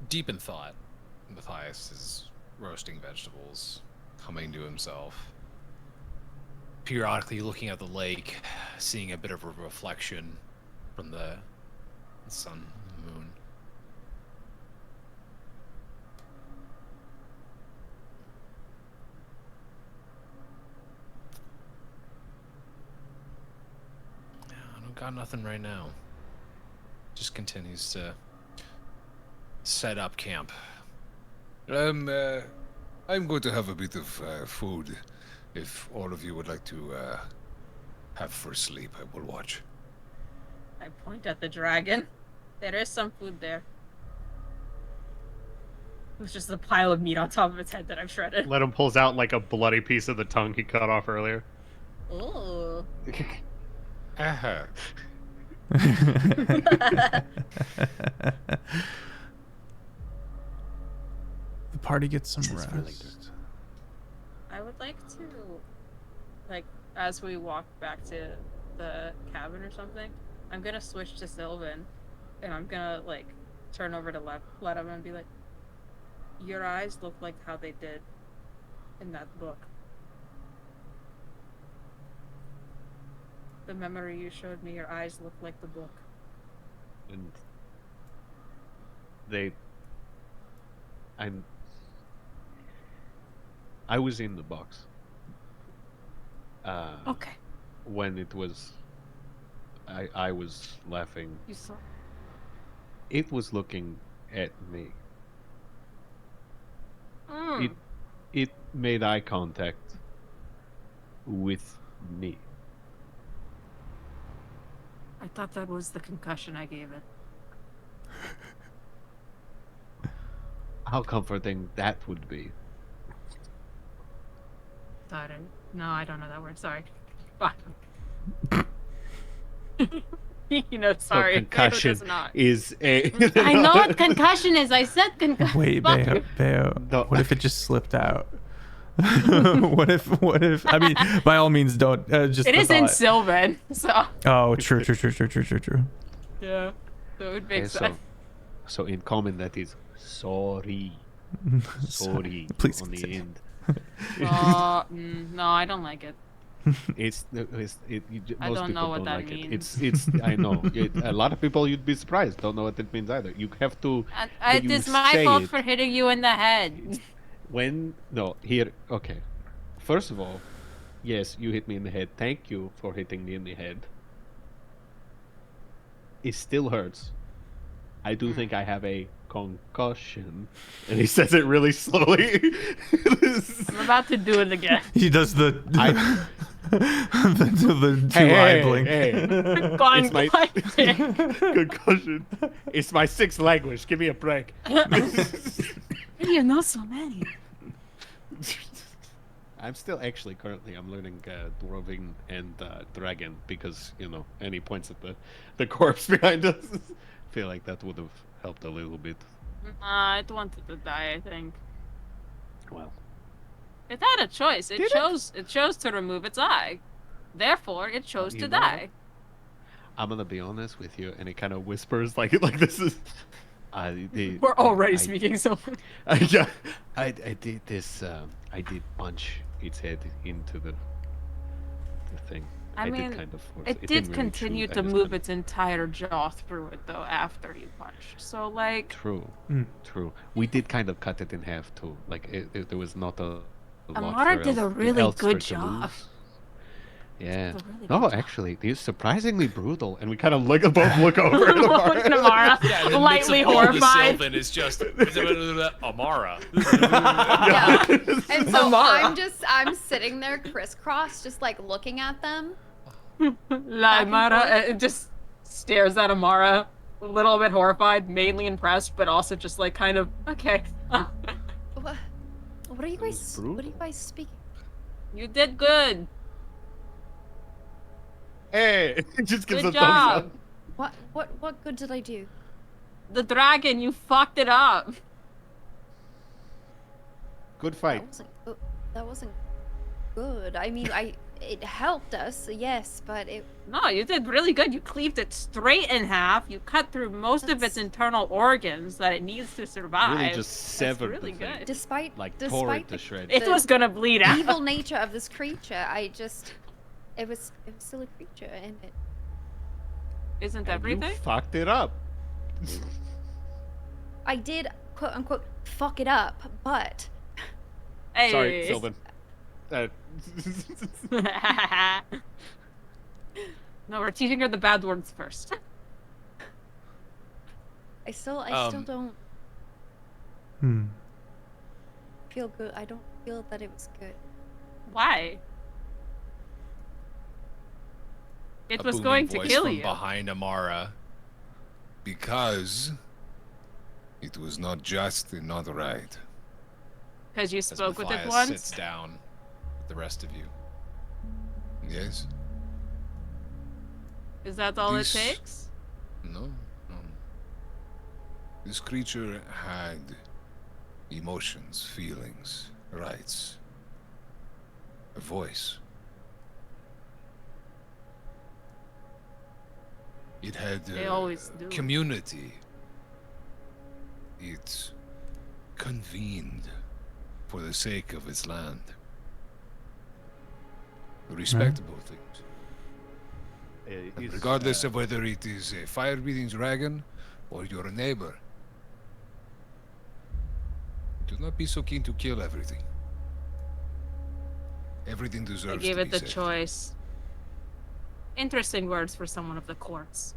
Speaker 3: Deep in thought, Matthias is roasting vegetables, humming to himself, periodically looking at the lake, seeing a bit of a reflection from the sun and the moon. I don't got nothing right now. Just continues to set up camp.
Speaker 8: I'm going to have a bit of food. If all of you would like to have for sleep, I will watch.
Speaker 5: I point at the dragon. There is some food there. It's just a pile of meat on top of its head that I've shredded.
Speaker 2: Let him pulls out like a bloody piece of the tongue he cut off earlier.
Speaker 5: Ooh.
Speaker 8: Uh-huh.
Speaker 1: The party gets some
Speaker 7: This is
Speaker 1: rest.
Speaker 7: really good.
Speaker 5: I would like to, like, as we walk back to the cabin or something, I'm gonna switch to Sylvan, and I'm gonna, like, turn over to let him and be like, Your eyes look like how they did in that book. The memory you showed me, your eyes look like the book.
Speaker 7: And I was in the box.
Speaker 5: Okay.
Speaker 7: When it was, I was laughing.
Speaker 5: You saw.
Speaker 7: It was looking at me. It made eye contact with me.
Speaker 5: I thought that was the concussion I gave it.
Speaker 7: How comforting that would be.
Speaker 5: Sorry. No, I don't know that word. Sorry. Fuck. You know, sorry.
Speaker 7: So concussion
Speaker 5: Does not.
Speaker 7: is a.
Speaker 5: I know what concussion is. I said concussion.
Speaker 1: Wait,
Speaker 5: Fuck you.
Speaker 1: Beo.
Speaker 7: No.
Speaker 1: What if it just slipped out? What if? I mean, by all means, don't. Just
Speaker 5: It
Speaker 1: the
Speaker 5: is in
Speaker 1: thought.
Speaker 5: Sylvan, so
Speaker 1: Oh, true.
Speaker 5: yeah. So it makes
Speaker 7: Okay,
Speaker 5: sense.
Speaker 7: so in common that is sorry. Sorry.
Speaker 1: Please
Speaker 7: on the
Speaker 1: continue.
Speaker 7: end.
Speaker 5: No, I don't like it.
Speaker 7: Most
Speaker 5: I don't know
Speaker 7: people
Speaker 5: what
Speaker 7: don't
Speaker 5: that
Speaker 7: like
Speaker 5: means.
Speaker 7: it. It's I know. A lot of people, you'd be surprised, don't know what it means either. You have to. when you
Speaker 5: It's my
Speaker 7: say
Speaker 5: fault
Speaker 7: it,
Speaker 5: for hitting you in the head.
Speaker 7: Okay. First of all, yes, you hit me in the head. Thank you for hitting me in the head. It still hurts. I do think I have a concussion. And he says it really slowly.
Speaker 5: I'm about to do it again.
Speaker 1: He does the the two eye blink.
Speaker 5: Gone
Speaker 7: It's my-
Speaker 5: blinding.
Speaker 7: Concussion. It's my sixth language. Give me a break.
Speaker 5: You know so many.
Speaker 7: I'm still currently I'm learning Dwarven and Dragon because, and he points at the corpse behind us. I feel like that would have helped a little bit.
Speaker 5: It wanted to die, I think.
Speaker 7: Well,
Speaker 5: It had a choice. It chose to remove its eye. Therefore, it chose
Speaker 7: You
Speaker 5: to
Speaker 7: know
Speaker 5: die.
Speaker 7: I'm gonna be honest with you, and it kind of whispers like this is.
Speaker 5: We're already speaking so.
Speaker 7: Yeah, I did this. I did punch its head into the thing.
Speaker 5: I mean,
Speaker 7: did kind of force
Speaker 5: it
Speaker 7: didn't
Speaker 5: did
Speaker 7: really
Speaker 5: continue
Speaker 7: shoot, I
Speaker 5: to
Speaker 7: just
Speaker 5: move
Speaker 7: kind of-
Speaker 5: its entire jaw through it, though, after you punched. So, like,
Speaker 7: True,
Speaker 1: Mm.
Speaker 7: true. We did kind of cut it in half too. Like there was not a lot
Speaker 5: Amara
Speaker 7: for
Speaker 5: did a
Speaker 7: else-
Speaker 5: really
Speaker 7: else for
Speaker 5: good
Speaker 7: it to
Speaker 5: job.
Speaker 7: lose. Yeah.
Speaker 5: Did a really
Speaker 7: No,
Speaker 5: good job.
Speaker 7: actually, he's surprisingly brutal, and we kind of both look over at Amara.
Speaker 5: Look at Amara,
Speaker 9: Yeah, the
Speaker 5: lightly
Speaker 9: mix of all the
Speaker 5: horrified.
Speaker 9: Sylvan is just Amara.
Speaker 4: Yeah. And so
Speaker 5: Amara.
Speaker 4: I'm sitting there crisscross, just like looking at them.
Speaker 5: La
Speaker 4: and
Speaker 5: Amara
Speaker 4: forth.
Speaker 5: just stares at Amara, a little bit horrified, mainly impressed, but also just like kind of, okay.
Speaker 4: What are you guys?
Speaker 7: brutal.
Speaker 4: What are you guys speaking?
Speaker 5: You did good.
Speaker 7: Hey, just gives
Speaker 5: Good
Speaker 7: a thumbs
Speaker 5: job.
Speaker 7: up.
Speaker 4: What good did I do?
Speaker 5: The dragon, you fucked it up.
Speaker 7: Good fight.
Speaker 4: That wasn't good. I mean, it helped us, yes, but it.
Speaker 5: No, you did really good. You cleaved it straight in half. You cut through most of its
Speaker 4: That's-
Speaker 5: internal organs that it needs to survive.
Speaker 7: Really just
Speaker 5: That's
Speaker 7: severed
Speaker 5: really
Speaker 7: the thing.
Speaker 5: good.
Speaker 4: Despite
Speaker 7: Like tore it
Speaker 4: despite
Speaker 7: to shreds.
Speaker 5: It was gonna bleed out.
Speaker 4: evil nature of this creature, it was still a creature, and it.
Speaker 5: Isn't
Speaker 7: And
Speaker 5: everything?
Speaker 7: You fucked it up.
Speaker 4: I did quote unquote fuck it up, but
Speaker 5: Hey.
Speaker 7: Sorry, Sylvan.
Speaker 5: No, we're teaching her the bad words first.
Speaker 4: I still don't feel good. I don't feel that it was good.
Speaker 5: Why? It
Speaker 8: A
Speaker 5: was
Speaker 8: booming
Speaker 5: going to
Speaker 8: voice
Speaker 5: kill
Speaker 8: from
Speaker 5: you.
Speaker 8: behind Amara. Because it was not just and not right.
Speaker 5: Because you
Speaker 9: As
Speaker 5: spoke with it
Speaker 9: Matthias
Speaker 5: once.
Speaker 9: sits down with the rest of you.
Speaker 8: Yes?
Speaker 5: Is that all
Speaker 8: This-
Speaker 5: it takes?
Speaker 8: No, no. This creature had emotions, feelings, rights, a voice. It had
Speaker 5: They always do.
Speaker 8: community. It convened for the sake of its land. Respectable things. And regardless of whether it is a fire-breathing dragon or your neighbor, do not be so keen to kill everything. Everything deserves
Speaker 5: I gave
Speaker 8: to
Speaker 5: it
Speaker 8: be
Speaker 5: the
Speaker 8: saved.
Speaker 5: choice. Interesting words for someone of the courts.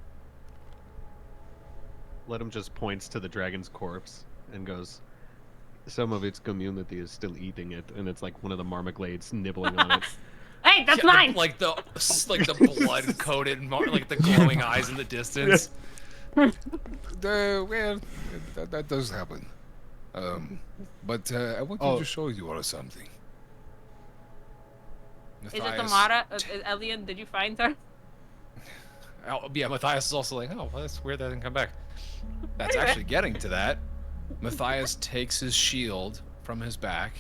Speaker 7: Let him just points to the dragon's corpse and goes, some of its community is still eating it, and it's like one of the marmoglades nibbling on it.
Speaker 5: Hey, that's
Speaker 3: Yeah,
Speaker 5: mine!
Speaker 3: Like the blood-coated, like the glowing eyes in the distance.
Speaker 8: Well, that does happen. But I want to show you all something.
Speaker 5: Is it
Speaker 3: Matthias
Speaker 5: Tamara? Elian, did you find her?
Speaker 3: Oh, yeah, Matthias is also like, oh, well, that's weird that didn't come back. That's actually getting to that. Matthias takes his shield from his back.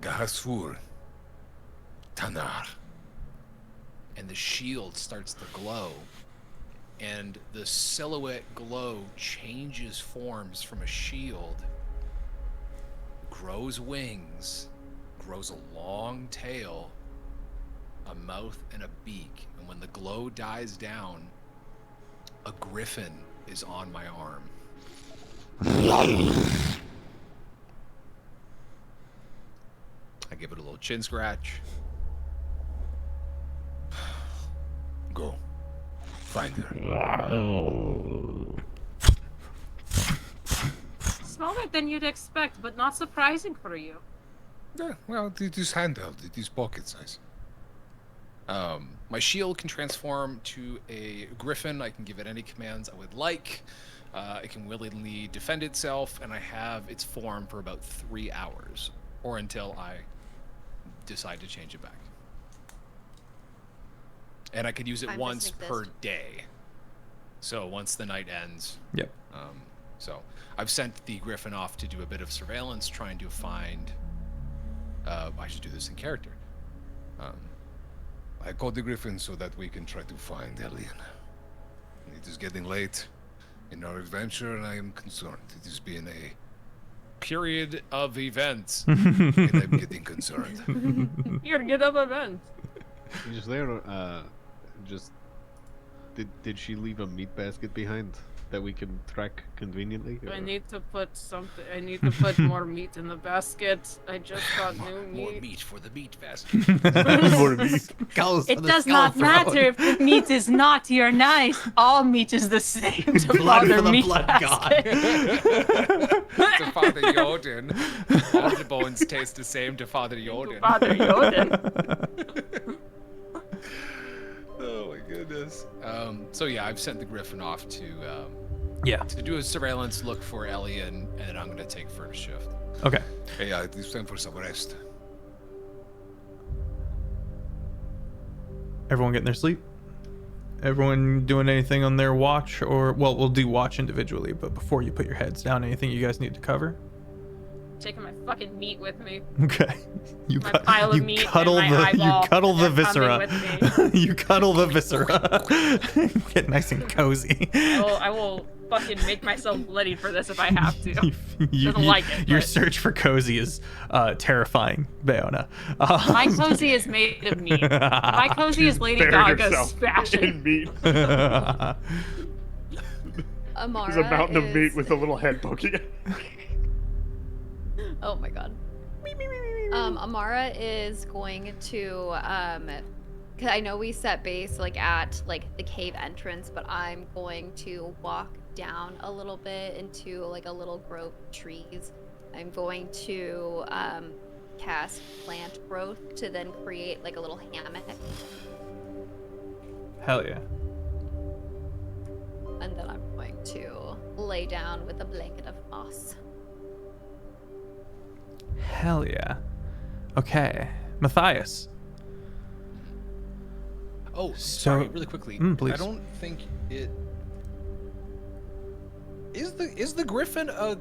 Speaker 8: Gasur. Tanar.
Speaker 3: And the shield starts to glow. And the silhouette glow changes forms from a shield, grows wings, grows a long tail, a mouth, and a beak. And when the glow dies down, a griffin is on my arm. I give it a little chin scratch.
Speaker 8: Go. Find her.
Speaker 5: Smaller than you'd expect, but not surprising for you.
Speaker 8: Yeah, well, it is handheld. It is pocket size.
Speaker 3: My shield can transform to a griffin. I can give it any commands I would like. It can willingly defend itself, and I have its form for about 3 hours, or until I decide to change it back. And I could use it
Speaker 4: Time
Speaker 3: once
Speaker 4: doesn't
Speaker 3: per
Speaker 4: exist.
Speaker 3: day. So once the night ends.
Speaker 1: Yep.
Speaker 3: So I've sent the griffin off to do a bit of surveillance, trying to find. I should do this in character.
Speaker 8: I called the griffin so that we can try to find Elian. It is getting late in our adventure, and I am concerned. It has been a
Speaker 3: Period of events.
Speaker 8: and I'm getting concerned.
Speaker 5: You're good of event.
Speaker 7: Just there, just did she leave a meat basket behind that we can track conveniently?
Speaker 5: I
Speaker 7: or-
Speaker 5: need to put something. I need to put more meat in the basket. I just got new
Speaker 3: More
Speaker 5: meat.
Speaker 3: meat for the meat basket.
Speaker 5: It does not matter if the meat is naughty or nice. All meat is the same to
Speaker 1: Blood
Speaker 5: Father
Speaker 1: for the
Speaker 5: Meat
Speaker 1: blood
Speaker 5: Basket.
Speaker 3: To Father Yodin. All the bones taste the same to Father Yodin.
Speaker 5: Father Yodin.
Speaker 3: Oh my goodness. So yeah, I've sent the griffin off to
Speaker 1: Yeah.
Speaker 3: to do a surveillance, look for Elian, and I'm gonna take first shift.
Speaker 1: Okay.
Speaker 8: Hey, it is time for some rest.
Speaker 1: Everyone getting their sleep? Everyone doing anything on their watch? Or, well, we'll do watch individually, but before you put your heads down, anything you guys need to cover?
Speaker 5: Taking my fucking meat with me.
Speaker 1: Okay. You
Speaker 5: My pile of meat and
Speaker 1: cuddle
Speaker 5: my
Speaker 1: the
Speaker 5: eyeball.
Speaker 1: you cuddle the
Speaker 5: They're coming
Speaker 1: viscera.
Speaker 5: with me.
Speaker 1: You cuddle the viscera. Get nice and cozy.
Speaker 5: I will fucking make myself bloody for this if I have to.
Speaker 1: You-
Speaker 5: Doesn't like it,
Speaker 1: Your
Speaker 5: but-
Speaker 1: search for cozy is terrifying, Bayona.
Speaker 5: My cozy is made of meat. My cozy is Lady
Speaker 2: Bury
Speaker 5: Gaga's
Speaker 2: yourself
Speaker 5: fashion.
Speaker 2: in meat.
Speaker 4: Amara
Speaker 2: There's a mountain of meat
Speaker 4: is-
Speaker 2: with a little head poking it.
Speaker 4: Oh my god. Amara is going to cause I know we set base like at like the cave entrance, but I'm going to walk down a little bit into like a little grove of trees. I'm going to cast plant growth to then create like a little hammock,
Speaker 1: Hell yeah.
Speaker 4: and then I'm going to lay down with a blanket of moss.
Speaker 1: Hell yeah. Okay. Matthias.
Speaker 3: Oh,
Speaker 1: So-
Speaker 3: sorry, really quickly.
Speaker 1: please.
Speaker 3: I don't think it is the griffin a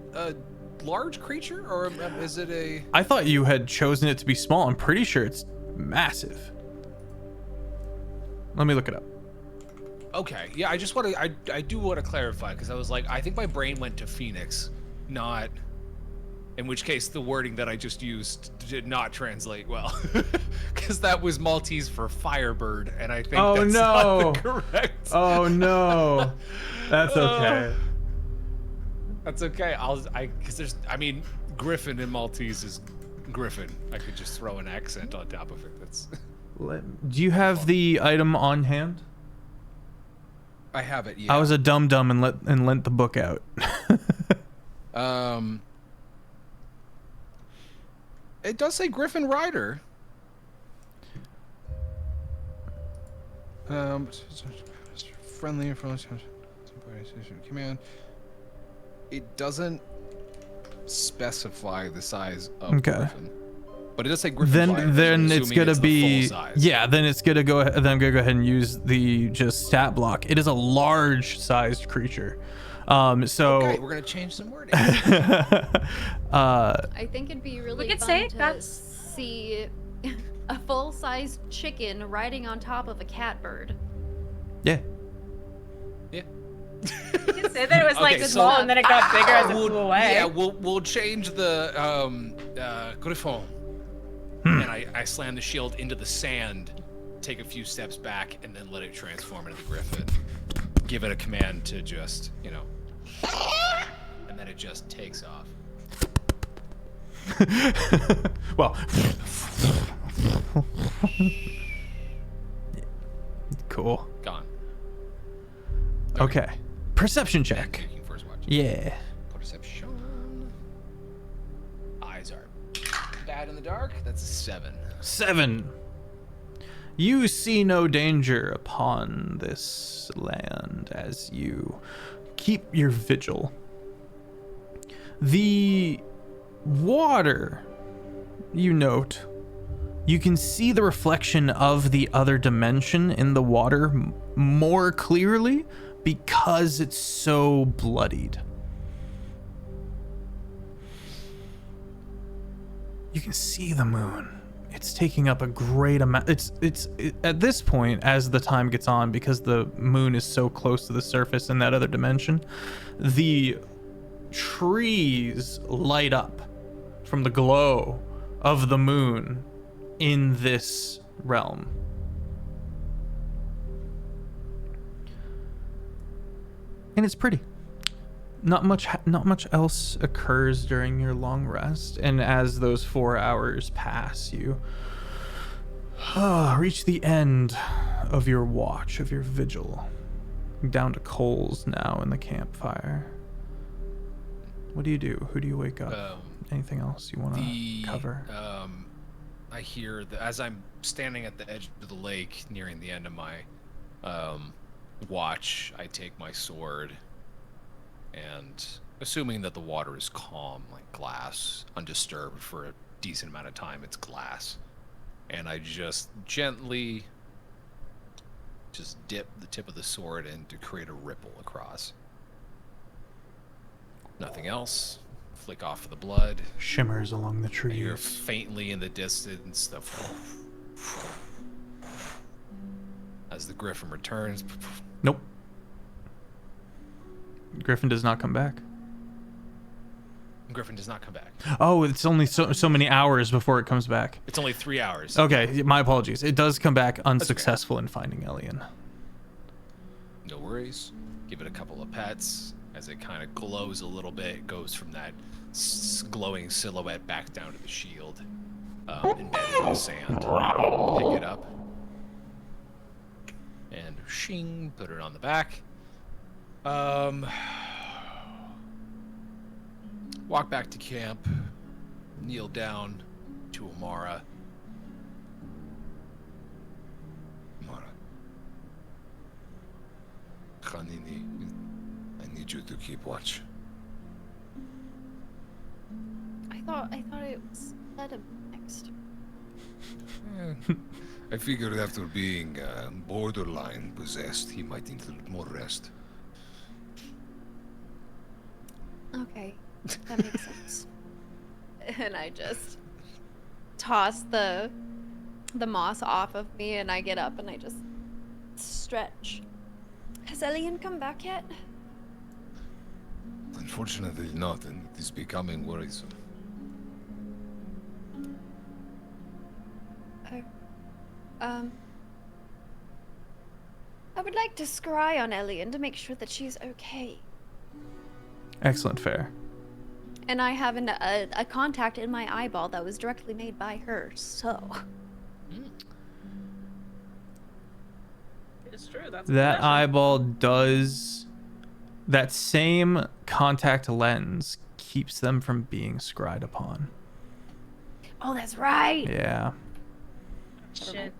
Speaker 3: large creature, or is it a?
Speaker 1: I thought you had chosen it to be small. I'm pretty sure it's massive. Let me look it up.
Speaker 3: Okay, yeah, I just want to, I do want to clarify, because I was like, I think my brain went to Phoenix, not, in which case the wording that I just used did not translate well. Because that was Maltese for Firebird, and I think that's not the correct.
Speaker 1: Oh no. That's okay.
Speaker 3: That's okay, because there's, I mean, Griffin in Maltese is Griffin. I could just throw an accent on top of it, that's...
Speaker 1: Do you have the item on hand?
Speaker 3: I have it, yeah.
Speaker 1: I was a dum-dum and lent the book out.
Speaker 3: It does say Griffin Rider. Friendly command. It doesn't specify the size of Griffin. But it does say Griffin Rider.
Speaker 1: Then it's gonna be then it's gonna go. Then I'm gonna go ahead and use the just stat block. It is a large-sized creature. So
Speaker 3: okay, we're gonna change some wording.
Speaker 4: I think it'd be really fun to see a full-sized chicken riding on top of a catbird.
Speaker 1: Yeah.
Speaker 3: Yeah.
Speaker 5: You can say that it was like small and then it got bigger as it flew away.
Speaker 3: Yeah, we'll change the Griffon. And I slam the shield into the sand, take a few steps back, and then let it transform into the Griffin. Give it a command to just, you know, and then it just takes off.
Speaker 1: Well. Cool.
Speaker 3: Gone.
Speaker 1: Okay. Perception check. Yeah.
Speaker 3: Perception. Eyes are bad in the dark. That's a 7.
Speaker 1: 7. You see no danger upon this land as you keep your vigil. The water, you note, you can see the reflection of the other dimension in the water more clearly because it's so bloodied. You can see the moon. It's taking up a great amount. It's at this point, as the time gets on, because the moon is so close to the surface in that other dimension, the trees light up from the glow of the moon in this realm. And it's pretty. Not much else occurs during your long rest, and as those 4 hours pass, you reach the end of your watch, of your vigil. Down to coals now in the campfire. What do you do? Who do you wake up? Anything else you want to cover?
Speaker 3: I hear that as I'm standing at the edge of the lake, nearing the end of my watch, I take my sword. And assuming that the water is calm, like glass, undisturbed for a decent amount of time, it's glass. And I just gently just dip the tip of the sword in to create a ripple across. Nothing else. Flick off the blood.
Speaker 1: Shimmers along the trees.
Speaker 3: I hear faintly in the distance the as the Griffin returns.
Speaker 1: Nope. Griffin does not come back.
Speaker 3: Griffin does not come back.
Speaker 1: Oh, it's only so many hours before it comes back.
Speaker 3: It's only 3 hours.
Speaker 1: Okay, my apologies. It does come back unsuccessful in finding Elian.
Speaker 3: No worries. Give it a couple of pets. As it kind of glows a little bit, it goes from that glowing silhouette back down to the shield, embedded in the sand. Pick it up. And shing, put it on the back. Walk back to camp, kneel down to Amara.
Speaker 8: Amara. Khanini, I need you to keep watch.
Speaker 4: I thought it was let him next.
Speaker 8: I figured after being borderline possessed, he might need a little more rest.
Speaker 4: Okay, that makes sense. And I just toss the moss off of me, and I get up and I just stretch. Has Elian come back yet?
Speaker 8: Unfortunately not, and it is becoming worrisome.
Speaker 4: Oh. I would like to scry on Elian to make sure that she's okay.
Speaker 1: Excellent fare.
Speaker 4: And I have a contact in my eyeball that was directly made by her, so...
Speaker 5: It's true. That's
Speaker 1: That
Speaker 5: professional.
Speaker 1: eyeball does... That same contact lens keeps them from being scryed upon.
Speaker 4: Oh, that's right!
Speaker 1: Yeah.
Speaker 5: Shit.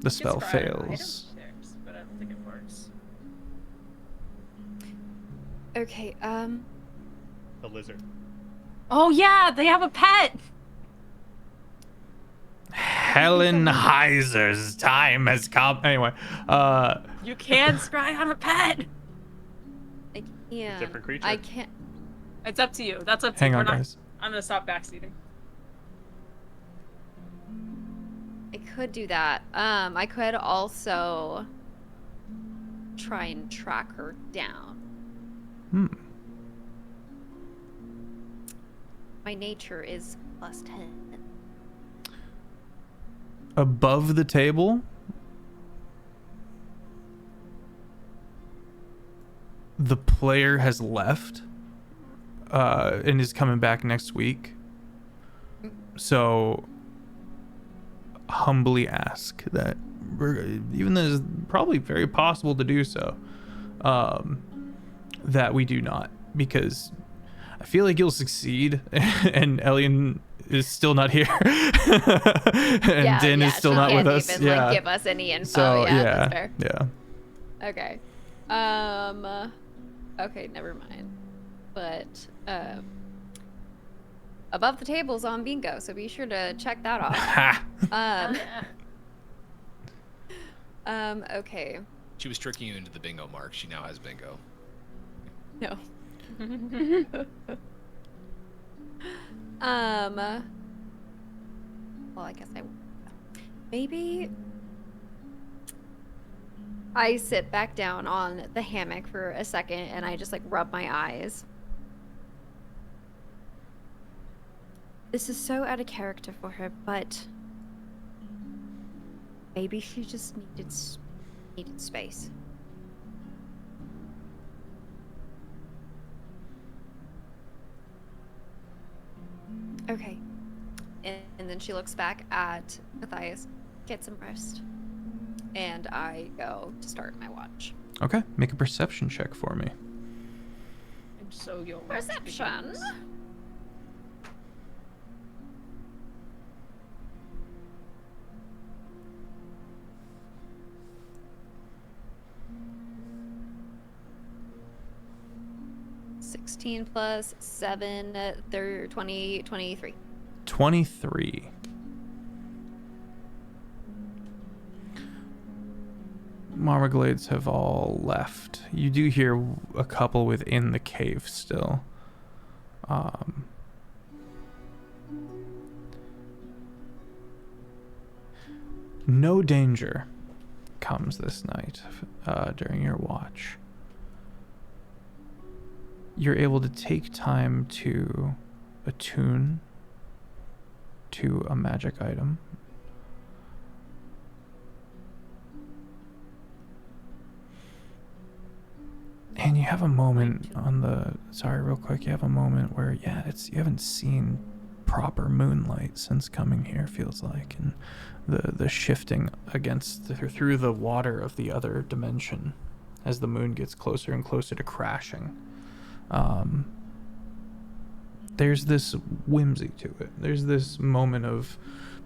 Speaker 1: The spell
Speaker 5: It's fried on item
Speaker 1: fails.
Speaker 5: checks, but I don't think it works.
Speaker 4: Okay,
Speaker 2: The lizard.
Speaker 5: Oh yeah, they have a pet.
Speaker 1: Helen Heiser's time has come. Anyway,
Speaker 5: You can scry on a pet.
Speaker 4: I can't.
Speaker 2: Different creature.
Speaker 4: I can't.
Speaker 5: It's up to you. That's up to
Speaker 1: hang
Speaker 5: you.
Speaker 1: on,
Speaker 5: We're not-
Speaker 1: guys.
Speaker 5: I'm gonna stop backseating.
Speaker 4: I could do that. I could also try and track her down.
Speaker 1: Hmm.
Speaker 4: My nature is +10.
Speaker 1: Above the table, the player has left and is coming back next week. So humbly ask that, even though it's probably very possible to do so, that we do not, because I feel like you'll succeed and Elian is still not here and Din is still
Speaker 4: she
Speaker 1: not with
Speaker 4: can't
Speaker 1: us.
Speaker 4: even,
Speaker 1: Yeah.
Speaker 4: like, give us any info.
Speaker 1: So
Speaker 4: That's fair.
Speaker 1: yeah.
Speaker 4: Okay. Okay, never mind. But above the table's on bingo, so be sure to check that off.
Speaker 1: Ha.
Speaker 4: Okay.
Speaker 9: She was tricking you into the bingo mark. She now has bingo.
Speaker 4: No. Well, I guess maybe I sit back down on the hammock for a second and I just like rub my eyes. This is so out of character for her, but maybe she just needed space. Okay. And then she looks back at Matthias, get some rest. And I go to start my watch.
Speaker 1: Okay, make a perception check for me.
Speaker 5: And so your
Speaker 4: Perception. +16 +7, 23.
Speaker 1: 23. Marmaglades have all left. You do hear a couple within the cave still. No danger comes this night during your watch. You're able to take time to attune to a magic item. And you have a moment on the, sorry, real quick, you have a moment where, yeah, you haven't seen proper moonlight since coming here, feels like, and the shifting through the water of the other dimension as the moon gets closer and closer to crashing. There's this whimsy to it. There's this moment of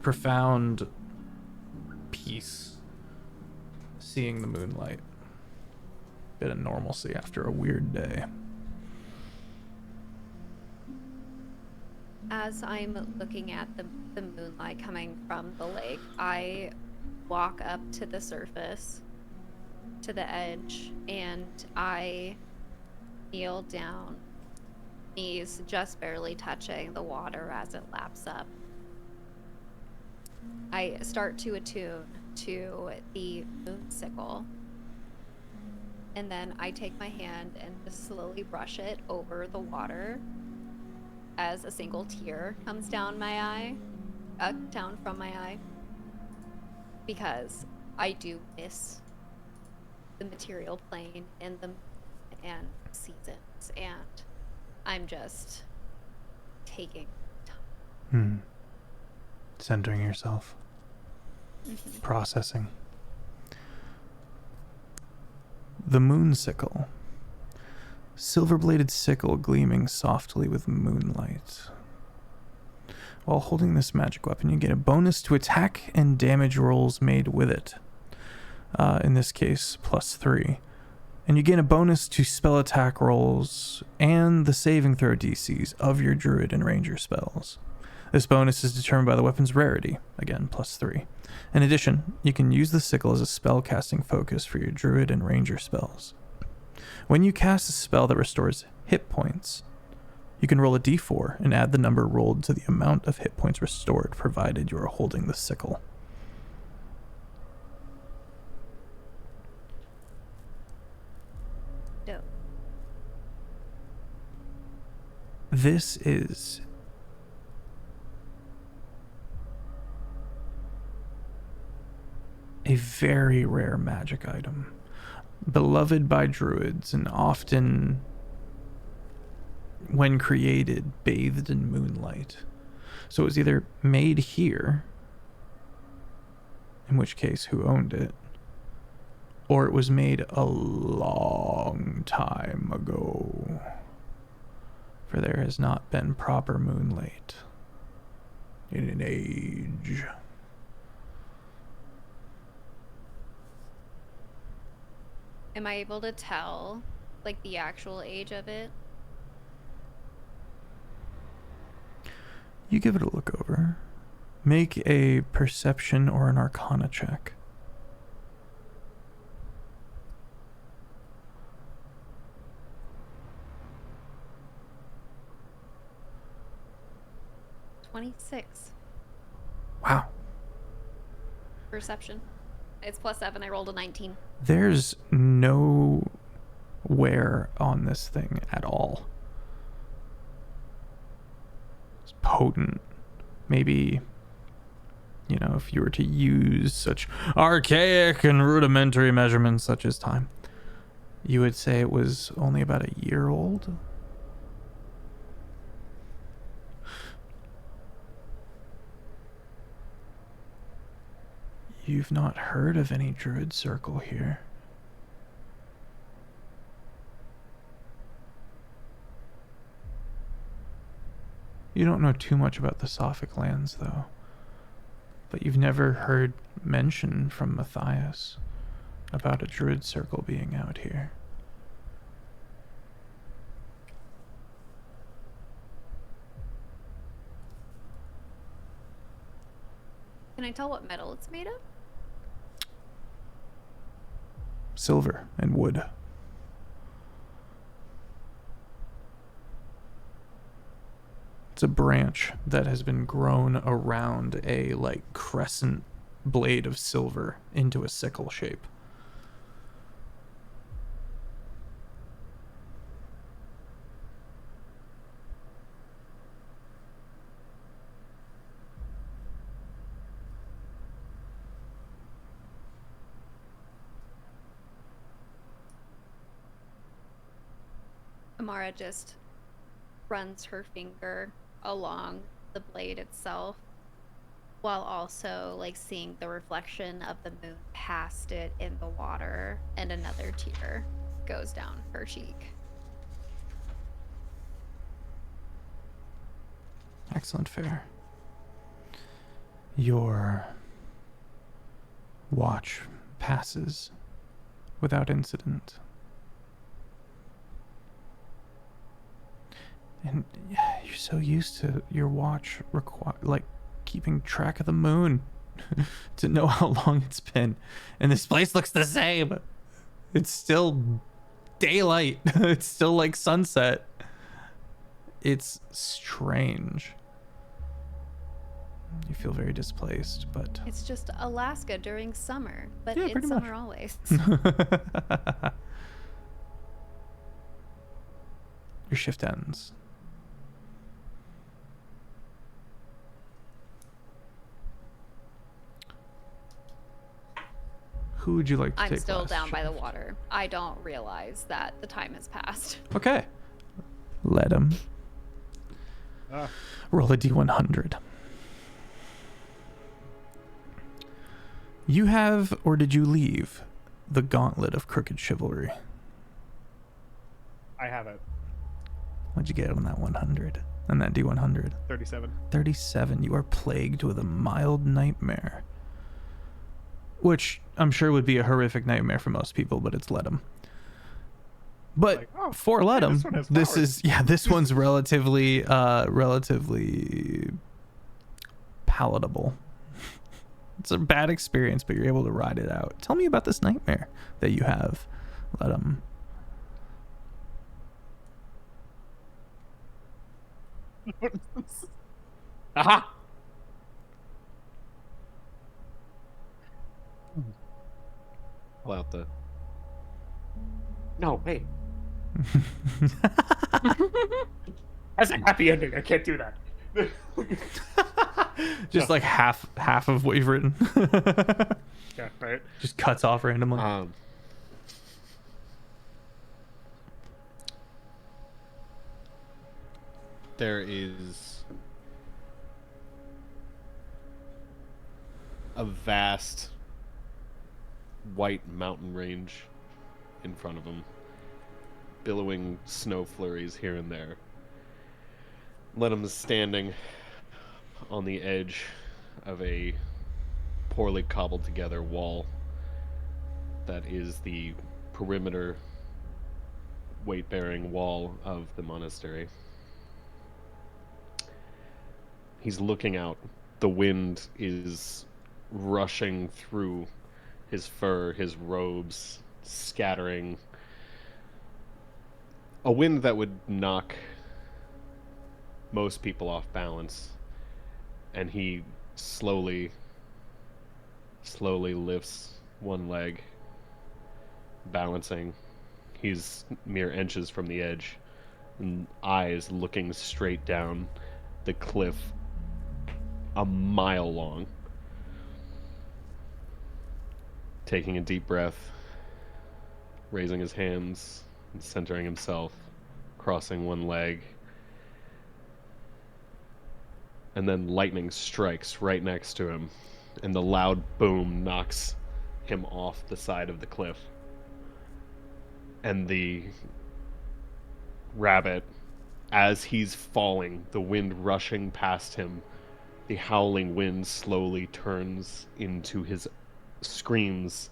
Speaker 1: profound peace seeing the moonlight. Bit of normalcy after a weird day.
Speaker 4: As I'm looking at the moonlight coming from the lake, I walk up to the surface, to the edge, and I kneel down, knees just barely touching the water as it laps up. I start to attune to the moon sickle. And then I take my hand and just slowly brush it over the water as a single tear comes down my eye, down from my eye, because I do miss the material plane and the and seasons, and I'm just taking time.
Speaker 1: Centering yourself. Processing. The moon sickle. Silver-bladed sickle gleaming softly with moonlight. While holding this magic weapon, you get a bonus to attack and damage rolls made with it. In this case, +3. And you gain a bonus to spell attack rolls and the saving throw DCs of your druid and ranger spells. This bonus is determined by the weapon's rarity, again, +3. In addition, you can use the sickle as a spell casting focus for your druid and ranger spells. When you cast a spell that restores hit points, you can roll a d4 and add the number rolled to the amount of hit points restored, provided you are holding the sickle.
Speaker 4: Dope.
Speaker 1: This is a very rare magic item, beloved by druids and often, when created, bathed in moonlight. So it was either made here, in which case who owned it, or it was made a long time ago, for there has not been proper moonlight in an age.
Speaker 4: Am I able to tell, like, the actual age of it?
Speaker 1: You give it a look over. Make a perception or an arcana check.
Speaker 4: $26.
Speaker 1: Wow.
Speaker 4: Perception. It's +7. I rolled a 19.
Speaker 1: There's no wear on this thing at all. It's potent. Maybe, you know, if you were to use such archaic and rudimentary measurements such as time, you would say it was only about a year old. You've not heard of any druid circle here. You don't know too much about the Sophic lands, though. But you've never heard mention from Matthias about a druid circle being out here.
Speaker 4: Can I tell what metal it's made of?
Speaker 1: Silver and wood. It's a branch that has been grown around a, like, crescent blade of silver into a sickle shape.
Speaker 4: Amara just runs her finger along the blade itself, while also, like, seeing the reflection of the moon past it in the water, and another tear goes down her cheek.
Speaker 1: Excellent fare. Your watch passes without incident. And you're so used to your watch like keeping track of the moon to know how long it's been. And this place looks the same. It's still daylight. It's still like sunset. It's strange. You feel very displaced, but
Speaker 4: It's just Alaska during summer, but
Speaker 1: Yeah,
Speaker 4: it's
Speaker 1: pretty
Speaker 4: summer
Speaker 1: much.
Speaker 4: always.
Speaker 1: your shift ends. Who would you like to
Speaker 4: I'm
Speaker 1: take
Speaker 4: still
Speaker 1: last
Speaker 4: down by the
Speaker 1: shift?
Speaker 4: water. I don't realize that the time has passed.
Speaker 1: Okay. Let him.
Speaker 2: Ah.
Speaker 1: Roll a d100. You have, or did you leave, the Gauntlet of Crooked Chivalry?
Speaker 2: I have it.
Speaker 1: What'd you get on that 100? And that d100?
Speaker 2: 37.
Speaker 1: 37. You are plagued with a mild nightmare. Which I'm sure would be a horrific nightmare for most people, but it's Ledum. But
Speaker 2: Like, oh,
Speaker 1: for
Speaker 2: hey,
Speaker 1: Ledum,
Speaker 2: this one has
Speaker 1: this
Speaker 2: powers.
Speaker 1: is this one's relatively palatable. It's a bad experience, but you're able to ride it out. Tell me about this nightmare that you have, Ledum.
Speaker 2: Aha!
Speaker 7: Pull out the.
Speaker 2: No, wait. That's a happy ending. I can't do that.
Speaker 1: Just like half of what you've written.
Speaker 2: Yeah, right.
Speaker 1: Just cuts off randomly.
Speaker 7: There is a vast white mountain range in front of him, billowing snow flurries here and there. Ledum is standing on the edge of a poorly cobbled together wall that is the perimeter weight-bearing wall of the monastery. He's looking out. The wind is rushing through his fur, his robes, scattering. A wind that would knock most people off balance. And he slowly lifts one leg, balancing. He's mere inches from the edge, and eyes looking straight down the cliff a mile long. Taking a deep breath, raising his hands and centering himself, crossing one leg. And then lightning strikes right next to him, and the loud boom knocks him off the side of the cliff. And the rabbit, as he's falling, the wind rushing past him, the howling wind slowly turns into his screams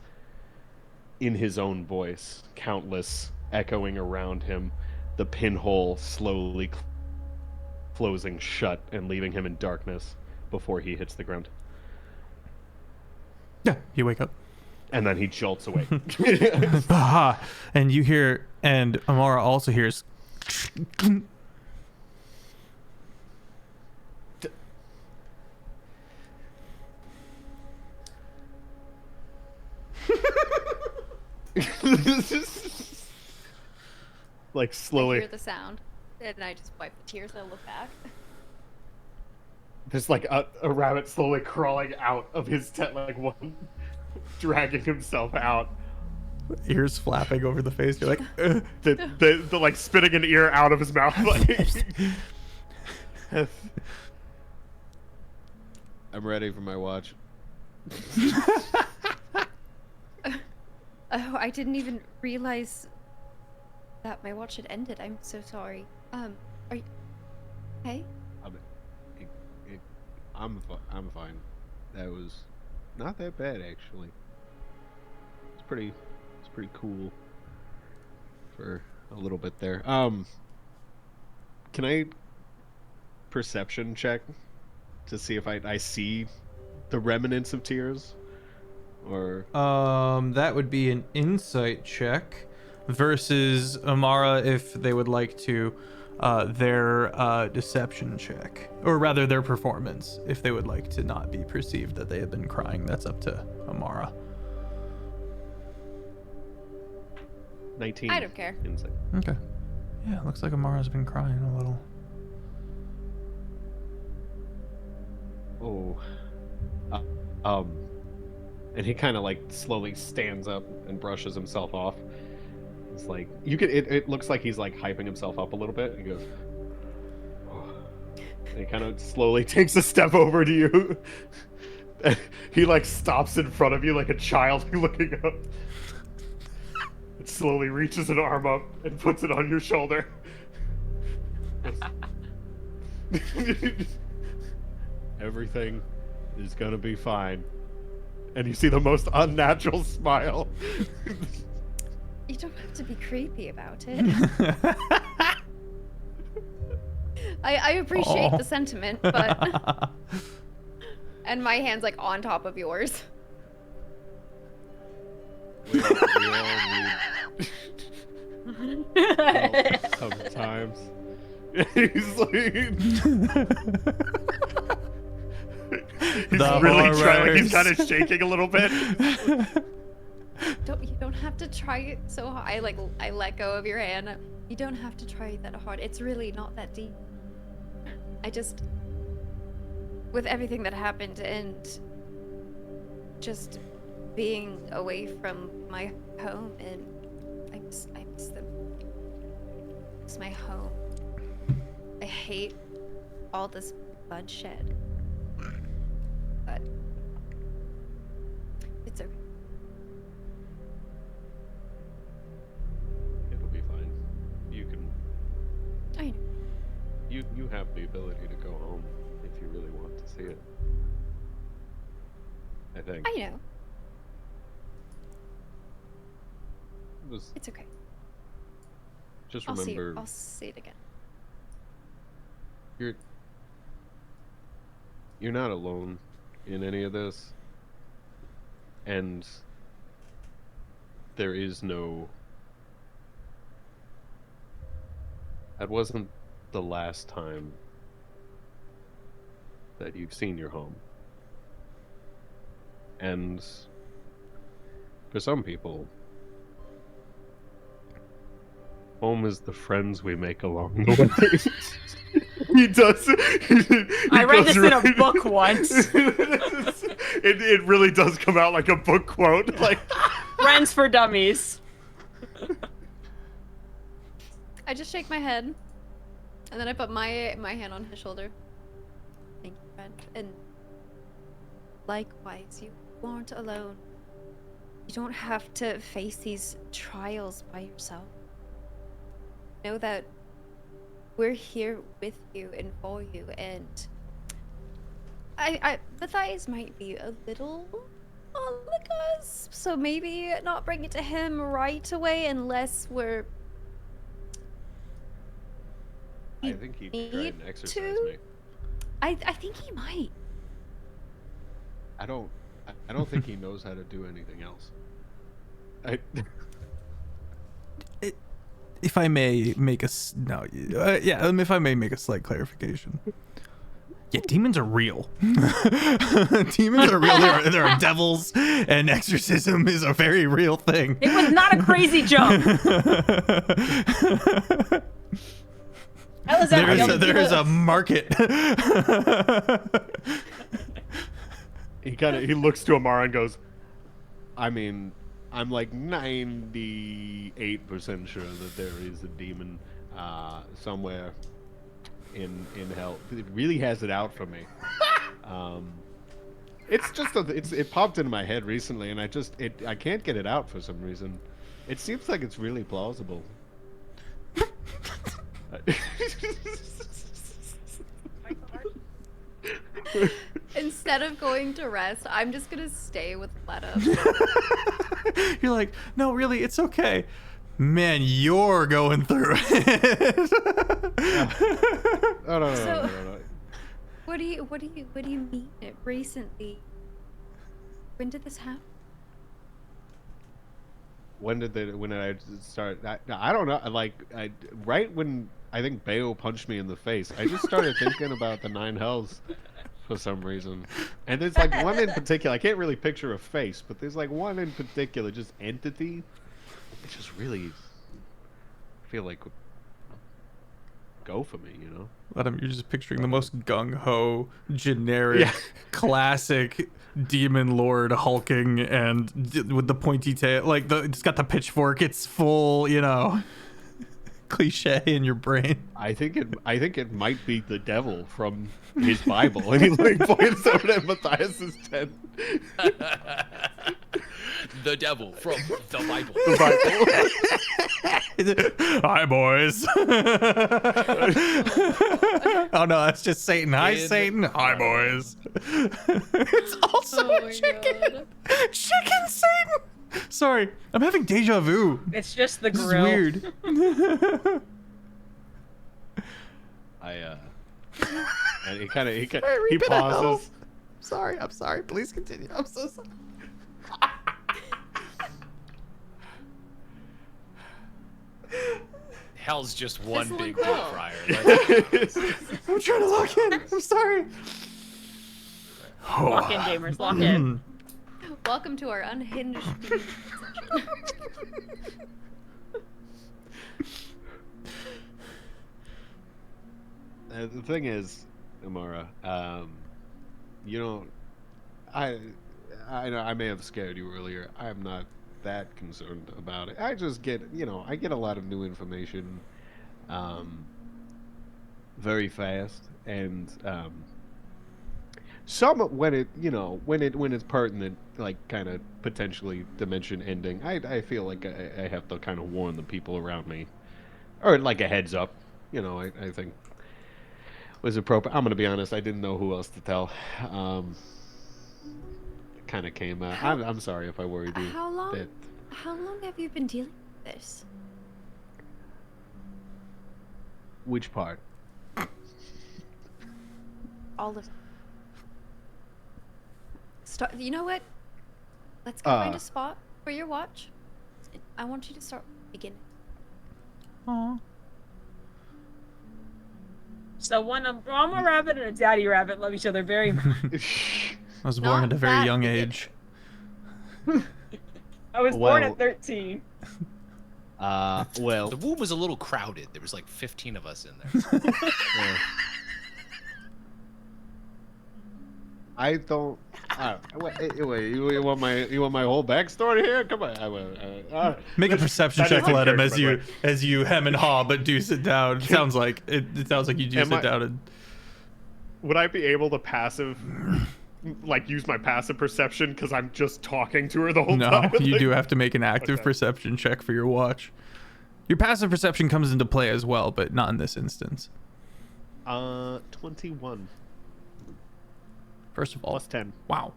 Speaker 7: in his own voice, countless echoing around him, the pinhole slowly closing shut and leaving him in darkness before he hits the ground.
Speaker 1: Yeah, you wake up.
Speaker 7: And then he jolts away.
Speaker 1: Aha! And you hear, and Amara also hears.
Speaker 2: Like
Speaker 4: I
Speaker 2: slowly.
Speaker 4: hear the sound, and I just wipe the tears and I look back.
Speaker 2: There's like a rabbit slowly crawling out of his tent, like one dragging himself out.
Speaker 1: Ears flapping over the face. You're like,
Speaker 2: The like spitting an ear out of his mouth. Like,
Speaker 7: I'm ready for my watch.
Speaker 4: Oh, I didn't even realize that my watch had ended. I'm so sorry. Are you okay?
Speaker 7: I'm fine. That was not that bad, actually. It's pretty cool for a little bit there. Can I perception check to see if I see the remnants of tears? Or
Speaker 1: that would be an insight check versus Amara if they would like to their deception check, or rather their performance, if they would like to not be perceived that they have been crying. That's up to Amara.
Speaker 2: 19.
Speaker 4: I don't care.
Speaker 2: Insight.
Speaker 1: Okay. Yeah, looks like Amara's been crying a little.
Speaker 2: Oh. And he kind of like slowly stands up and brushes himself off. It's like you could. It looks like he's like hyping himself up a little bit. And he goes. Oh. And he kind of slowly takes a step over to you. He like stops in front of you like a child looking up. It slowly reaches an arm up and puts it on your shoulder. Everything is gonna be fine. And you see the most unnatural smile.
Speaker 4: You don't have to be creepy about it. I appreciate the sentiment, but... And my hand's like on top of yours.
Speaker 2: We all need... sometimes. He's like... He's really trying, like he's kind of shaking a little bit.
Speaker 4: You don't have to try it so hard. I let go of your hand. You don't have to try that hard. It's really not that deep. I just, with everything that happened and just being away from my home, and I miss them. It's my home. I hate all this bloodshed. But it's okay.
Speaker 2: It'll be fine. You can.
Speaker 4: I know.
Speaker 2: You have the ability to go home if you really want to see it. I think.
Speaker 4: I know. It's okay.
Speaker 2: Just remember.
Speaker 4: I'll see it again.
Speaker 2: You're not alone in any of this, and there is no. That wasn't the last time that you've seen your home. And for some people, home is the friends we make along the way. He does.
Speaker 5: I read this in a book once.
Speaker 2: It really does come out like a book quote. Like
Speaker 5: Friends for Dummies.
Speaker 4: I just shake my head, and then I put my hand on his shoulder. Thank you, friend. And likewise, you aren't alone. You don't have to face these trials by yourself. Know that we're here with you and for you, and Matthias might be a little on the cusp, so maybe not bring it to him right away unless we're...
Speaker 2: I think he'd try and exercise me.
Speaker 4: I think he might.
Speaker 2: I don't think he knows how to do anything else.
Speaker 1: If I may make a if I may make a slight clarification. Yeah, demons are real. Demons are real. There are devils, and exorcism is a very real thing.
Speaker 5: It was not a crazy jump.
Speaker 1: There is a market.
Speaker 2: He looks to Amara and goes, I mean, I'm like 98% sure that there is a demon somewhere in hell. It really has it out for me. It's just it popped into my head recently, and I can't get it out for some reason. It seems like it's really plausible.
Speaker 4: Instead of going to rest, I'm just gonna stay with Letta.
Speaker 1: You're like, no, really, it's okay. Man, you're going through it.
Speaker 2: No.
Speaker 4: What do you mean? Recently? When did this happen?
Speaker 2: When did I start? I don't know. Like right when
Speaker 7: I think Bayo punched me in the face. I just started thinking about the 9 hells for some reason. And there's like one in particular. I can't really picture a face, but there's like one in particular, just entity. It just really feel like would go for me, you know?
Speaker 1: You're just picturing the most gung-ho, generic, classic demon lord hulking and with the pointy tail. Like, it's got the pitchfork. It's full, you know, cliche in your brain.
Speaker 7: I think it might be the devil from his Bible. And he like points over at Matthias's tent.
Speaker 9: The devil from the Bible.
Speaker 1: Hi, boys. Oh no, that's just Satan. Hi, Satan. Hi, boys. It's also a chicken.
Speaker 5: God.
Speaker 1: Chicken Satan. Sorry, I'm having deja vu.
Speaker 5: It's just the
Speaker 1: This is
Speaker 5: grill.
Speaker 1: weird.
Speaker 7: And he kind of he
Speaker 1: Repeat it.
Speaker 7: pauses.
Speaker 1: I'm sorry. Please continue. I'm so sorry.
Speaker 9: Hell's just one
Speaker 4: Thistle and
Speaker 9: big
Speaker 4: Quill.
Speaker 9: deep fryer.
Speaker 1: I'm trying to lock in. I'm sorry.
Speaker 5: Lock in, gamers. Lock in.
Speaker 4: Welcome to our unhinged section.
Speaker 7: The thing is, Amara, you know, I know I may have scared you earlier. I'm not that concerned about it. I just get, I get a lot of new information, very fast, and some when it's pertinent, like kind of potentially dimension ending. I feel like I have to kind of warn the people around me, or like a heads up. I think was appropriate. I'm gonna be honest. I didn't know who else to tell. It kind of came out. I'm sorry if I worried you.
Speaker 4: How long?
Speaker 7: that-
Speaker 4: How long have you been dealing with this?
Speaker 7: Which part?
Speaker 4: All of. Start. You know what? Let's go find a spot for your watch. I want you to start beginning.
Speaker 1: Aww.
Speaker 5: So when a mama rabbit and a daddy rabbit love each other very much.
Speaker 1: I was born
Speaker 4: Not
Speaker 1: at a very
Speaker 4: that
Speaker 1: young
Speaker 4: beginning.
Speaker 1: age.
Speaker 5: I was born at 13.
Speaker 7: Well,
Speaker 9: The womb was a little crowded. There was like 15 of us in there.
Speaker 7: I don't. Wait, you want my whole backstory here? Come on.
Speaker 1: Make a perception
Speaker 2: that is
Speaker 1: check, let him,
Speaker 2: uncharacteristic,
Speaker 1: as you hem and haw, but do sit down. Sounds like it sounds like you do
Speaker 2: Am
Speaker 1: sit
Speaker 2: I-
Speaker 1: down and.
Speaker 2: Would I be able to use my passive perception because I'm just talking to her the whole
Speaker 1: No,
Speaker 2: time?
Speaker 1: you
Speaker 2: Like,
Speaker 1: do have to make an active
Speaker 2: Okay.
Speaker 1: perception check for your watch. Your passive perception comes into play as well, but not in this instance.
Speaker 2: 21
Speaker 1: First of all,
Speaker 2: plus 10.
Speaker 1: wow.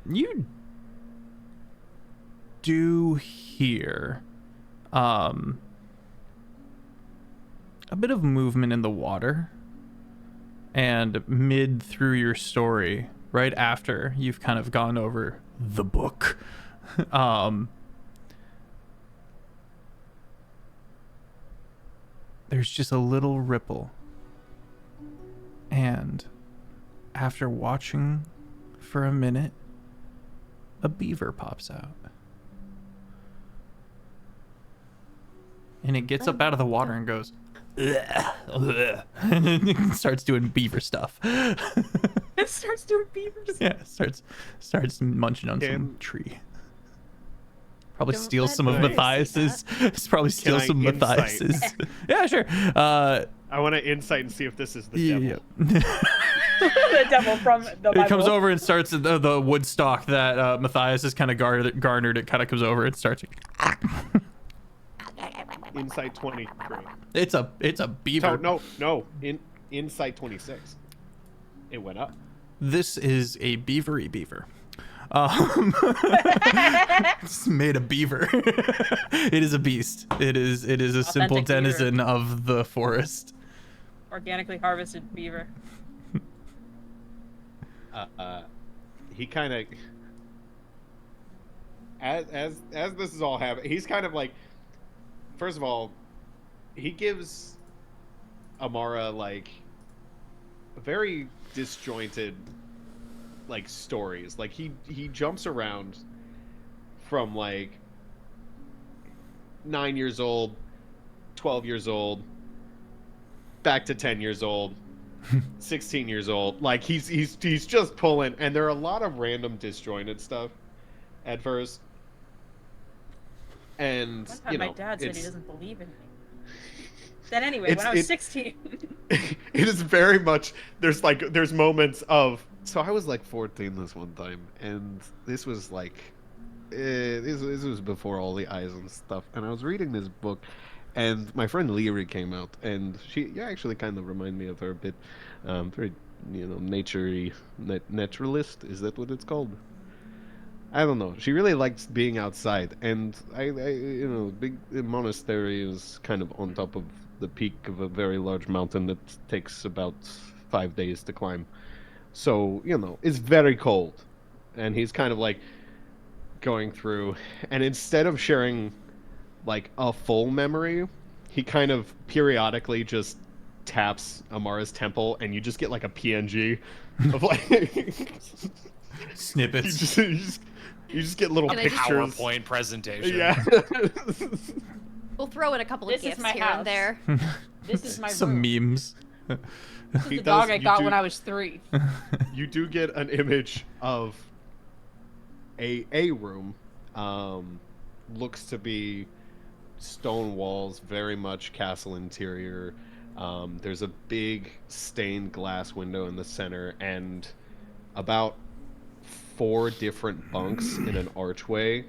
Speaker 1: You do hear a bit of movement in the water, and mid through your story, right after you've kind of gone over the book, there's just a little ripple, and after watching for a minute, a beaver pops out. And it gets up out of the water and goes, "Ugh, ugh," and it starts doing beaver stuff.
Speaker 5: It starts doing beavers.
Speaker 1: Yeah, starts munching on some
Speaker 2: Can-
Speaker 1: tree. Probably
Speaker 4: Don't
Speaker 1: steal
Speaker 4: let
Speaker 1: some of
Speaker 4: beavers see
Speaker 1: Matthias's. Probably steal
Speaker 2: I
Speaker 1: some
Speaker 2: insight?
Speaker 1: Matthias's. Yeah, sure.
Speaker 2: I want to insight and see if this is the
Speaker 1: Yeah.
Speaker 2: devil.
Speaker 5: The devil from the Bible.
Speaker 1: It comes over and starts the wood stalk that Matthias has kind of garnered. It kind of comes over and starts.
Speaker 2: Insight 23.
Speaker 1: It's a beaver.
Speaker 2: No. Insight 26. It went up.
Speaker 1: This is a beavery beaver. It's made of beaver. It is a beast. It is a simple
Speaker 5: Authentic beaver.
Speaker 1: denizen of the forest.
Speaker 5: Organically harvested beaver.
Speaker 7: He kind of, as this is all happening, he's kind of like, first of all, he gives Amara like very disjointed like stories. Like he jumps around from like 9 years old, 12 years old, back to 10 years old, 16 years old. Like he's just pulling, and there are a lot of random disjointed stuff at first. And
Speaker 5: One time
Speaker 7: you
Speaker 5: my
Speaker 7: know,
Speaker 5: dad said he
Speaker 7: it's
Speaker 5: doesn't believe in me. Then anyway, when I was 16.
Speaker 7: it is very much there's moments of, so I was like 14 this one time, and this was like this was before all the eyes and stuff, and I was reading this book, and my friend Leary came out, and she actually kind of reminded me of her a bit, very naturey, naturalist, is that what it's called? I don't know. She really likes being outside, and I big monastery is kind of on top of the peak of a very large mountain that takes about 5 days to climb. So it's very cold, and he's kind of like going through, and instead of sharing like a full memory, he kind of periodically just taps Amara's temple, and you just get like a PNG of like
Speaker 1: Snippets.
Speaker 7: You just get little
Speaker 4: Can I just-
Speaker 7: pictures.
Speaker 9: PowerPoint presentation.
Speaker 7: Yeah.
Speaker 4: We'll throw in a couple of
Speaker 5: This is
Speaker 4: gifts
Speaker 5: my
Speaker 4: here
Speaker 5: house.
Speaker 4: and there.
Speaker 5: This is my
Speaker 1: Some
Speaker 5: room.
Speaker 1: memes.
Speaker 5: This is
Speaker 7: He
Speaker 5: the dog I
Speaker 7: you
Speaker 5: got
Speaker 7: do-
Speaker 5: when I was 3.
Speaker 7: You do get an image of a room. Looks to be stone walls, very much castle interior. There's a big stained glass window in the center, and about 4 different bunks in an archway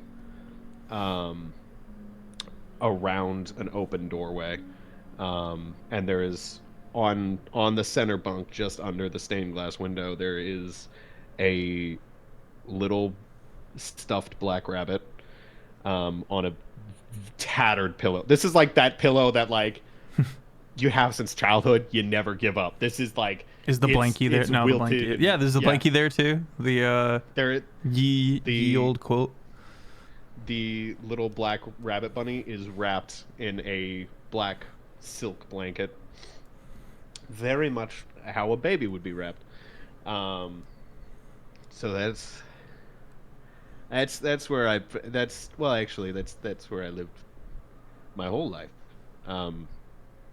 Speaker 7: around an open doorway. And there is on the center bunk, just under the stained glass window, there is a little stuffed black rabbit on a tattered pillow. This is like that pillow that like you have since childhood. You never give up. This is like,
Speaker 1: Is the blankie there?
Speaker 7: it's
Speaker 1: No, the
Speaker 7: wilted
Speaker 1: blankie.
Speaker 7: and-
Speaker 1: Yeah, there's the blankie there too. The
Speaker 7: There,
Speaker 1: ye old quote.
Speaker 7: the little black rabbit bunny is wrapped in a black silk blanket, very much how a baby would be wrapped. So that's where that's where I lived my whole life.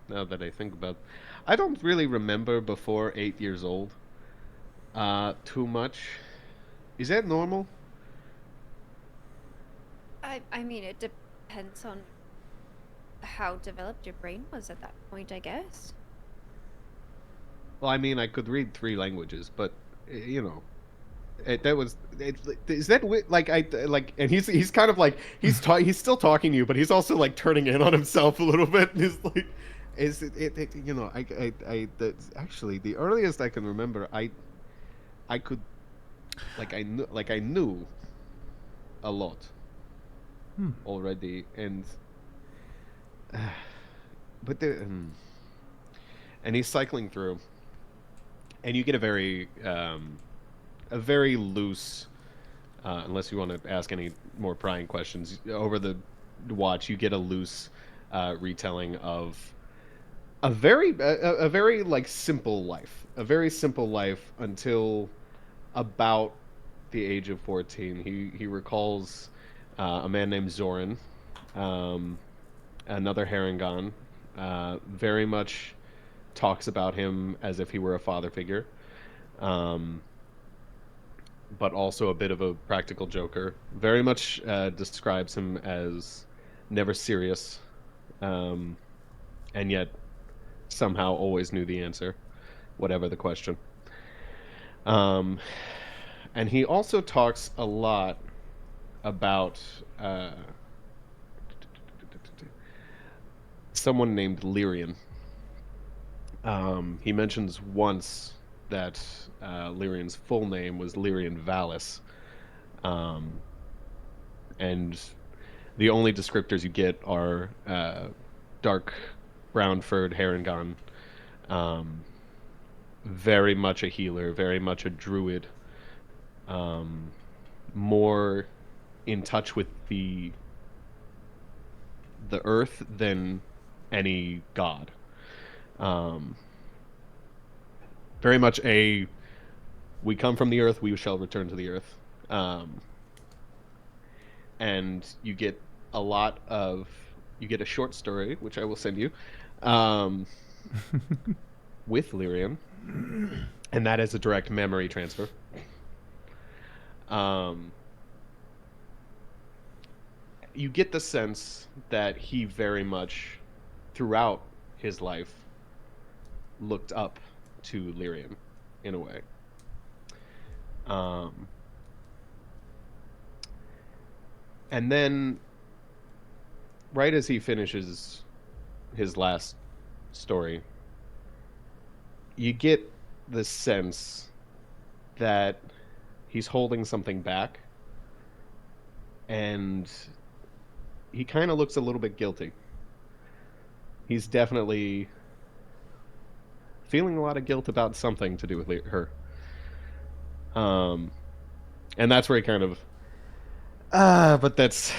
Speaker 7: Now that I think about, I don't really remember before 8 years old too much. Is that normal?
Speaker 4: I mean, it depends on how developed your brain was at that point, I guess.
Speaker 7: Well, I mean, I could read 3 languages, but that was is that like and he's kind of like he's still talking to you, but he's also like turning in on himself a little bit. And he's like, that's actually the earliest I can remember. I could I knew a lot already, and but there and he's cycling through, and you get a very loose, unless you want to ask any more prying questions over the watch, you get a loose retelling of a very like simple life, until about the age of 14. He recalls a man named Zoran, another Harengon, very much talks about him as if he were a father figure, but also a bit of a practical joker. Very much describes him as never serious, and yet somehow always knew the answer, whatever the question. And he also talks a lot about someone named Lyrian. He mentions once that Lyrian's full name was Lyrian Valis, and the only descriptors you get are dark brown-furred Harengon, very much a healer, very much a druid, more in touch with the earth than any god. Very much a we come from the earth, we shall return to the earth. And you get you get a short story, which I will send you, with Lyrian, and that is a direct memory transfer. You get the sense that he very much, throughout his life, looked up to Lyrian, in a way. And then, right as he finishes his last story, you get the sense that he's holding something back, and he kind of looks a little bit guilty. He's definitely feeling a lot of guilt about something to do with her. And that's where he kind of, but it's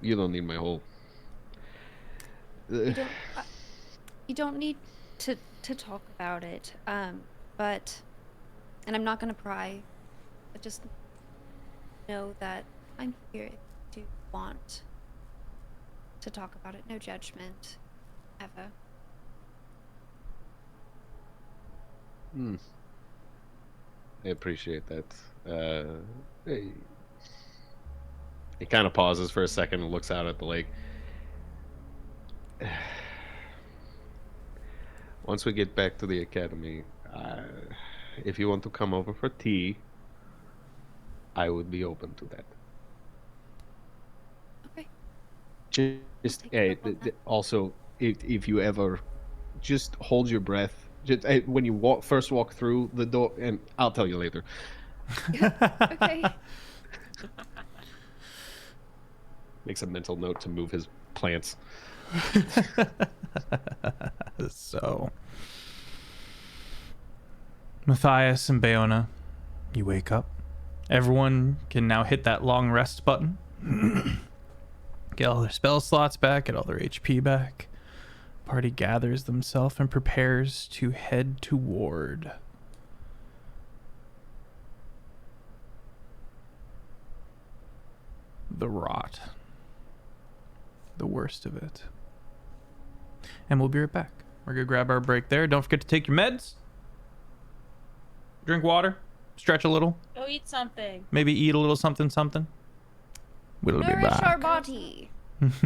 Speaker 7: you don't need my whole.
Speaker 4: You don't need to talk about it. But, and I'm not gonna pry, but just know that I'm here if you want to talk about it. No judgment, ever.
Speaker 7: I appreciate that. He kind of pauses for a second and looks out at the lake. Once we get back to the academy, if you want to come over for tea, I would be open to that.
Speaker 4: Okay.
Speaker 7: Just also, if you ever, just hold your breath. Just when you first walk through the door, and I'll tell you later.
Speaker 4: Okay.
Speaker 7: Makes a mental note to move his plants.
Speaker 1: So, Matthias and Bayona, you wake up. Everyone can now hit that long rest button. Get all their spell slots back, get all their HP back. Party gathers themselves and prepares to head toward the rot. The worst of it. And we'll be right back. We're gonna grab our break there. Don't forget to take your meds. Drink water. Stretch a little.
Speaker 5: Go eat something.
Speaker 1: Maybe eat a little something. We'll be
Speaker 4: Nourish our
Speaker 1: back.
Speaker 4: body.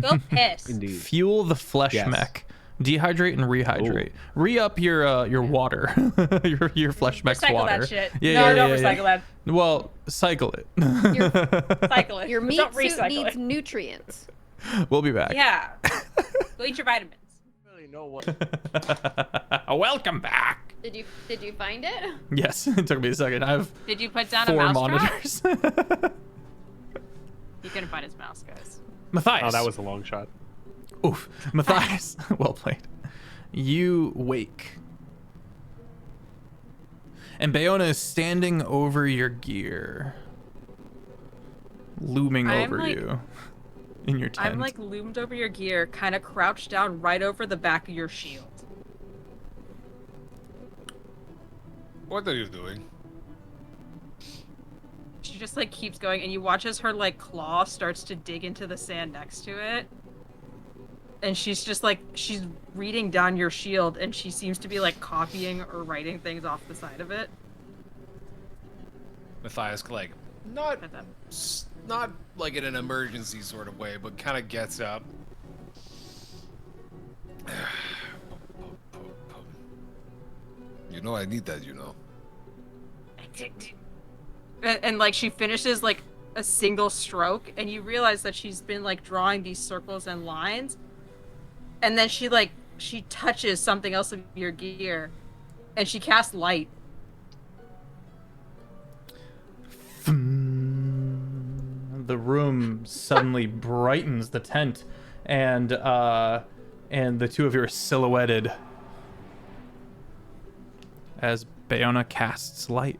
Speaker 5: Go piss.
Speaker 7: Indeed.
Speaker 1: Fuel the flesh
Speaker 7: Yes.
Speaker 1: mech. Dehydrate and rehydrate.
Speaker 7: Ooh.
Speaker 1: Re-up your water. your flesh mech's
Speaker 5: Recycle
Speaker 1: water.
Speaker 5: that shit.
Speaker 1: Yeah,
Speaker 5: no,
Speaker 1: yeah,
Speaker 5: don't
Speaker 1: yeah,
Speaker 5: recycle
Speaker 1: yeah.
Speaker 5: that.
Speaker 1: Well, cycle it.
Speaker 5: Cycle it.
Speaker 4: Your meat
Speaker 5: Don't
Speaker 4: suit
Speaker 5: recycle
Speaker 4: needs
Speaker 5: it.
Speaker 4: nutrients.
Speaker 1: We'll be back.
Speaker 5: Yeah. Go eat your vitamins.
Speaker 9: Really know what.
Speaker 1: Welcome back.
Speaker 4: Did you find it?
Speaker 1: Yes, it took me a second. I have
Speaker 5: Did you put down a
Speaker 1: 4
Speaker 5: mouse trap?
Speaker 1: monitors.
Speaker 5: He couldn't find his mouse, guys.
Speaker 1: Matthias.
Speaker 2: Oh, that was a long shot.
Speaker 1: Oof. Matthias. Well played. You wake. And Bayona is standing over your gear. Looming
Speaker 5: I'm
Speaker 1: over
Speaker 5: like-
Speaker 1: you. In your tent.
Speaker 5: I'm like loomed over your gear, kind of crouched down right over the back of your shield.
Speaker 8: What are you doing?
Speaker 5: She just like keeps going, and you watch as her like claw starts to dig into the sand next to it. And she's just like, she's reading down your shield, and she seems to be like copying or writing things off the side of it.
Speaker 9: Matthias, like, not like in an emergency sort of way, but kind of gets up.
Speaker 8: You know I need that, you know.
Speaker 5: And like she finishes like a single stroke, and you realize that she's been like drawing these circles and lines, and then she touches something else of your gear, and she casts light.
Speaker 1: The room suddenly brightens, the tent, and the two of you are silhouetted as Bayona casts light.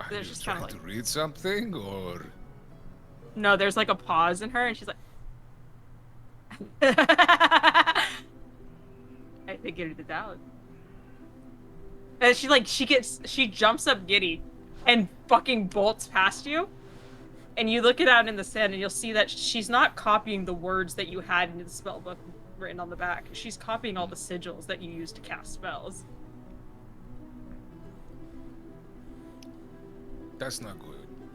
Speaker 8: Are
Speaker 5: They're
Speaker 8: you
Speaker 5: just kinda
Speaker 8: trying to
Speaker 5: like-
Speaker 8: read something, or
Speaker 5: No, there's like a pause in her, and she's like, I figured it out. And she jumps up giddy and fucking bolts past you. And you look it out in the sand, and you'll see that she's not copying the words that you had in the spell book written on the back. She's copying all the sigils that you use to cast spells.
Speaker 8: That's not good.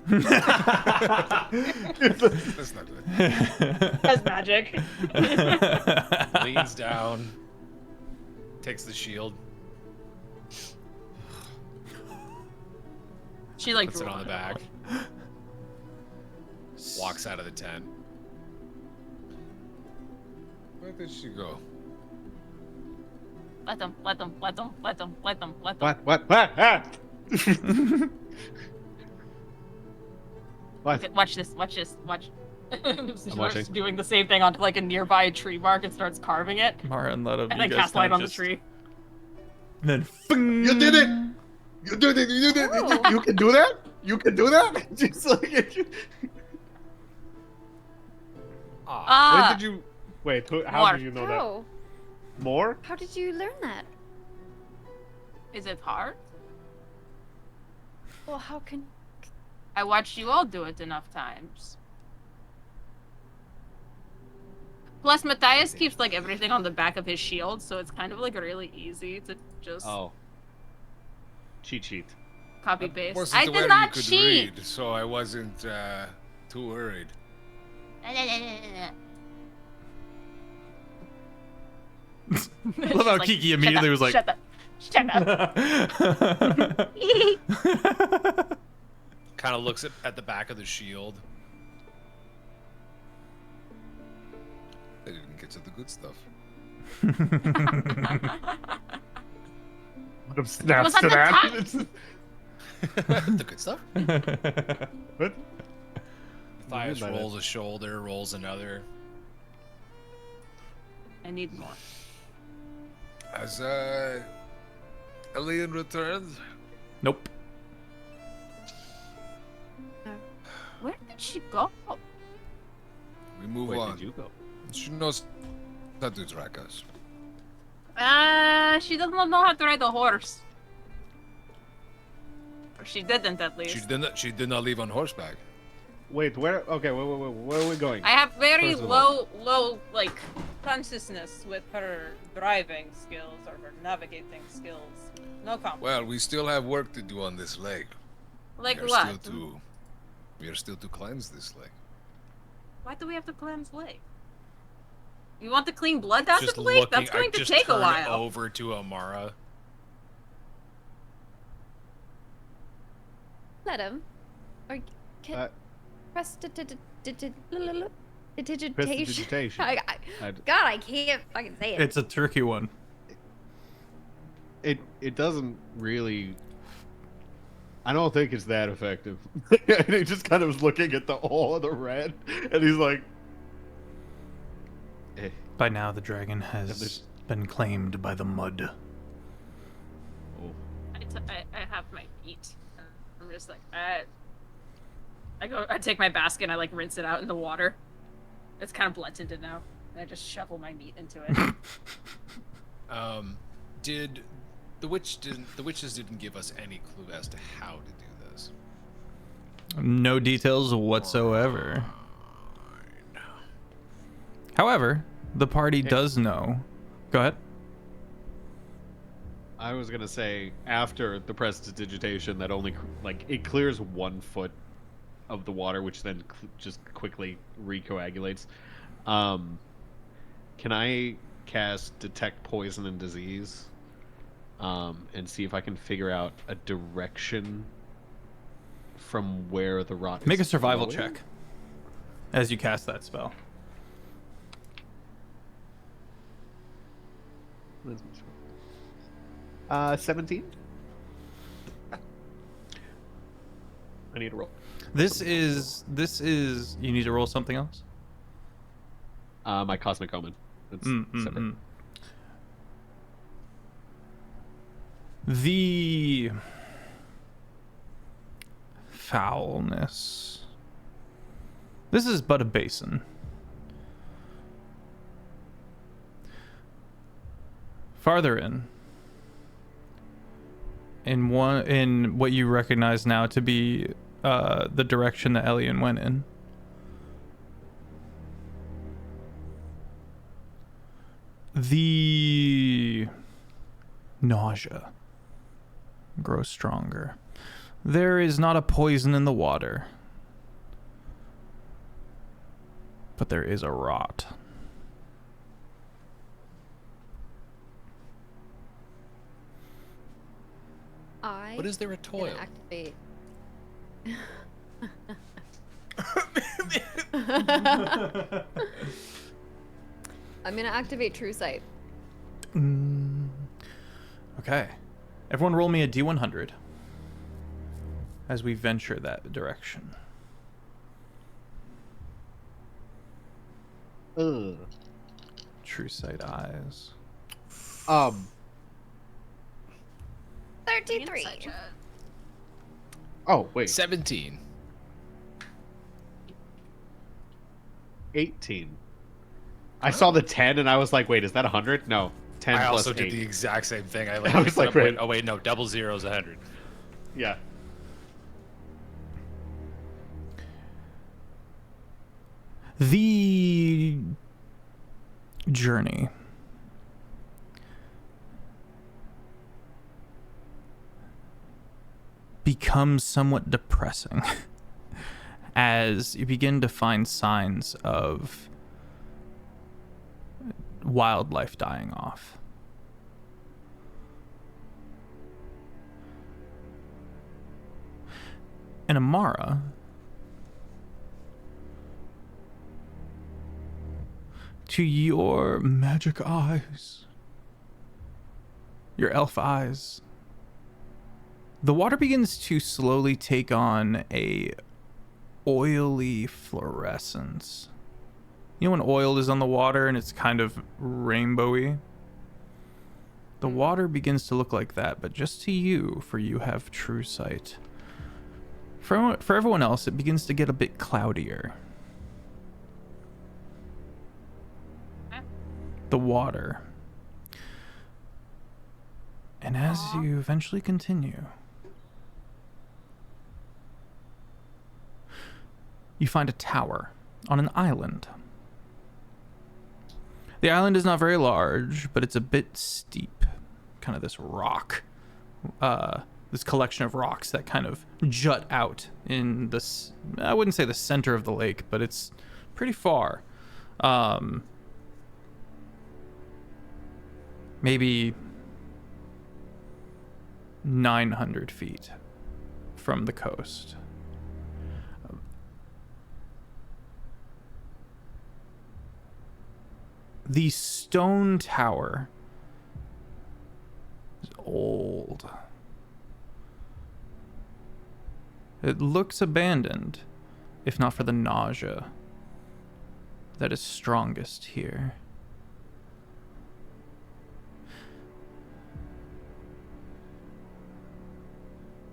Speaker 8: That's not good.
Speaker 5: That's magic.
Speaker 3: Leans down, takes the shield,
Speaker 5: She like
Speaker 3: puts it
Speaker 5: drew
Speaker 3: on the back, walks out of the tent.
Speaker 8: Where did she go?
Speaker 5: Let them.
Speaker 2: What? Ah! What?
Speaker 5: Okay, watch this. Watch. She starts
Speaker 2: watching.
Speaker 5: doing the same thing onto like a nearby tree bark and starts carving it,
Speaker 1: Mara and Letta,
Speaker 5: and
Speaker 1: you
Speaker 5: then
Speaker 1: guys
Speaker 5: cast light on the
Speaker 1: just-
Speaker 5: tree.
Speaker 1: And then
Speaker 7: You did it! You did it! You did it!
Speaker 4: Oh.
Speaker 7: You can do that? You can do that? Just like
Speaker 2: When did you? Wait. How
Speaker 5: More.
Speaker 2: did you know that?
Speaker 4: How?
Speaker 2: More?
Speaker 4: How did you learn that?
Speaker 5: Is it hard?
Speaker 4: Well, how can...
Speaker 5: I watched you all do it enough times. Plus, Matthias keeps like everything on the back of his shield, so it's kind of like really easy to just
Speaker 2: Oh. Cheat sheet.
Speaker 5: copy
Speaker 8: That
Speaker 5: paste.
Speaker 8: wasn't
Speaker 5: I
Speaker 8: the way
Speaker 5: did
Speaker 8: you
Speaker 5: not
Speaker 8: could
Speaker 5: cheat.
Speaker 8: read, so I wasn't too worried.
Speaker 1: I love how Kiki immediately was like,
Speaker 5: Shut up.
Speaker 3: Kind of looks at the back of the shield.
Speaker 8: I didn't get to the good stuff.
Speaker 2: What snaps
Speaker 5: Was at
Speaker 2: to
Speaker 5: the
Speaker 2: that?
Speaker 3: The good stuff.
Speaker 2: What?
Speaker 3: Matthias
Speaker 2: by that?
Speaker 3: rolls a shoulder, rolls another.
Speaker 5: I need more.
Speaker 8: Has Elian returned?
Speaker 1: nope.
Speaker 5: Where did she go?
Speaker 8: We move
Speaker 2: Where
Speaker 8: on.
Speaker 2: did you go?
Speaker 8: She knows how to track us.
Speaker 5: She does not know how to ride a horse. Or she didn't, at least.
Speaker 8: She did not leave on horseback.
Speaker 2: Wait, where? Okay, wait, where are we going?
Speaker 5: I have very
Speaker 2: First of all.
Speaker 5: low, like, consciousness with her driving skills or her navigating skills. No comment.
Speaker 8: Well, we still have work to do on this lake.
Speaker 5: Like
Speaker 8: we are
Speaker 5: what?
Speaker 8: We are still to cleanse this lake.
Speaker 5: Why do we have to cleanse lake? You want to clean blood out of
Speaker 3: Just
Speaker 5: the lake?
Speaker 3: looking.
Speaker 5: That's
Speaker 3: I
Speaker 5: going to
Speaker 3: just
Speaker 5: take a
Speaker 3: turn
Speaker 5: while.
Speaker 3: over to Amara.
Speaker 4: Let him. Or can...
Speaker 2: Uh,
Speaker 4: Digitation.
Speaker 2: Prestidigitation.
Speaker 4: God, I can't fucking say it.
Speaker 1: It's a tricky one.
Speaker 2: It doesn't really. I don't think it's that effective. And he just kind of was looking at all of the red, and he's like, eh.
Speaker 1: By now, the dragon has
Speaker 2: there's-
Speaker 1: been claimed by the mud.
Speaker 2: Oh.
Speaker 5: I have my feet. I'm just like, I take my basket and I like rinse it out in the water. It's kind of blunted now. And I just shovel my meat into it.
Speaker 3: Did the witches didn't give us any clue as to how to do this.
Speaker 1: No details whatsoever. However, the party does know. Go ahead.
Speaker 2: I was gonna say after the prestidigitation, that only like it clears 1 foot of the water, which then just quickly recoagulates. Can I cast detect poison and disease, and see if I can figure out a direction from where the rot?
Speaker 1: Make a
Speaker 2: is
Speaker 1: survival
Speaker 2: flowing?
Speaker 1: check as you cast that spell.
Speaker 2: Where's my scroll? 17. I need to roll.
Speaker 1: This is you need to roll something else.
Speaker 2: My cosmic omen. It's separate.
Speaker 1: The foulness This is but a basin. Farther in what you recognize now to be the direction that Elian went in. The nausea grows stronger. There is not a poison in the water, but there is a rot.
Speaker 3: But is there a toil?
Speaker 4: Activate. I'm gonna activate True Sight.
Speaker 1: Okay. Everyone roll me a D100 as we venture that direction.
Speaker 7: Ugh.
Speaker 1: True Sight eyes.
Speaker 4: 33.
Speaker 7: Oh, wait.
Speaker 3: 17.
Speaker 7: 18. I saw the 10 and I was like, wait, is that 100? No. 10
Speaker 3: I
Speaker 7: plus
Speaker 3: also
Speaker 7: 8.
Speaker 3: did the exact same thing. I
Speaker 7: I was like,
Speaker 3: wait, oh wait, no, double zero is 100.
Speaker 7: Yeah.
Speaker 1: The journey becomes somewhat depressing as you begin to find signs of wildlife dying off. And Amara, to your magic eyes, your elf eyes, the water begins to slowly take on a oily fluorescence. You know when oil is on the water and it's kind of rainbowy? The water begins to look like that, but just to you, for you have true sight. For everyone else, it begins to get a bit cloudier. The water. And as you eventually continue, you find a tower on an island. The island is not very large, but it's a bit steep. Kind of this rock, this collection of rocks that kind of jut out in this, I wouldn't say the center of the lake, but it's pretty far. Maybe 900 feet from the coast. The stone tower is old. It looks abandoned, if not for the nausea that is strongest here.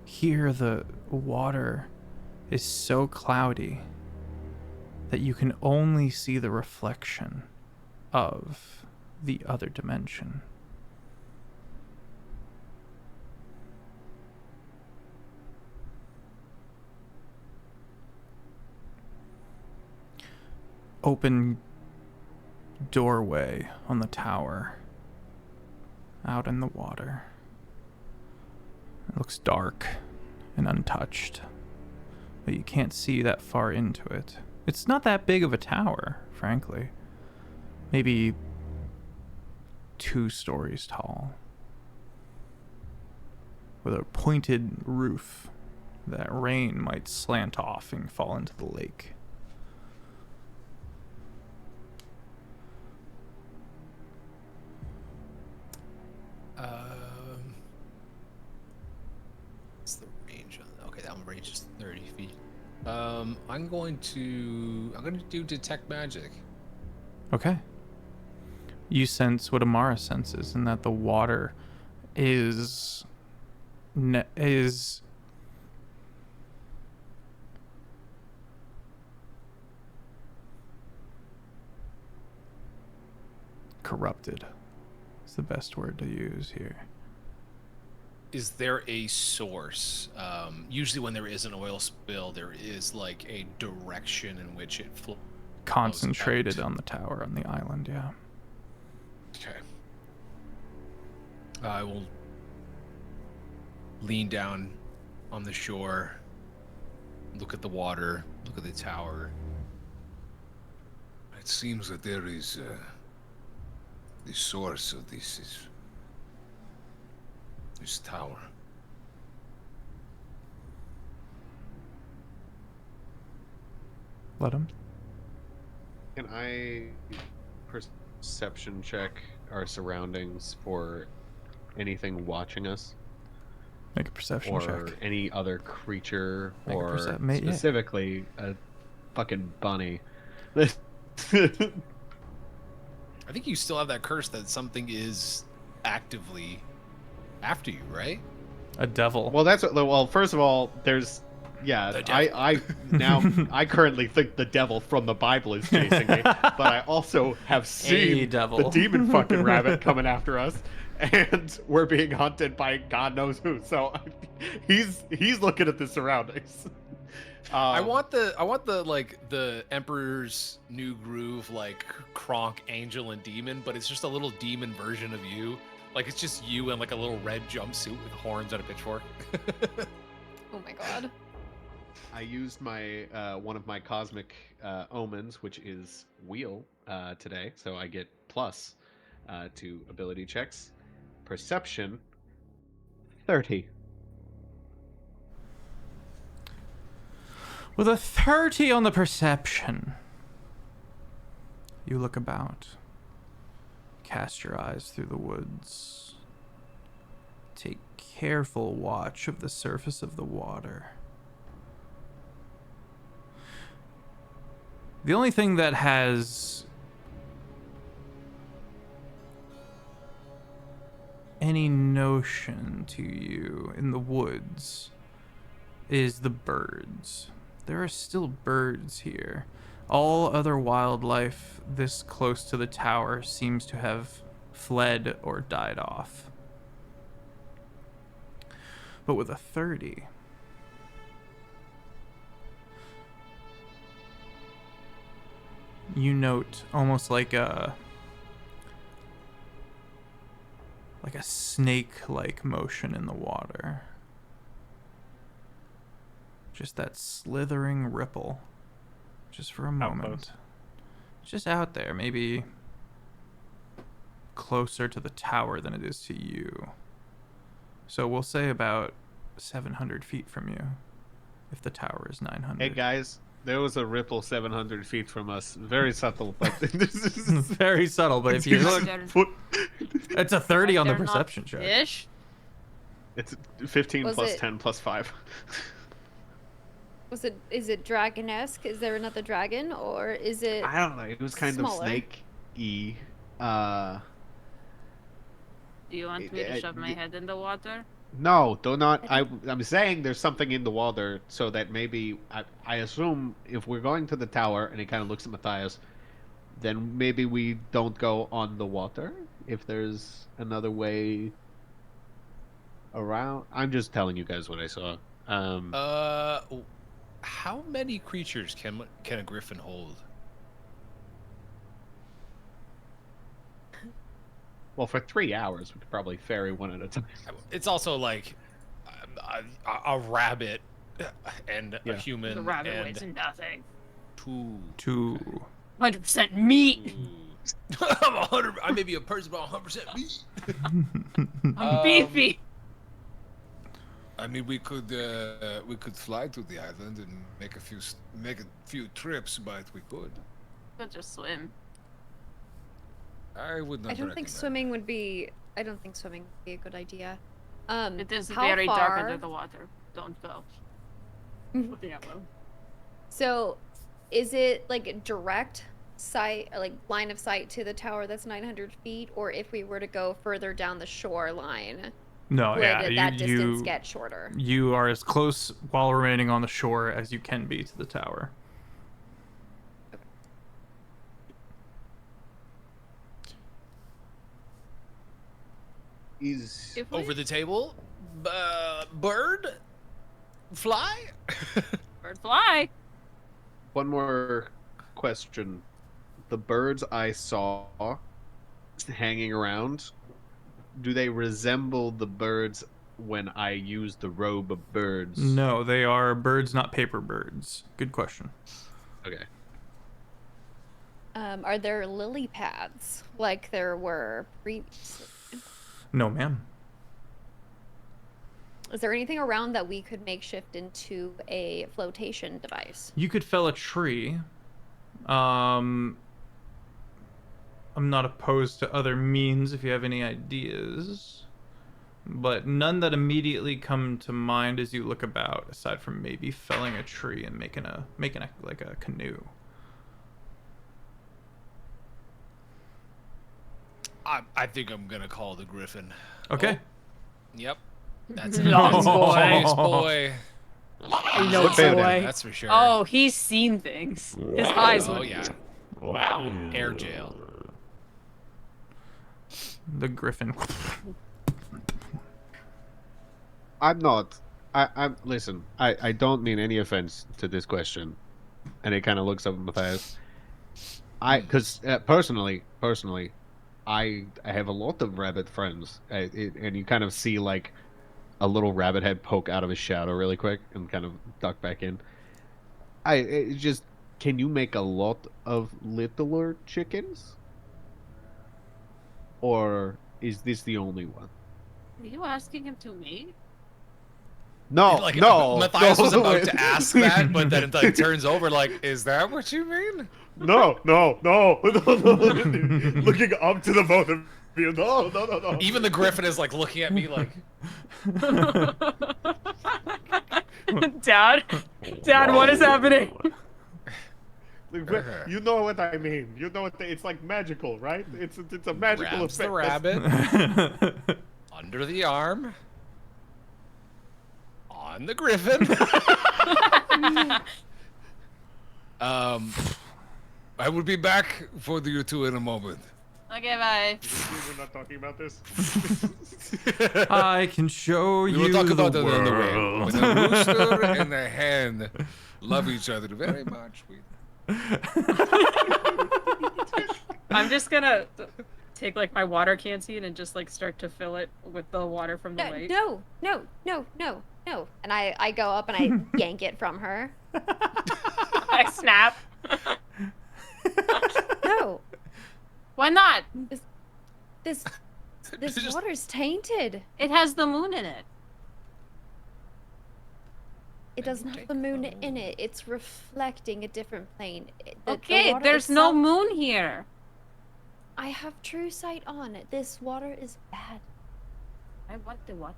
Speaker 1: Here, the water is so cloudy that you can only see the reflection of the other dimension. Open doorway on the tower out in the water. It looks dark and untouched, but you can't see that far into it. It's not that big of a tower, frankly. Maybe 2 stories tall, with a pointed roof that rain might slant off and fall into the lake.
Speaker 3: What's the range on? Okay, that one range is 30 feet. I'm going to do detect magic.
Speaker 1: Okay. You sense what Amara senses, and that the water is corrupted. It's the best word to use here.
Speaker 3: Is there a source? Usually when there is an oil spill, there is like a direction in which it flows.
Speaker 1: Concentrated on the tower on the island, yeah.
Speaker 3: Okay. I will lean down on the shore, look at the water, look at the tower.
Speaker 8: It seems that there is the source of this tower.
Speaker 1: Let him.
Speaker 7: Can I perception check our surroundings for anything watching us?
Speaker 1: Make a perception
Speaker 7: or
Speaker 1: check.
Speaker 7: any other creature,
Speaker 1: Make a
Speaker 7: or
Speaker 1: yeah.
Speaker 7: specifically a fucking bunny.
Speaker 3: I think you still have that curse that something is actively after you, right?
Speaker 1: A devil.
Speaker 7: Well, that's well. First of all, there's I now I currently think the devil from the Bible is chasing me, but I also have seen the demon fucking rabbit coming after us, and we're being hunted by God knows who. So he's looking at the surroundings.
Speaker 3: I want the like the Emperor's New Groove like Kronk angel and demon, but it's just a little demon version of you. Like it's just you in like a little red jumpsuit with horns and a pitchfork.
Speaker 4: Oh my god.
Speaker 7: I used my one of my cosmic omens, which is wheel, today, so I get plus to ability checks. Perception 30.
Speaker 1: With a 30 on the perception, you look about. Cast your eyes through the woods. Take careful watch of the surface of the water. The only thing that has any notion to you in the woods is the birds. There are still birds here. All other wildlife this close to the tower seems to have fled or died off. But with a 30, you note almost like a snake-like motion in the water. Just that slithering ripple. Just for a moment. Just out there, maybe closer to the tower than it is to you. So we'll say about 700 feet from you, if the tower is 900.
Speaker 7: Hey guys, there was a ripple 700 feet from us. Very subtle, but
Speaker 1: very subtle. But if you look, it's a 30 on the perception check.
Speaker 5: Fish?
Speaker 7: It's 15
Speaker 4: Was
Speaker 7: plus
Speaker 4: it-
Speaker 7: 10 plus 5.
Speaker 4: Is it dragon-esque? Is there another dragon, or is it
Speaker 7: I don't know. It was kind
Speaker 4: smaller?
Speaker 7: of snake-y.
Speaker 5: Do you want me to shove my head in the water?
Speaker 7: No, do not. I'm saying there's something in the water, so that maybe I assume if we're going to the tower, and he kind of looks at Matthias, then maybe we don't go on the water. If there's another way around, I'm just telling you guys what I saw.
Speaker 3: How many creatures can a griffin hold?
Speaker 7: Well, for 3 hours, we could probably ferry one at a time.
Speaker 3: It's also like a rabbit and a
Speaker 7: Yeah.
Speaker 3: human
Speaker 5: The rabbit
Speaker 3: and
Speaker 5: weighs nothing.
Speaker 1: Two.
Speaker 5: 100% meat.
Speaker 3: I'm 100. I may be a person, but 100% meat.
Speaker 5: I'm beefy.
Speaker 8: I mean, we could fly to the island and make a few trips, but we could.
Speaker 5: Could just swim.
Speaker 8: I would not.
Speaker 4: I don't think
Speaker 8: recommend.
Speaker 4: swimming would be. I don't think swimming would be a good idea.
Speaker 5: It is
Speaker 4: how
Speaker 5: very dark
Speaker 4: far-
Speaker 5: under the water. Don't go. Yeah, well.
Speaker 4: So, is it like direct sight, like line of sight to the tower that's 900 feet, or if we were to go further down the shoreline,
Speaker 1: No,
Speaker 4: would
Speaker 1: yeah,
Speaker 4: that distance
Speaker 1: you
Speaker 4: get shorter?
Speaker 1: you are as close while remaining on the shore as you can be to the tower.
Speaker 7: is
Speaker 5: If we-
Speaker 3: Over the table, bird, fly.
Speaker 5: Bird fly.
Speaker 7: one more question. The birds I saw hanging around, do they resemble the birds when I use the robe of birds?
Speaker 1: No, they are birds, not paper birds. Good question.
Speaker 7: Okay.
Speaker 4: Are there lily pads like there were previously?
Speaker 1: No, ma'am.
Speaker 4: Is there anything around that we could make shift into a flotation device?
Speaker 1: You could fell a tree. I'm not opposed to other means if you have any ideas, but none that immediately come to mind as you look about, aside from maybe felling a tree and making a like a canoe.
Speaker 3: I think I'm gonna call the griffin.
Speaker 1: Okay.
Speaker 3: Yep. That's it.
Speaker 5: Nice
Speaker 3: That's a
Speaker 5: boy.
Speaker 3: nice boy.
Speaker 5: No
Speaker 7: What band
Speaker 5: boy.
Speaker 3: That's for sure.
Speaker 5: Oh, he's seen things. His eyes
Speaker 3: Oh
Speaker 5: look.
Speaker 3: yeah. Air jail.
Speaker 1: The griffin.
Speaker 7: I'm not. I'm listen. I don't mean any offense to this question, and it kind of looks up at Matthias. Because personally, I have a lot of rabbit friends, and you kind of see like a little rabbit head poke out of his shadow really quick and kind of duck back in. Can you make a lot of littler chickens, or is this the only one?
Speaker 5: Are you asking him to me?
Speaker 7: No,
Speaker 3: Like,
Speaker 7: no.
Speaker 3: Matthias was
Speaker 7: no,
Speaker 3: about
Speaker 7: wait.
Speaker 3: to ask that, but then it like turns over like, is that what you mean?
Speaker 2: No. Looking up to the both of you. No.
Speaker 3: Even the griffin is like looking at me like,
Speaker 5: Dad, what is happening?
Speaker 2: You know what I mean. You know what it's like magical, right? It's a magical
Speaker 3: grabs the
Speaker 2: effect.
Speaker 3: rabbit under the arm on the griffin. I will be back for you two in a moment.
Speaker 5: Okay, bye.
Speaker 2: We're not talking about this.
Speaker 1: I can show
Speaker 8: We
Speaker 1: you
Speaker 8: will talk about
Speaker 1: the
Speaker 8: that on the way.
Speaker 1: world.
Speaker 8: When the rooster and the hen love each other very much.
Speaker 5: I'm just gonna take like my water canteen and just like start to fill it with the water from the lake.
Speaker 4: No. And I go up and I yank it from her.
Speaker 5: I snap.
Speaker 4: No.
Speaker 5: Why not?
Speaker 4: This
Speaker 3: Just-
Speaker 4: water's tainted.
Speaker 5: It has the moon in it.
Speaker 4: It doesn't have the moon in it. It's reflecting a different plane. The
Speaker 5: Okay,
Speaker 4: water
Speaker 5: there's no
Speaker 4: itself-
Speaker 5: moon here.
Speaker 4: I have true sight on. This water is bad.
Speaker 5: I want the what?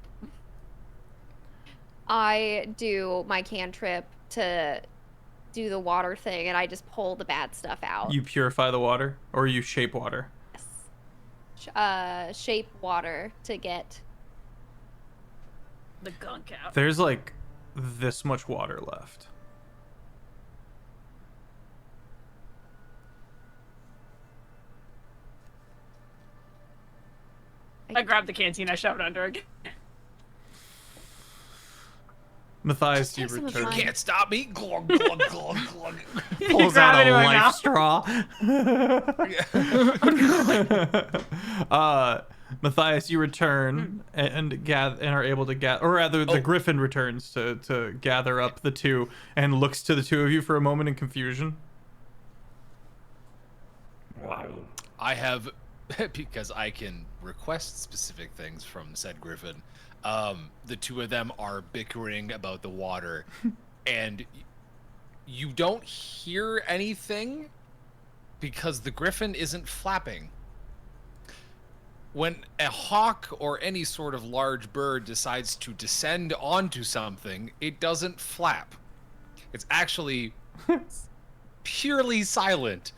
Speaker 4: I do my cantrip to do the water thing, and I just pull the bad stuff out.
Speaker 1: You purify the water, or you shape water?
Speaker 4: Shape water to get.
Speaker 5: The gunk out.
Speaker 1: There's like this much water left.
Speaker 5: I grab the canteen, I shove it under again.
Speaker 1: Matthias, you
Speaker 4: take some of
Speaker 1: return.
Speaker 4: mine.
Speaker 3: Can't stop me. Glug, glug, glug, glug.
Speaker 1: Pulls
Speaker 5: Grab
Speaker 1: out
Speaker 5: it in
Speaker 1: a
Speaker 5: my
Speaker 1: life
Speaker 5: mouth.
Speaker 1: straw. Matthias, you return and gather and are able to gather, or rather, the griffin returns to gather up the two and looks to the two of you for a moment in confusion.
Speaker 3: I have, because I can request specific things from said griffin. The two of them are bickering about the water, and you don't hear anything because the griffin isn't flapping. When a hawk or any sort of large bird decides to descend onto something, it doesn't flap. It's actually purely silent.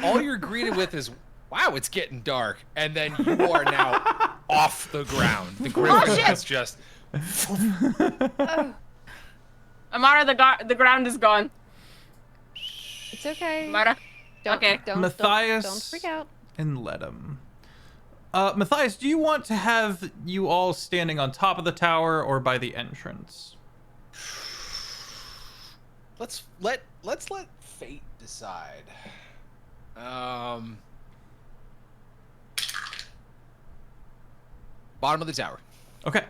Speaker 3: All you're greeted with is, wow, it's getting dark. And then you are now off the ground. The griffin has just...
Speaker 5: Amara, the ground is gone.
Speaker 4: It's okay.
Speaker 5: Amara. Okay.
Speaker 4: Don't
Speaker 1: Matthias
Speaker 4: don't freak out.
Speaker 1: and let him. Matthias, do you want to have you all standing on top of the tower or by the entrance?
Speaker 3: Let's let fate decide. Bottom of the tower.
Speaker 1: Okay.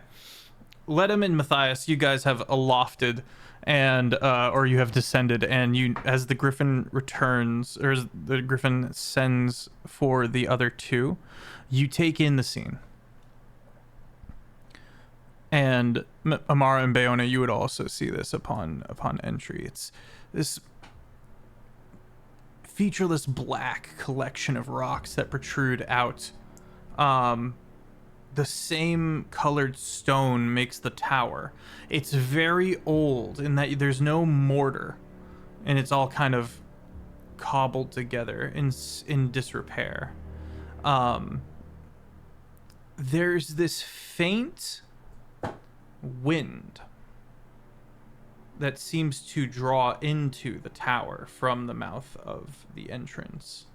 Speaker 1: Ledham and Matthias, you guys have alofted and or you have descended, and you, as the griffin returns, or as the griffin sends for the other two, you take in the scene. And Amara and Bayona, you would also see this upon entry. It's this featureless black collection of rocks that protrude out. The same colored stone makes the tower. It's very old in that there's no mortar, and it's all kind of cobbled together in disrepair. There's this faint wind that seems to draw into the tower from the mouth of the entrance.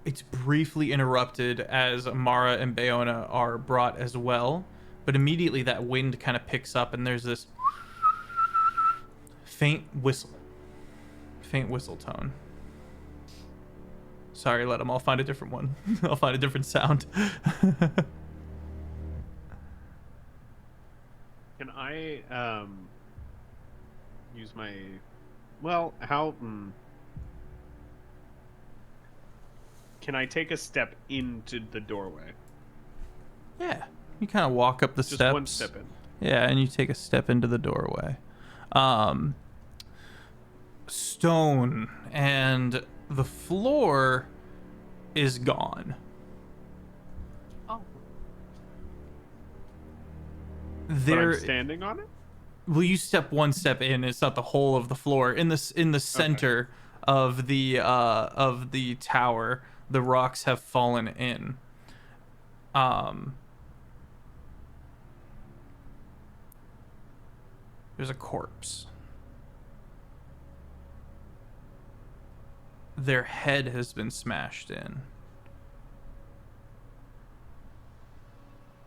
Speaker 1: It's briefly interrupted as Amara and Bayona are brought as well, but immediately that wind kind of picks up and there's this faint whistle tone. Sorry, let them. I'll find a different one. I'll find a different sound.
Speaker 2: Can I use my... Well, how... Can I take a step into the doorway?
Speaker 1: Yeah, you kind of walk up the steps.
Speaker 2: Just one step in.
Speaker 1: Yeah, and you take a step into the doorway. Stone, and the floor is gone.
Speaker 5: Oh.
Speaker 2: But I'm standing on it?
Speaker 1: Well, you step one step in. It's not the whole of the floor. In the center of the tower, the rocks have fallen in. There's a corpse. Their head has been smashed in.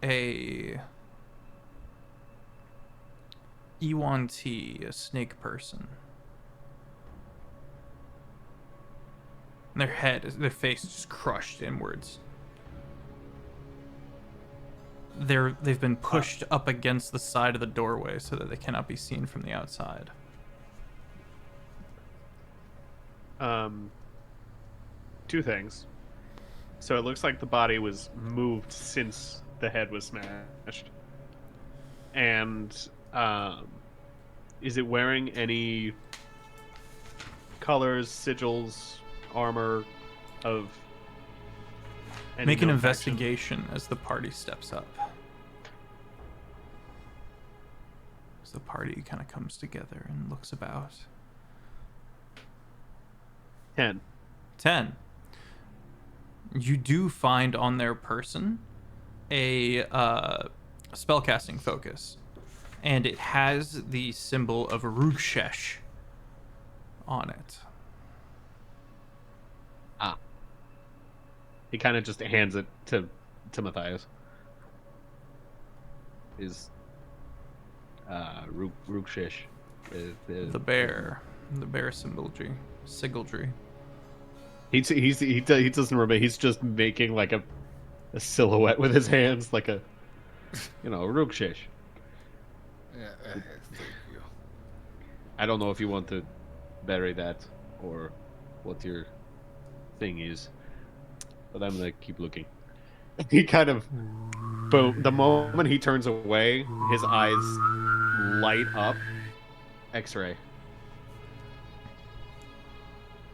Speaker 1: A Ewan-T, a snake person. And their face is just crushed inwards. They've been pushed up against the side of the doorway so that they cannot be seen from the outside.
Speaker 2: Two things. So it looks like the body was moved since the head was smashed. And is it wearing any colors, sigils, armor of any
Speaker 1: Make an
Speaker 2: known
Speaker 1: investigation as the party steps up. As the party kind of comes together and looks about.
Speaker 2: 10.
Speaker 1: 10. You do find on their person a spellcasting focus, and it has the symbol of Rugshesh on it.
Speaker 2: Ah. He kind of just hands it to Matthias. Is Rugshesh
Speaker 1: The bear sigildry.
Speaker 2: He doesn't remember. He's just making like a silhouette with his hands, like a, Rugshesh.
Speaker 8: Yeah, thank you.
Speaker 2: I don't know if you want to bury that or what your thing is, but I'm gonna keep looking. He kind of, boom. The moment he turns away, his eyes light up. X-ray.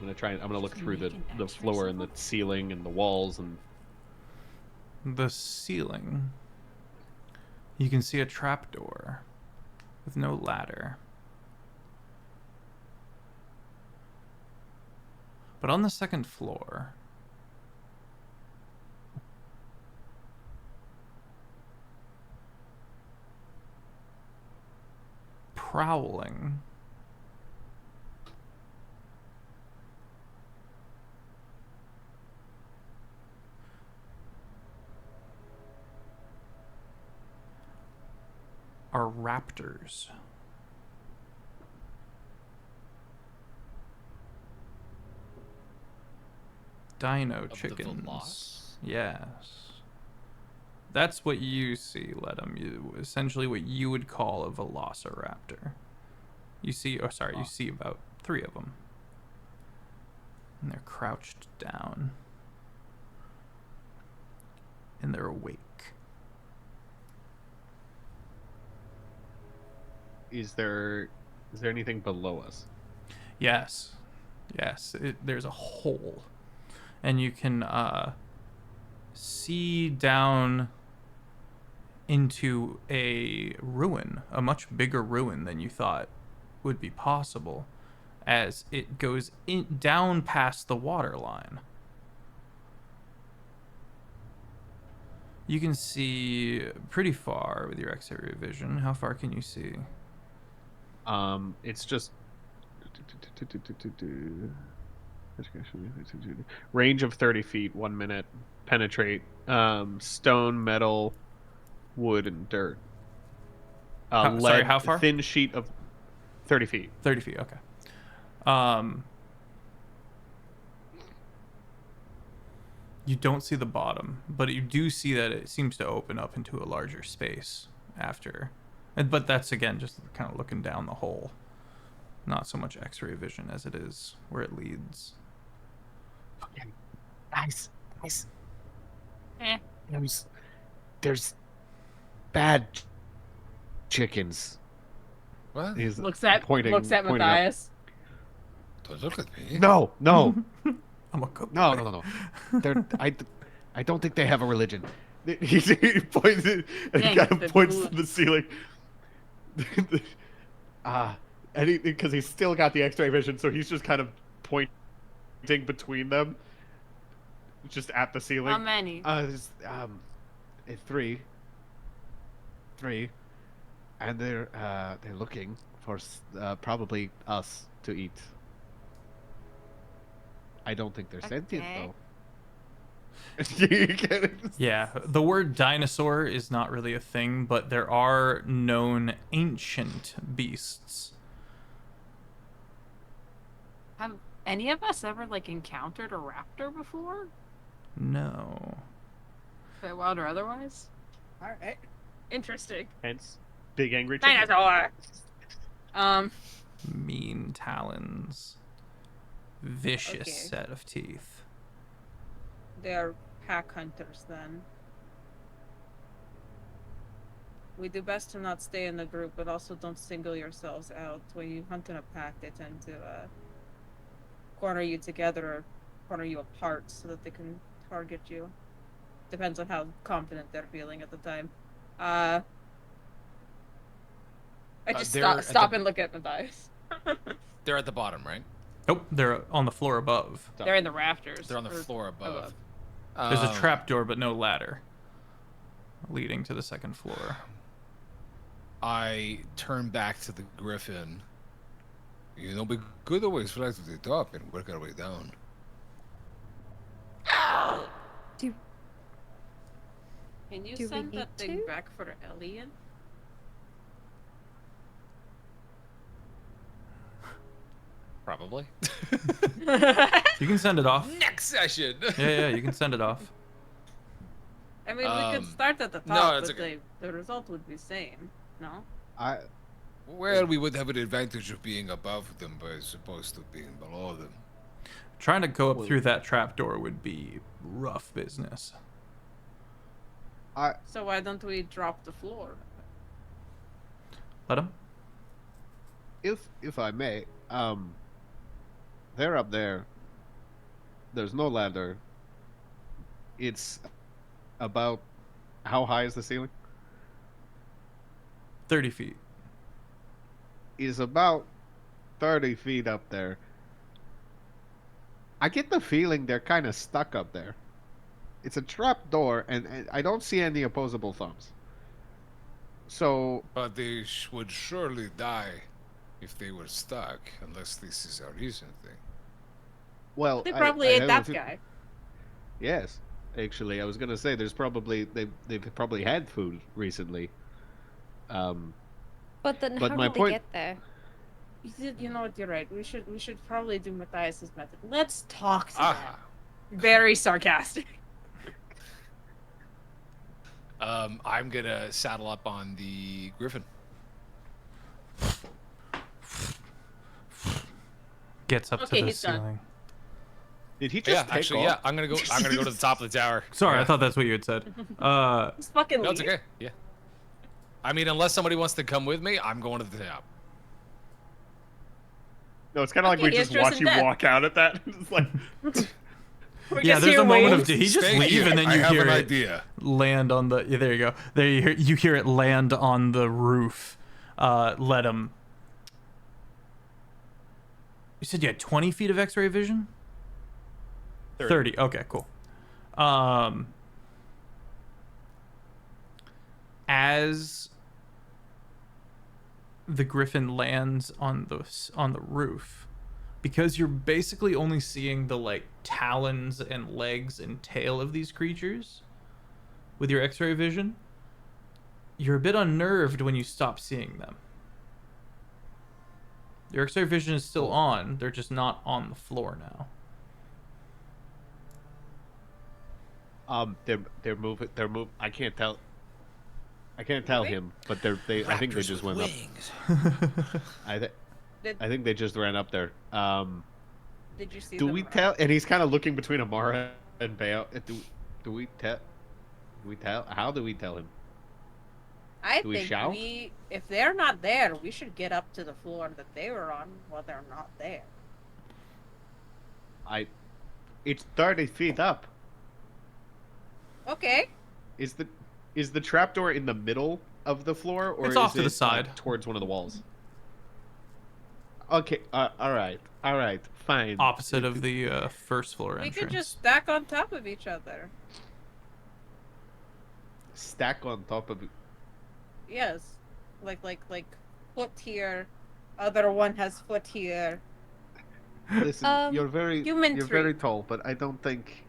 Speaker 2: I'm gonna look through the floor and the ceiling and the walls and
Speaker 1: The ceiling. You can see a trapdoor with no ladder. But on the second floor, prowling, are raptors. Dino
Speaker 3: Of the
Speaker 1: chickens.
Speaker 3: Veloz?
Speaker 1: Yes. That's what you see, Ledham. Essentially what you would call a velociraptor. You see, you see about 3 of them. And they're crouched down. And they're awake.
Speaker 2: Is there anything below us?
Speaker 1: Yes. Yes. There's a hole. And you can see down into a ruin, a much bigger ruin than you thought would be possible, as it goes down past the water line. You can see pretty far with your X-ray vision. How far can you see?
Speaker 2: It's just range of 30 feet, 1 minute. Penetrate. Stone, metal, wood, and dirt.
Speaker 1: Sorry, how far?
Speaker 2: Thin sheet of 30 feet.
Speaker 1: 30 feet, okay. You don't see the bottom, but you do see that it seems to open up into a larger space after. But that's, again, just kind of looking down the hole. Not so much X-ray vision as it is where it leads.
Speaker 7: Okay. Nice.
Speaker 5: Eh.
Speaker 7: There's bad chickens.
Speaker 8: What?
Speaker 2: He's
Speaker 5: Looks at
Speaker 2: pointing up.
Speaker 5: Matthias.
Speaker 8: Don't look at me.
Speaker 2: No.
Speaker 1: I'm a cook.
Speaker 7: No. I don't think they have a religion.
Speaker 2: He points it and
Speaker 5: Dang,
Speaker 2: kind of
Speaker 5: the
Speaker 2: points
Speaker 5: blue-
Speaker 2: to the ceiling. And because he's still got the X-ray vision, so he's just kind of pointing between them, just at the ceiling.
Speaker 5: How many?
Speaker 7: There's, three, and they're looking for probably us to eat. I don't think they're sentient
Speaker 5: Okay.
Speaker 7: though.
Speaker 1: Yeah, the word dinosaur is not really a thing, but there are known ancient beasts.
Speaker 5: Have any of us ever encountered a raptor before?
Speaker 1: No.
Speaker 5: Wild or otherwise? Alright. Interesting.
Speaker 2: Hence, big angry chicken.
Speaker 5: Dinosaur!
Speaker 1: Mean talons. Vicious
Speaker 5: Okay.
Speaker 1: set of teeth.
Speaker 5: They're pack hunters then. We do best to not stay in the group, but also don't single yourselves out. When you hunt in a pack, they tend to corner you together or corner you apart so that they can target you. Depends on how confident they're feeling at the time. I just stop and look at Matthias.
Speaker 3: They're at the bottom, right?
Speaker 1: Nope, they're on the floor above.
Speaker 5: They're in the rafters.
Speaker 3: They're on the
Speaker 5: or
Speaker 3: floor above.
Speaker 1: There's a trapdoor, but no ladder leading to the second floor.
Speaker 8: I turn back to the griffin. We could always fly to the top and work our way down.
Speaker 5: Can you
Speaker 4: Do we
Speaker 5: send
Speaker 4: need
Speaker 5: that thing
Speaker 4: to?
Speaker 5: back for Elian?
Speaker 3: Probably.
Speaker 1: You can send it off.
Speaker 3: Next session.
Speaker 1: Yeah, you can send it off.
Speaker 5: I mean, we could start at the top,
Speaker 3: no, it's
Speaker 5: but the result would be same. No?
Speaker 8: Well, we would have an advantage of being above them, but as opposed to being below them.
Speaker 1: Trying to go up through that trapdoor would be rough business.
Speaker 5: So why don't we drop the floor?
Speaker 1: Let him.
Speaker 7: If I may, they're up there. There's no ladder. It's about how high is the ceiling?
Speaker 1: 30 feet.
Speaker 7: Is about 30 feet up there. I get the feeling they're kind of stuck up there. It's a trap door, and I don't see any opposable thumbs. So,
Speaker 8: But they would surely die if they were stuck, unless this is a recent thing.
Speaker 7: well,
Speaker 5: They
Speaker 7: I-
Speaker 5: probably
Speaker 7: I
Speaker 5: ate
Speaker 7: have a
Speaker 5: that
Speaker 7: fe-
Speaker 5: guy.
Speaker 7: Yes, actually, I was gonna say there's probably they've probably had food recently.
Speaker 4: But then
Speaker 7: But
Speaker 4: how
Speaker 7: my
Speaker 4: did they
Speaker 7: point-
Speaker 4: get there?
Speaker 5: You know what? You're right. We should probably do Matthias's method. Let's talk to them.
Speaker 3: Ah.
Speaker 5: Very sarcastic.
Speaker 3: I'm gonna saddle up on the Griffin.
Speaker 1: Gets up
Speaker 5: Okay,
Speaker 1: to the
Speaker 5: he's done.
Speaker 1: ceiling.
Speaker 7: Did he
Speaker 3: Yeah,
Speaker 7: just take
Speaker 3: actually,
Speaker 7: off?
Speaker 3: yeah. I'm gonna go to the top of the tower.
Speaker 1: Sorry,
Speaker 3: Yeah.
Speaker 1: I thought that's what you had said.
Speaker 5: Just fucking
Speaker 3: No, it's
Speaker 5: leave.
Speaker 3: okay. Yeah. I mean, unless somebody wants to come with me, I'm going to the top.
Speaker 2: No, it's kind of like
Speaker 5: Okay,
Speaker 2: we
Speaker 5: he has
Speaker 2: just watch
Speaker 5: chosen
Speaker 2: you
Speaker 5: death.
Speaker 2: walk out at that. It's like,
Speaker 5: We're
Speaker 1: Yeah,
Speaker 5: just
Speaker 1: there's
Speaker 5: here
Speaker 1: a moment
Speaker 5: waiting.
Speaker 1: of did he just
Speaker 8: Stay
Speaker 1: leave,
Speaker 8: here.
Speaker 1: and then
Speaker 8: I
Speaker 1: you
Speaker 8: have
Speaker 1: hear
Speaker 8: an
Speaker 1: it
Speaker 8: idea.
Speaker 1: land on the. Yeah, there you go. There you hear it land on the roof. Let him. You said you had 20 feet of X-ray vision. 30. Okay, cool. As the griffin lands on the roof, because you're basically only seeing the like talons and legs and tail of these creatures with your X-ray vision, you're a bit unnerved when you stop seeing them. Your X-ray vision is still on, they're just not on the floor now.
Speaker 7: They're moving. I can't tell. I can't tell him, but I think they just went up. I think they just ran up there.
Speaker 5: Did you see
Speaker 2: do
Speaker 5: them
Speaker 2: we
Speaker 5: run?
Speaker 2: tell? And he's kind of looking between Amara and Bayo. Do we tell? How do we tell him?
Speaker 5: I
Speaker 2: Do we
Speaker 5: think
Speaker 2: shout?
Speaker 5: if they're not there, we should get up to the floor that they were on while they're not there.
Speaker 2: It's 30 feet up.
Speaker 5: Okay.
Speaker 2: Is the trapdoor in the middle of the floor, or
Speaker 1: It's
Speaker 2: is
Speaker 1: off to the
Speaker 2: it,
Speaker 1: side.
Speaker 2: like, towards one of the walls? Okay. All right. Fine.
Speaker 1: Opposite of the first floor
Speaker 5: We
Speaker 1: entrance.
Speaker 5: could just stack on top of each other.
Speaker 2: Stack on top of it.
Speaker 5: Yes. Like foot here, other one has foot here.
Speaker 2: Listen, you're
Speaker 5: human
Speaker 2: very
Speaker 5: tree.
Speaker 2: tall, but I don't think.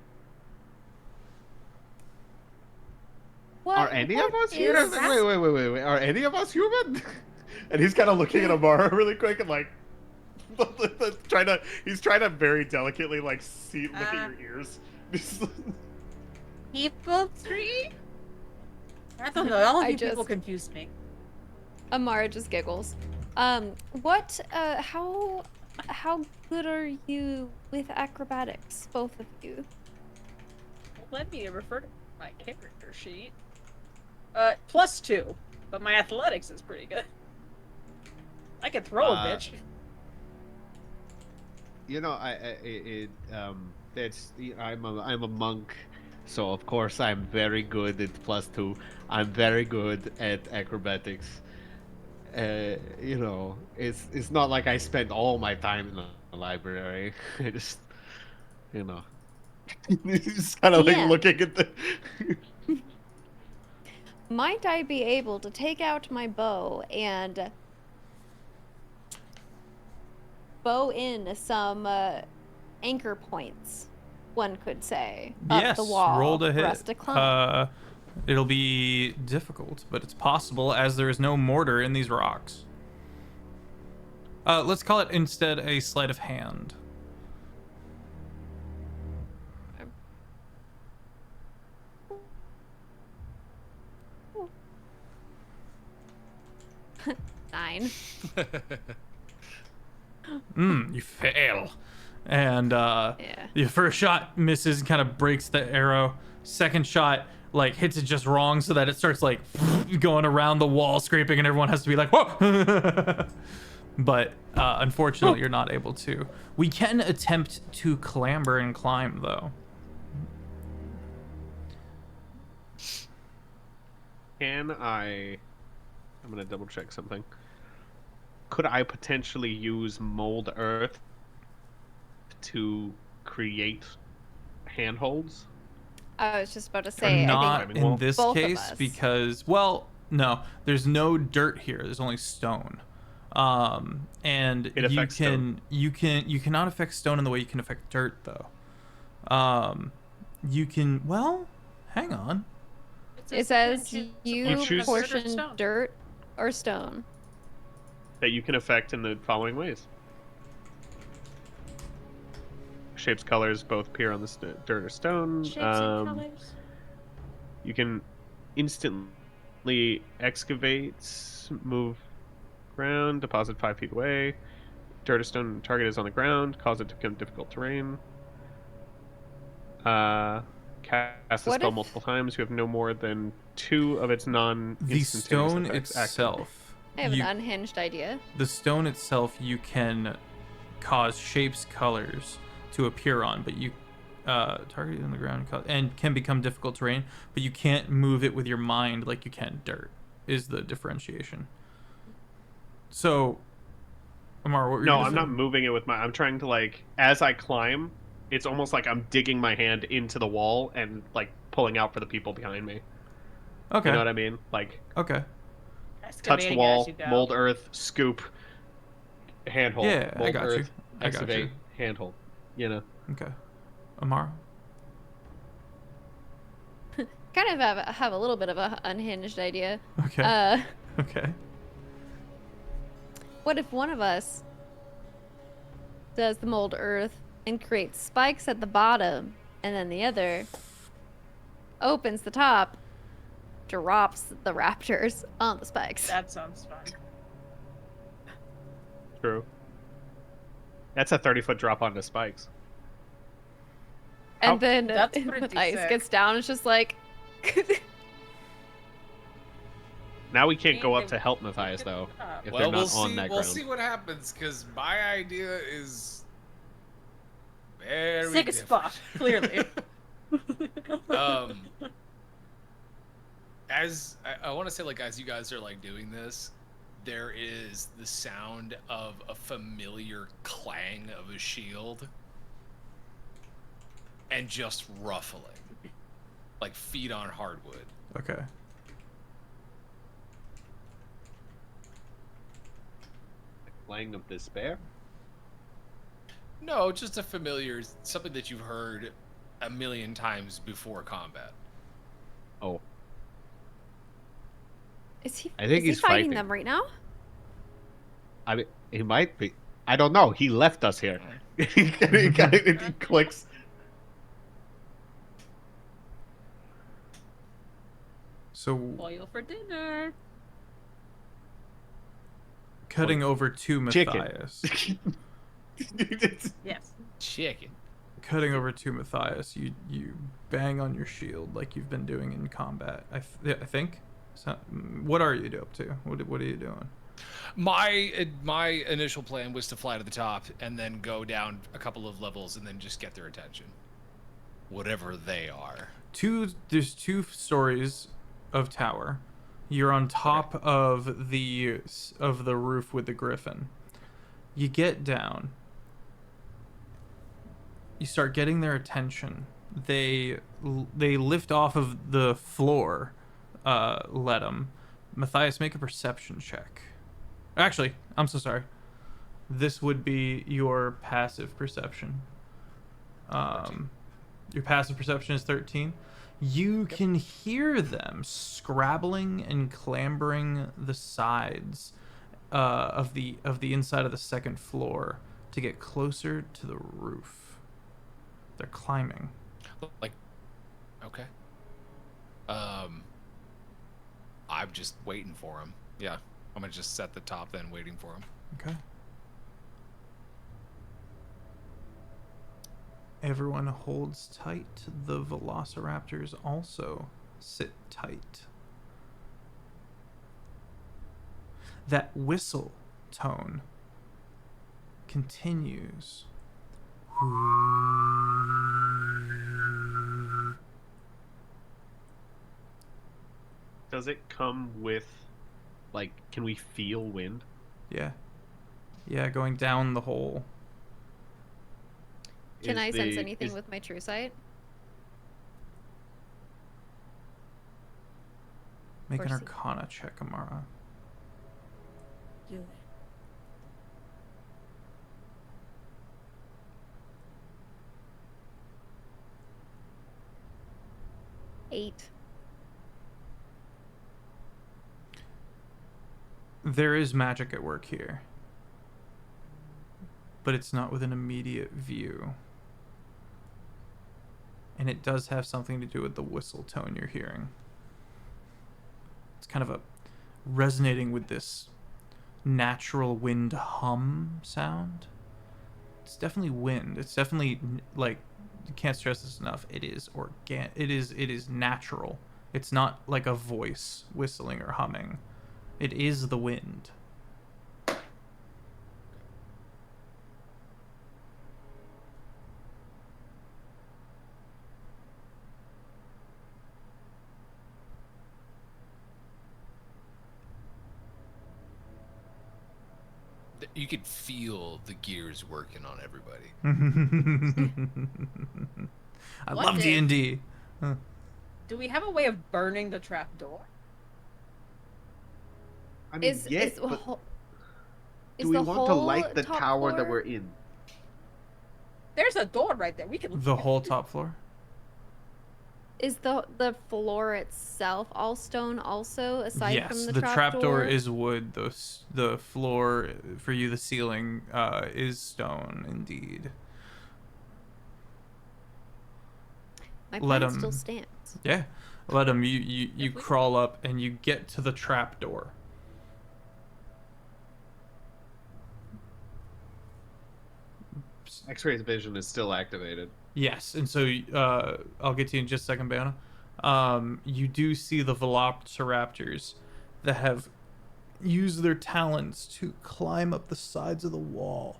Speaker 4: What,
Speaker 2: Are any of
Speaker 4: what
Speaker 2: us here?
Speaker 4: is-
Speaker 2: Wait. Are any of us human? And he's kind of looking at Amara really quick and like, he's trying to very delicately like look at your ears.
Speaker 5: People tree? I don't know. All of
Speaker 4: I
Speaker 5: you people
Speaker 4: just-
Speaker 5: confuse me.
Speaker 4: Amara just giggles. How good are you with acrobatics, both of you?
Speaker 5: Let me refer to my character sheet. +2, but my athletics is pretty good. I can throw a bitch.
Speaker 2: You know, I'm a monk, so of course I'm very good at +2. I'm very good at acrobatics. You know, it's not like I spend all my time in the library. I just, you know, he's kind of like
Speaker 4: Yeah.
Speaker 2: looking at the.
Speaker 4: Might I be able to take out my bow and bow in some anchor points, one could say, up
Speaker 1: Yes,
Speaker 4: the wall
Speaker 1: roll to
Speaker 4: for us
Speaker 1: hit.
Speaker 4: to climb?
Speaker 1: It'll be difficult, but it's possible as there is no mortar in these rocks. Let's call it instead a sleight of hand.
Speaker 4: Nine.
Speaker 1: You fail. And your first shot misses and kind of breaks the arrow. Second shot like hits it just wrong so that it starts like going around the wall scraping and everyone has to be like, whoa. But unfortunately you're not able to. We can attempt to clamber and climb though.
Speaker 2: I'm gonna double check something. Could I potentially use mold earth to create handholds?
Speaker 4: I was just about to say, I
Speaker 1: Not
Speaker 4: think
Speaker 1: in this
Speaker 4: both of
Speaker 1: case
Speaker 4: us.
Speaker 1: because, well, no, there's no dirt here. There's only stone. And
Speaker 2: It affects stone.
Speaker 1: you cannot affect stone in the way you can affect dirt though. You can, well, hang on.
Speaker 4: It says
Speaker 5: You
Speaker 4: you
Speaker 2: choose-
Speaker 4: portion
Speaker 5: stone.
Speaker 4: dirt or stone.
Speaker 2: that you can affect in the following ways. Shapes, colors both appear on the dirt or stone.
Speaker 5: Shapes and colors.
Speaker 2: You can instantly excavate, move ground, deposit 5 feet away. Dirt or stone target is on the ground, cause it to become difficult terrain. Cast the spell multiple times. You have no more than 2 of its
Speaker 1: The
Speaker 2: non-instantaneous
Speaker 1: stone
Speaker 2: effects active.
Speaker 1: itself.
Speaker 4: I have an unhinged idea.
Speaker 1: The stone itself, you can cause shapes, colors to appear on, but you target it on the ground and can become difficult terrain, but you can't move it with your mind like you can dirt. Is the differentiation? So, Amar, what were you
Speaker 2: No,
Speaker 1: gonna
Speaker 2: I'm
Speaker 1: say?
Speaker 2: not moving it with my. I'm trying to like as I climb. It's almost like I'm digging my hand into the wall and like pulling out for the people behind me.
Speaker 1: Okay.
Speaker 2: You know what I mean? Like
Speaker 1: Okay.
Speaker 2: touch the
Speaker 5: Excavating
Speaker 2: wall,
Speaker 5: as you go.
Speaker 2: mold earth, scoop, handhold.
Speaker 1: Yeah, I
Speaker 2: mold
Speaker 1: got
Speaker 2: earth,
Speaker 1: you. I got
Speaker 2: excavate,
Speaker 1: you.
Speaker 2: handhold. You know.
Speaker 1: Okay. Amar?
Speaker 4: Kind of have a little bit of a unhinged idea.
Speaker 1: Okay. Okay.
Speaker 4: What if one of us does the mold earth and creates spikes at the bottom, and then the other opens the top, drops the raptors on the spikes?
Speaker 5: That sounds fun.
Speaker 2: True. That's a 30-foot drop onto spikes.
Speaker 4: And then
Speaker 5: That's pretty
Speaker 4: Matthias
Speaker 5: sick.
Speaker 4: gets down, it's just like...
Speaker 2: Now we can't go up to help Matthias though, if they're
Speaker 3: Well,
Speaker 2: not
Speaker 3: we'll
Speaker 2: on
Speaker 3: see.
Speaker 2: that
Speaker 3: We'll
Speaker 2: ground.
Speaker 3: see what happens, because my idea is very
Speaker 5: Sick as fuck, clearly.
Speaker 3: As I want to say, like, as you guys are like doing this, there is the sound of a familiar clang of a shield and just ruffling, like feet on hardwood.
Speaker 1: Okay.
Speaker 2: Clang of despair.
Speaker 3: No, just a familiar, something that you've heard a million times before combat.
Speaker 2: Oh.
Speaker 4: Is he,
Speaker 2: I think
Speaker 4: is he
Speaker 2: he's
Speaker 4: fighting
Speaker 2: fighting.
Speaker 4: them right now?
Speaker 2: I mean, he might be. I don't know. He left us here. he clicks.
Speaker 1: So
Speaker 5: Oil for dinner.
Speaker 1: cutting over to
Speaker 2: Chicken.
Speaker 1: Matthias.
Speaker 5: Yes.
Speaker 3: Chicken.
Speaker 1: Cutting over to Matthias, you bang on your shield like you've been doing in combat. I think. So, what are you up to? What are you doing?
Speaker 3: My initial plan was to fly to the top and then go down a couple of levels and then just get their attention, whatever they are.
Speaker 1: There's 2 stories of tower. You're on top of the roof with the griffin. You get down. You start getting their attention. They lift off of the floor. Let them. Matthias, make a perception check. Actually, I'm so sorry. This would be your passive perception. Your passive perception is 13. You can hear them scrabbling and clambering the sides of the inside of the second floor to get closer to the roof. They're climbing.
Speaker 3: Like, okay. I'm just waiting for him. Yeah, I'm gonna just set the top then, waiting for him.
Speaker 1: Okay. Everyone holds tight. The velociraptors also sit tight. That whistle tone continues.
Speaker 2: Does it come with, like, can we feel wind?
Speaker 1: Yeah. Yeah, going down the hole.
Speaker 4: Can I sense anything
Speaker 2: is-
Speaker 4: with my true sight?
Speaker 1: Make an
Speaker 4: Or see-
Speaker 1: Arcana check, Amara.
Speaker 5: Do it.
Speaker 1: There is magic at work here, but it's not within immediate view. And it does have something to do with the whistle tone you're hearing. It's kind of a resonating with this natural wind hum sound. It's definitely wind. It's definitely, like, you can't stress this enough. It is it is natural. It's not like a voice whistling or humming. It is the wind.
Speaker 3: You could feel the gears working on everybody.
Speaker 1: I
Speaker 5: What
Speaker 1: love
Speaker 5: did-
Speaker 1: D&D. Huh.
Speaker 5: Do we have a way of burning the trap door?
Speaker 2: I mean,
Speaker 4: Is
Speaker 2: yes,
Speaker 4: the
Speaker 2: but
Speaker 4: whole,
Speaker 2: do we
Speaker 4: the
Speaker 2: want to
Speaker 4: whole
Speaker 2: light the
Speaker 4: top
Speaker 2: tower that
Speaker 4: floor-
Speaker 2: we're in?
Speaker 5: There's a door right there. We can.
Speaker 1: The whole top floor?
Speaker 4: Is the floor itself all stone also, aside
Speaker 1: Yes,
Speaker 4: from the,
Speaker 1: the trapdoor
Speaker 4: door?
Speaker 1: is wood. The floor, for you, the ceiling is stone, indeed.
Speaker 4: My
Speaker 1: let
Speaker 4: plan
Speaker 1: 'em-
Speaker 4: still stands.
Speaker 1: Yeah. Let him. You
Speaker 5: If we-
Speaker 1: crawl up and you get to the trapdoor.
Speaker 2: X-ray's vision is still activated.
Speaker 1: Yes, and so I'll get to you in just a second, Bayona. You do see the Velociraptors that have used their talons to climb up the sides of the wall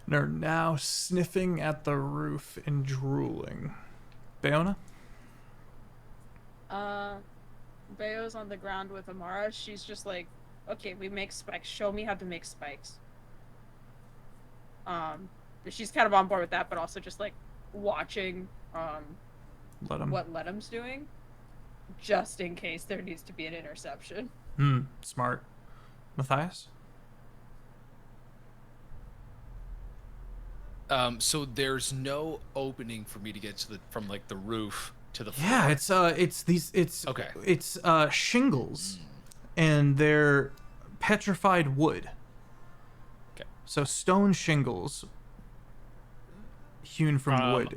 Speaker 1: and are now sniffing at the roof and drooling. Bayona?
Speaker 5: Bayo's on the ground with Amara. She's just like, okay, we make spikes. Show me how to make spikes. She's kind of on board with that, but also just like watching
Speaker 1: Let him.
Speaker 5: what Ledham's doing, just in case there needs to be an interception.
Speaker 1: Smart. Matthias?
Speaker 3: So there's no opening for me to get to from like the roof to the floor.
Speaker 1: Yeah, it's
Speaker 3: Okay.
Speaker 1: It's shingles, and they're petrified wood.
Speaker 3: Okay.
Speaker 1: So stone shingles hewn from wood.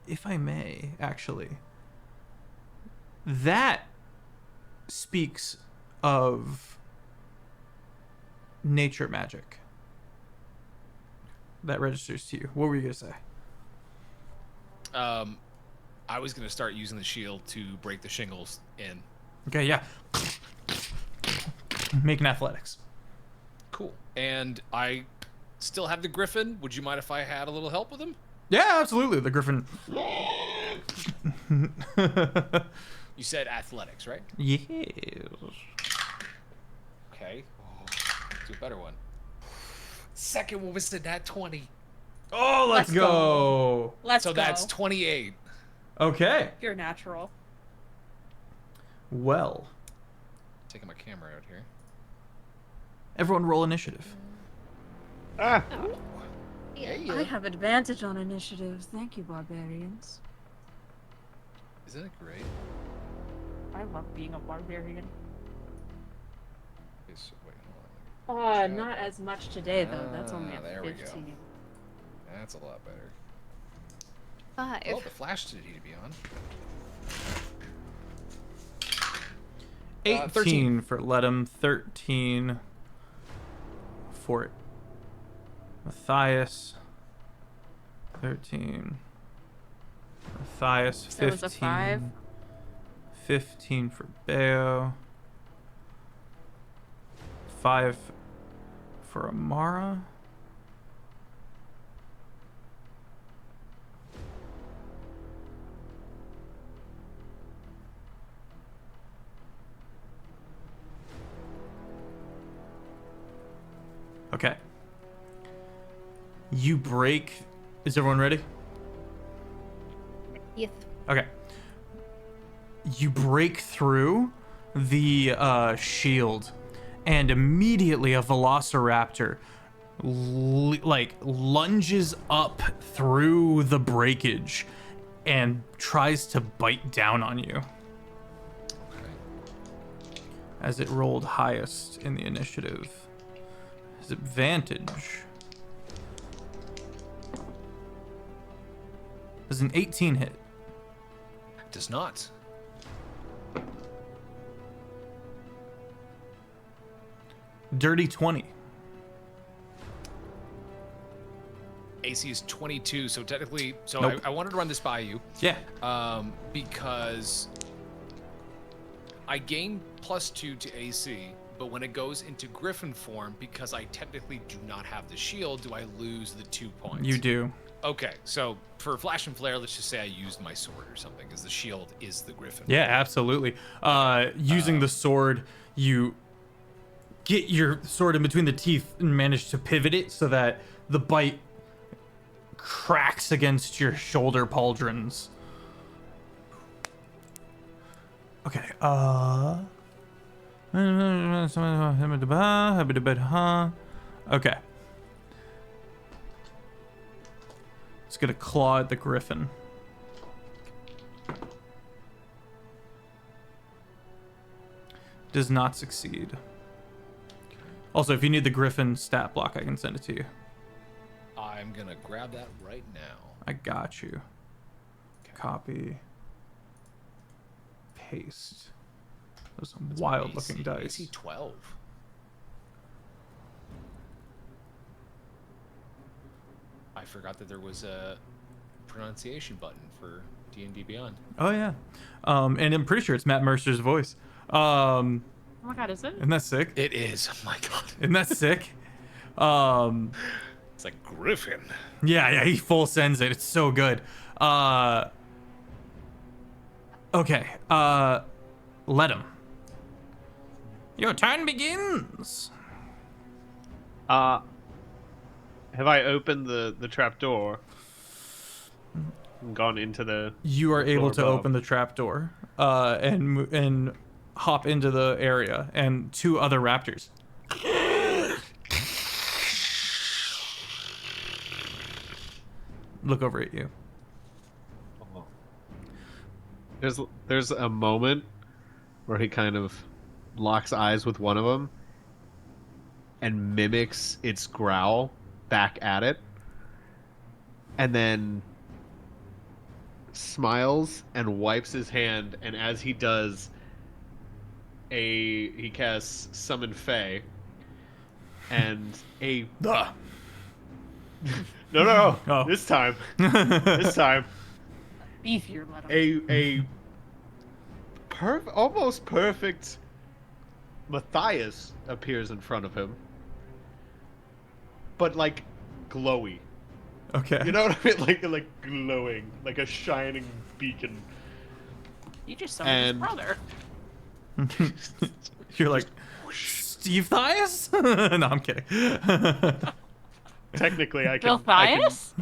Speaker 1: If I may, actually, that speaks of nature magic. That registers to you. What were you gonna say?
Speaker 3: I was gonna start using the shield to break the shingles in.
Speaker 1: Okay, yeah. Make an athletics.
Speaker 3: Cool. And I still have the griffin. Would you mind if I had a little help with him?
Speaker 1: Yeah, absolutely. The griffin.
Speaker 3: You said athletics, right?
Speaker 1: Yes.
Speaker 3: Okay. Do a better one. Second one was the nat 20.
Speaker 1: Oh, let's
Speaker 5: Let's
Speaker 1: go.
Speaker 5: Let's
Speaker 3: So
Speaker 5: go.
Speaker 3: that's 28.
Speaker 1: Okay.
Speaker 5: You're natural.
Speaker 1: Well,
Speaker 3: Taking my camera out here.
Speaker 1: everyone roll initiative.
Speaker 2: Ah!
Speaker 5: I have advantage on initiatives. Thank you, barbarians.
Speaker 3: Isn't it great?
Speaker 5: I love being a barbarian.
Speaker 3: Okay, so, wait, hold on.
Speaker 5: Not as much today though. That's only
Speaker 3: Ah,
Speaker 5: a
Speaker 3: there we go.
Speaker 5: 15.
Speaker 3: That's a lot better.
Speaker 4: 5.
Speaker 3: Oh, the flash did need to be on.
Speaker 1: 18
Speaker 3: 13.
Speaker 1: for Ledham, 13 for Matthias, 13. Matthias, 15.
Speaker 5: So it was a 5.
Speaker 1: 15 for Bayo. 5 for Amara. Okay. You break. Is everyone ready?
Speaker 4: Yes.
Speaker 1: Okay. You break through the shield, and immediately a velociraptor lunges up through the breakage and tries to bite down on you. as it rolled highest in the initiative. His advantage is an 18 hit.
Speaker 3: Does not.
Speaker 1: Dirty 20.
Speaker 3: AC is 22, so technically, so
Speaker 1: Nope.
Speaker 3: I wanted to run this by you.
Speaker 1: Yeah.
Speaker 3: Because I gain +2 to AC, but when it goes into Griffin form, because I technically do not have the shield, do I lose the 2 points?
Speaker 1: You do.
Speaker 3: Okay, so for Flash and Flare, let's just say I used my sword or something, because the shield is the Griffin.
Speaker 1: Yeah, absolutely. Using the sword, you get your sword in between the teeth and manage to pivot it so that the bite cracks against your shoulder pauldrons. Okay, okay. It's gonna claw at the griffin. Does not succeed. Also, if you need the griffin stat block, I can send it to you.
Speaker 3: I'm gonna grab that right now.
Speaker 1: I got you. Copy. Paste. Those are wild looking dice.
Speaker 3: AC 12. I forgot that there was a pronunciation button for D&D Beyond.
Speaker 1: Oh yeah. And I'm pretty sure it's Matt Mercer's voice.
Speaker 5: Oh my god, is it?
Speaker 1: Isn't that sick?
Speaker 3: It is. Oh my god.
Speaker 1: Isn't that sick?
Speaker 3: It's like Griffin.
Speaker 1: Yeah, he full sends it. It's so good. Okay. Let him. Your turn begins.
Speaker 2: Have I opened the trap door and gone into the?
Speaker 1: You are able to
Speaker 2: above?
Speaker 1: open the trapdoor and hop into the area, and 2 other raptors look over at you.
Speaker 2: There's a moment where he kind of locks eyes with one of them and mimics its growl back at it, and then smiles and wipes his hand, and as he does, he casts Summon Fae, and a
Speaker 1: Ugh.
Speaker 2: no.
Speaker 1: Oh.
Speaker 2: This time
Speaker 5: Beefier, let him.
Speaker 2: almost perfect Matthias appears in front of him, but like glowy.
Speaker 1: Okay.
Speaker 2: You know what I mean? Like glowing, like a shining beacon.
Speaker 5: You just summoned his
Speaker 2: and-
Speaker 5: brother.
Speaker 1: You're like, Steve Thias? No, I'm kidding.
Speaker 2: Technically, I
Speaker 5: Bill
Speaker 2: can.
Speaker 5: Thias?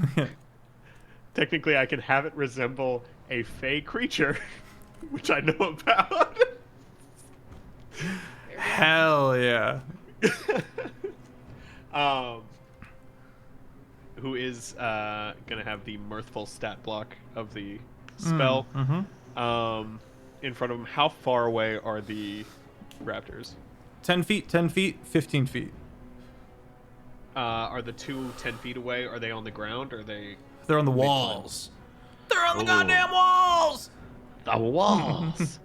Speaker 2: Technically, I can have it resemble a fey creature, which I know about.
Speaker 1: Hell yeah.
Speaker 2: Who is gonna have the mirthful stat block of the spell in front of him. How far away are the raptors?
Speaker 1: 10 feet, 10 feet, 15 feet.
Speaker 2: Are the 2 10 feet away? Are they on the ground? Or are they?
Speaker 1: They're on the
Speaker 2: Big
Speaker 1: walls. They're on the
Speaker 2: Ooh.
Speaker 1: goddamn walls!
Speaker 2: The walls.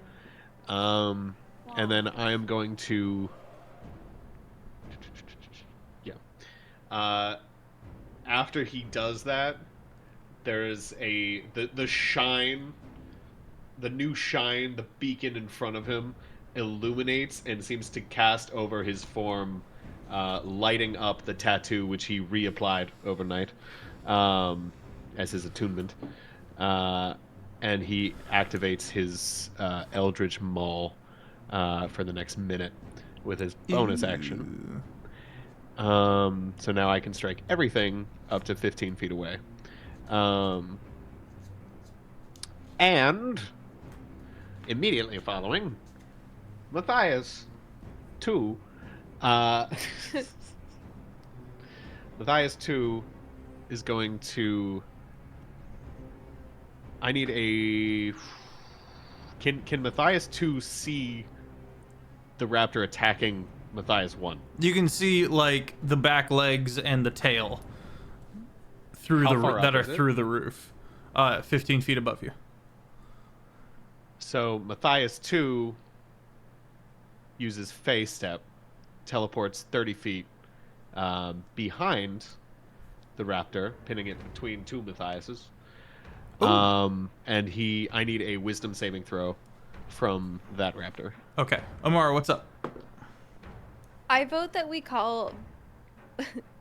Speaker 2: And then I am going to. Yeah. After he does that, there is the shine, the new shine, the beacon in front of him illuminates and seems to cast over his form, lighting up the tattoo which he reapplied overnight as his attunement. And he activates his Eldritch Maul for the next minute with his bonus action. So now I can strike everything up to 15 feet away. And immediately following, Matthias 2. Matthias 2 is going to. I need a. Can Matthias 2 see
Speaker 7: the raptor attacking Matthias 1?
Speaker 1: You can see like the back legs and the tail through
Speaker 7: How
Speaker 1: the
Speaker 7: far up
Speaker 1: that are
Speaker 7: is it?
Speaker 1: through the roof, 15 feet above you.
Speaker 7: So Matthias 2 uses phase step, teleports 30 feet behind the raptor, pinning it between two Matthiases. And I need a wisdom saving throw from that raptor.
Speaker 1: Okay, Amara, what's up?
Speaker 4: I vote that we call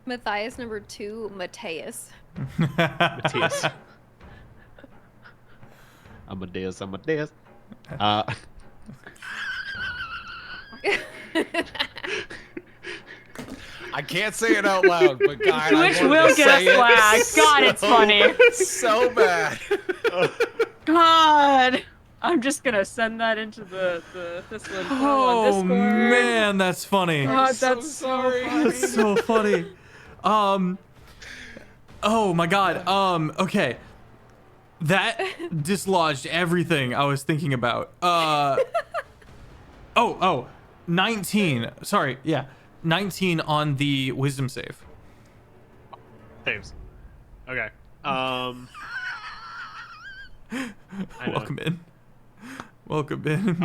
Speaker 4: Matthias number 2 Mateus.
Speaker 7: Matthias. Amadeus.
Speaker 9: I can't say it out loud, but God, I
Speaker 5: Twitch
Speaker 9: wanted
Speaker 5: will
Speaker 9: to
Speaker 5: get
Speaker 9: say
Speaker 5: us
Speaker 9: it
Speaker 5: flagged. God, it's funny.
Speaker 9: so bad.
Speaker 5: God. I'm just gonna send that into the Thistle and Quill on
Speaker 1: Oh
Speaker 5: Discord.
Speaker 1: man, that's funny.
Speaker 5: God,
Speaker 9: so
Speaker 5: that's
Speaker 9: sorry.
Speaker 5: so funny.
Speaker 1: That's so funny. Oh my god. Okay. That dislodged everything I was thinking about. 19. Sorry, yeah. 19 on the wisdom save.
Speaker 2: Saves. Okay. I know.
Speaker 1: Welcome in. Welcome in.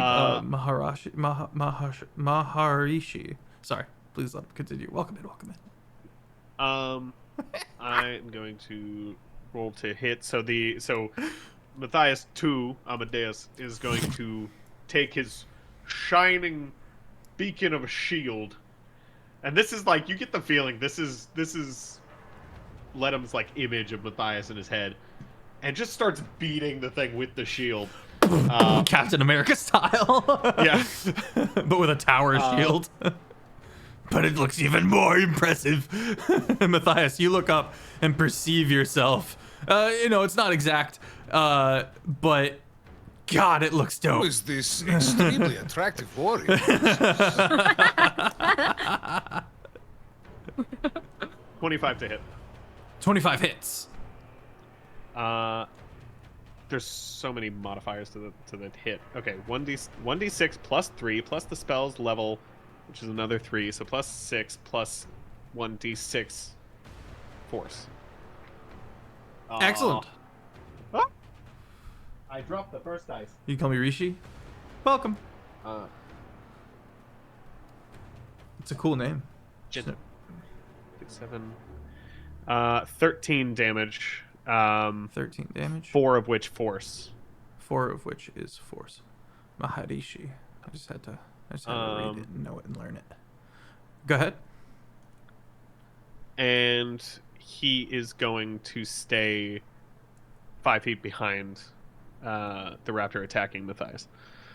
Speaker 1: Maharishi. Sorry. Please let continue. Welcome in.
Speaker 2: I'm going to roll to hit. So Matthias 2, Amadeus, is going to take his shining beacon of a shield, and this is like, you get the feeling this is Ledham's like image of Matthias in his head, and just starts beating the thing with the shield.
Speaker 1: Captain America style.
Speaker 2: Yeah.
Speaker 1: But with a tower shield. But it looks even more impressive. Matthias, you look up and perceive yourself. It's not exact, but God, it looks
Speaker 8: Who
Speaker 1: dope.
Speaker 8: is this extremely attractive warrior?
Speaker 2: 25 to hit.
Speaker 1: 25 hits.
Speaker 2: There's so many modifiers to the hit. Okay, 1d6 plus 3 plus the spell's level, which is another 3, so plus 6 plus 1d6 force.
Speaker 1: Excellent.
Speaker 2: Ah! I dropped the first dice.
Speaker 1: You call me Rishi? Welcome. It's a cool name.
Speaker 2: 6, 7, 13 damage.
Speaker 1: 13 damage.
Speaker 2: 4 of which force.
Speaker 1: 4 of which is force. Maharishi. I just had to read it and know it and learn it. Go ahead.
Speaker 2: And he is going to stay 5 feet behind the raptor attacking Matthias.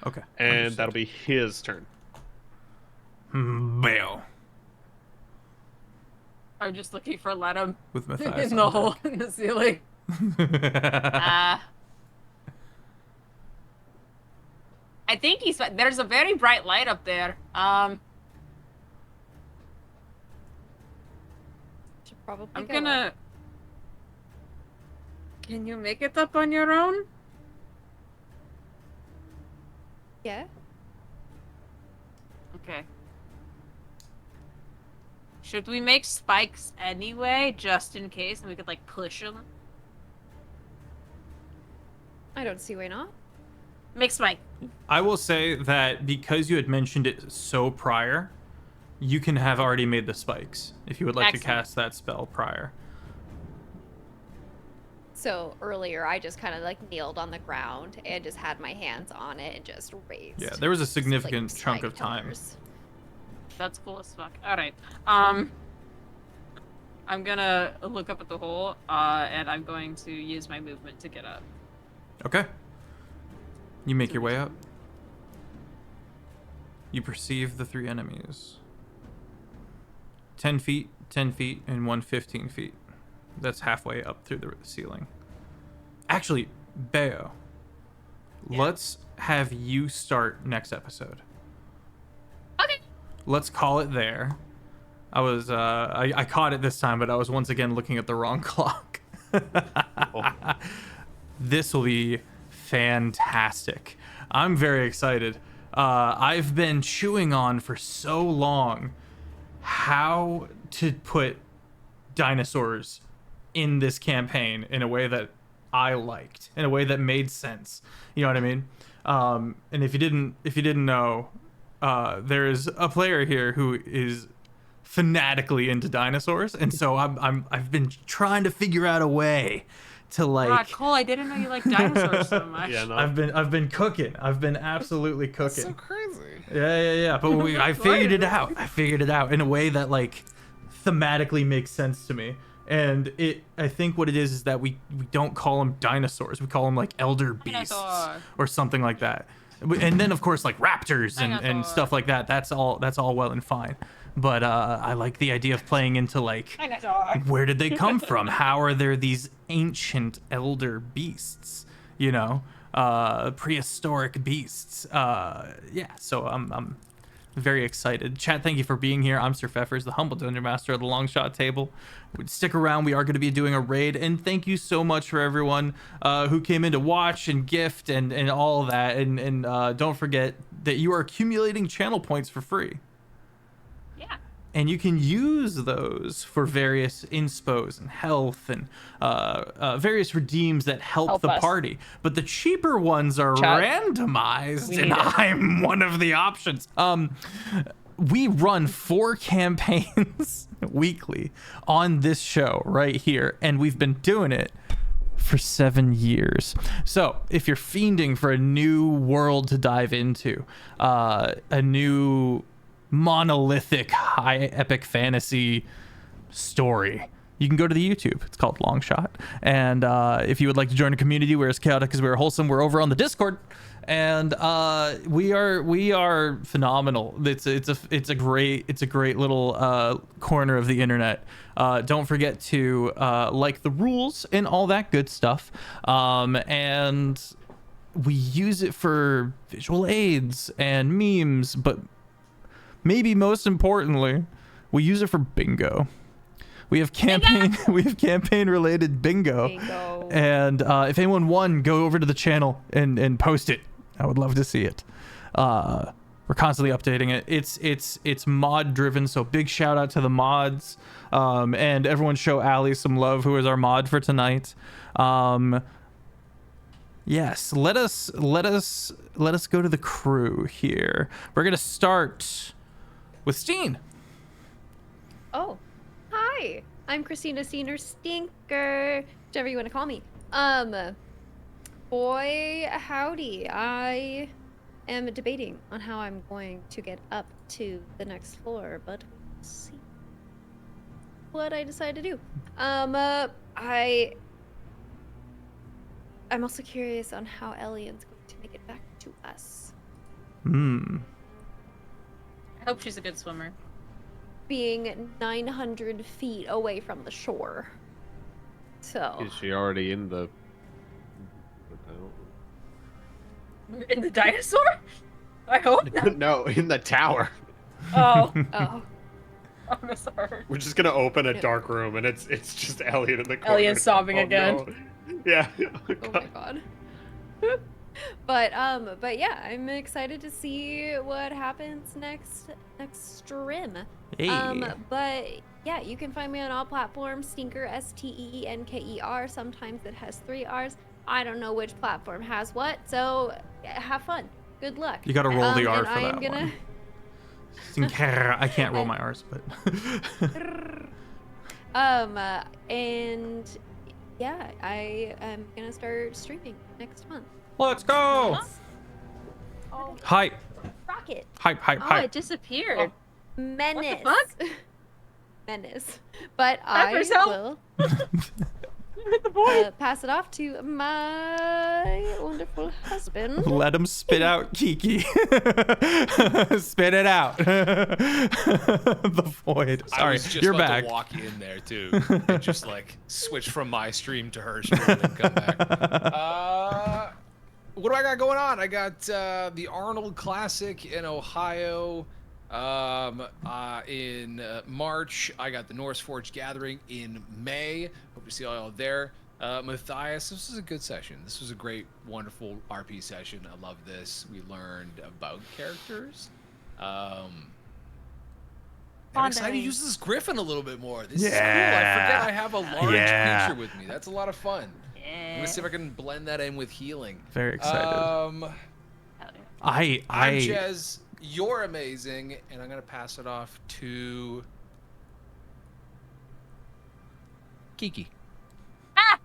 Speaker 1: Okay.
Speaker 2: And
Speaker 1: understood.
Speaker 2: that'll be his turn.
Speaker 1: Bail.
Speaker 5: I'm just looking for Ledham
Speaker 1: With Matthias
Speaker 5: in the
Speaker 1: on
Speaker 5: hole
Speaker 1: deck.
Speaker 5: in the ceiling. I think there's a very bright light up there.
Speaker 4: Should probably
Speaker 5: I'm
Speaker 4: go
Speaker 5: gonna.
Speaker 4: up.
Speaker 5: Can you make it up on your own?
Speaker 4: Yeah.
Speaker 5: Okay. Should we make spikes anyway, just in case, and we could like push them?
Speaker 4: I don't see why not.
Speaker 5: Make spike.
Speaker 1: I will say that because you had mentioned it so prior, you can have already made the spikes if you would like to
Speaker 5: Excellent.
Speaker 1: cast that spell prior.
Speaker 4: So earlier, I just kind of like kneeled on the ground and just had my hands on it and just raised.
Speaker 1: Yeah, there was a
Speaker 4: just,
Speaker 1: significant
Speaker 4: like,
Speaker 1: chunk
Speaker 4: spike
Speaker 1: of time.
Speaker 4: pillars.
Speaker 5: That's cool as fuck. Alright. I'm gonna look up at the hole, and I'm going to use my movement to get up.
Speaker 1: Okay. You make your way up. You perceive the 3 enemies. 10 feet, 10 feet, and 1 15 feet. That's halfway up through the ceiling. Actually, Beo, let's have you start next episode.
Speaker 5: Okay.
Speaker 1: Let's call it there. I caught it this time, but I was once again looking at the wrong clock. This will be fantastic. I'm very excited. I've been chewing on for so long how to put dinosaurs in this campaign in a way that I liked, in a way that made sense. You know what I mean? And if you didn't know, there is a player here who is fanatically into dinosaurs, and so I've been trying to figure out a way to like.
Speaker 5: Cole, I didn't know you liked dinosaurs so much.
Speaker 2: Yeah, no.
Speaker 1: I've been cooking. I've been absolutely cooking.
Speaker 3: So crazy.
Speaker 1: Yeah. But I figured it out. I figured it out in a way that like thematically makes sense to me. And I think what it is that we don't call them dinosaurs. We call them like elder beasts or something like that. And then of course like raptors and stuff like that. That's all well and fine. But I like the idea of playing into like, where did they come from? How are there these ancient elder beasts? You know, prehistoric beasts. Yeah. So I'm very excited. Chat, thank you for being here. I'm Sir Feffers, the humble dungeon master of the Longshot table. Stick around. We are going to be doing a raid, and thank you so much for everyone who came in to watch and gift and all that. And don't forget that you are accumulating channel points for free.
Speaker 5: Yeah.
Speaker 1: And you can use those for various inspos and health and various redeems that help the
Speaker 10: us.
Speaker 1: party. But the cheaper ones are
Speaker 10: Chat.
Speaker 1: randomized,
Speaker 10: We
Speaker 1: and
Speaker 10: need it.
Speaker 1: I'm one of the options. We run 4 campaigns weekly on this show right here, and we've been doing it for 7 years. So if you're fiending for a new world to dive into, a new monolithic high epic fantasy story, you can go to the YouTube. It's called Longshot. And if you would like to join a community where it's chaotic as we're wholesome, we're over on the Discord. And we are phenomenal. It's a great little corner of the internet. Don't forget to like the rules and all that good stuff. And we use it for visual aids and memes, but maybe most importantly, we use it for bingo. We have campaign related bingo. And if anyone won, go over to the channel and post it. I would love to see it. We're constantly updating it. It's mod driven, so big shout out to the mods. And everyone show Allie some love, who is our mod for tonight. Yes, let us go to the crew here. We're gonna start with Steen.
Speaker 4: Oh, hi. I'm Christina Steen or Stinkerrr, whichever you want to call me. Boy, howdy. I am debating on how I'm going to get up to the next floor, but we'll see what I decide to do. I'm also curious on how Elliot's going to make it back to us.
Speaker 5: I hope she's a good swimmer.
Speaker 4: Being 900 feet away from the shore. So.
Speaker 2: Is she already in the?
Speaker 5: In the dinosaur? I hope not.
Speaker 2: No, in the tower.
Speaker 5: Oh.
Speaker 4: Oh.
Speaker 5: I'm sorry.
Speaker 2: We're just gonna open a dark room, and it's just Elliot in the corner.
Speaker 5: Elliot's sobbing
Speaker 2: Oh,
Speaker 5: again.
Speaker 2: no. Yeah.
Speaker 4: Oh my god. But yeah, I'm excited to see what happens next stream.
Speaker 1: Hey.
Speaker 4: But yeah, you can find me on all platforms. Stinkerrr, Steenker. Sometimes it has 3 R's. I don't know which platform has what, so have fun. Good luck.
Speaker 1: You gotta roll the R
Speaker 4: and
Speaker 1: for
Speaker 4: I
Speaker 1: that
Speaker 4: am gonna...
Speaker 1: one. Stinkerrr. I can't roll my R's, but.
Speaker 4: And yeah, I am gonna start streaming next month.
Speaker 1: Let's go.
Speaker 4: Oh,
Speaker 1: Hype.
Speaker 4: rocket.
Speaker 1: Hype.
Speaker 5: Oh, it disappeared.
Speaker 4: Menace.
Speaker 5: What the
Speaker 4: Menace. But
Speaker 5: Feffers,
Speaker 4: I
Speaker 5: help.
Speaker 4: will pass it off to my wonderful husband.
Speaker 1: Let him spit out Kiki. Spit it out. The void.
Speaker 3: I
Speaker 1: Sorry,
Speaker 3: was just
Speaker 1: you're
Speaker 3: about
Speaker 1: back.
Speaker 3: to walk in there too, and just like switch from my stream to her stream and then come back. What do I got going on? I got the Arnold Classic in Ohio. In March, I got the Norse Forge Gathering in May. Hope to see all y'all there. Matthias, this was a good session. This was a great, wonderful RP session. I love this. We learned about characters. I'm excited to use this Griffin a little bit more. This is cool. I forget I have a large creature with me. That's a lot of fun. I'm gonna see if I can blend that in with healing.
Speaker 1: Very excited.
Speaker 3: I'm Chez. You're amazing, and I'm gonna pass it off to Kiki.
Speaker 5: Hi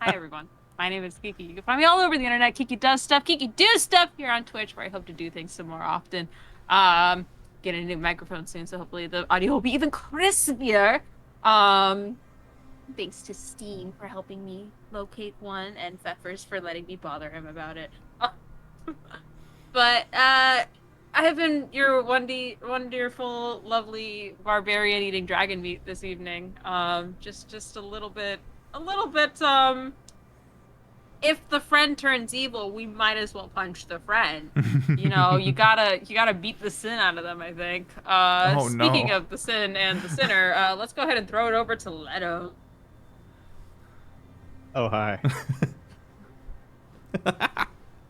Speaker 5: everyone, my name is Kiki. You can find me all over the internet. Kiki does stuff. Kiki do stuff here on Twitch, where I hope to do things some more often. Get a new microphone soon, so hopefully the audio will be even crispier. Thanks to Steam for helping me locate one, and Feffers for letting me bother him about it. But I have been your wonderful, lovely barbarian eating dragon meat this evening. Just a little bit. If the friend turns evil, we might as well punch the friend. You know, you gotta beat the sin out of them, I think. Speaking of the sin and the sinner, let's go ahead and throw it over to Leto.
Speaker 2: Oh, hi.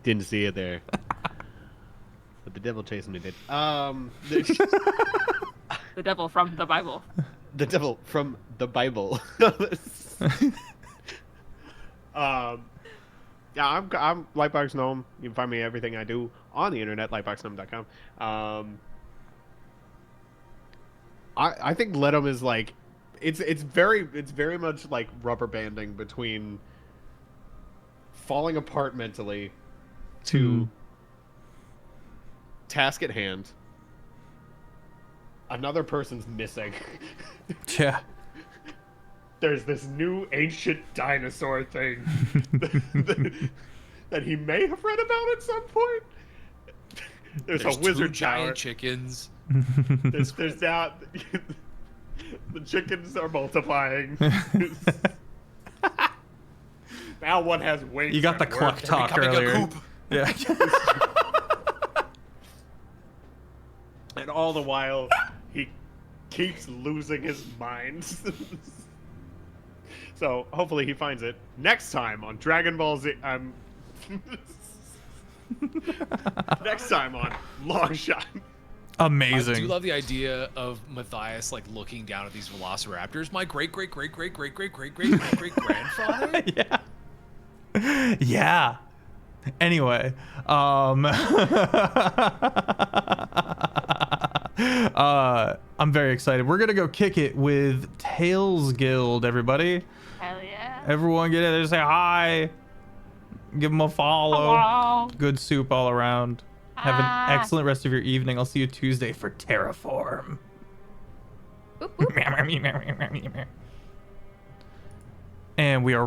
Speaker 2: Didn't see it there. But the devil chasing me did.
Speaker 5: The devil from the Bible.
Speaker 2: The devil from the Bible. Yeah, I'm LightboxGnome. You can find me everything I do on the internet, LightboxGnome.com. I think Ledum is like, it's very much like rubber banding between falling apart mentally to task at hand. Another person's missing.
Speaker 1: Yeah.
Speaker 2: There's this new ancient dinosaur thing that he may have read about at some point. There's a wizard
Speaker 3: giant chickens.
Speaker 2: There's now the chickens are multiplying. Now one has wings.
Speaker 1: You got the cluck talk earlier. Yeah.
Speaker 2: And all the while, he keeps losing his mind. So hopefully he finds it next time on Dragon Ball Z. Next time on Longshot.
Speaker 1: Amazing.
Speaker 3: I do love the idea of Matthias like looking down at these velociraptors. My great grandfather.
Speaker 1: Yeah. Yeah. Anyway, I'm very excited. We're gonna go kick it with Tails Guild, everybody.
Speaker 5: Hell yeah.
Speaker 1: Everyone get in there, say hi. Give them a follow.
Speaker 5: Hello.
Speaker 1: Good soup all around. Have an excellent rest of your evening. I'll see you Tuesday for Terraform.
Speaker 4: Boop, boop.
Speaker 1: And we are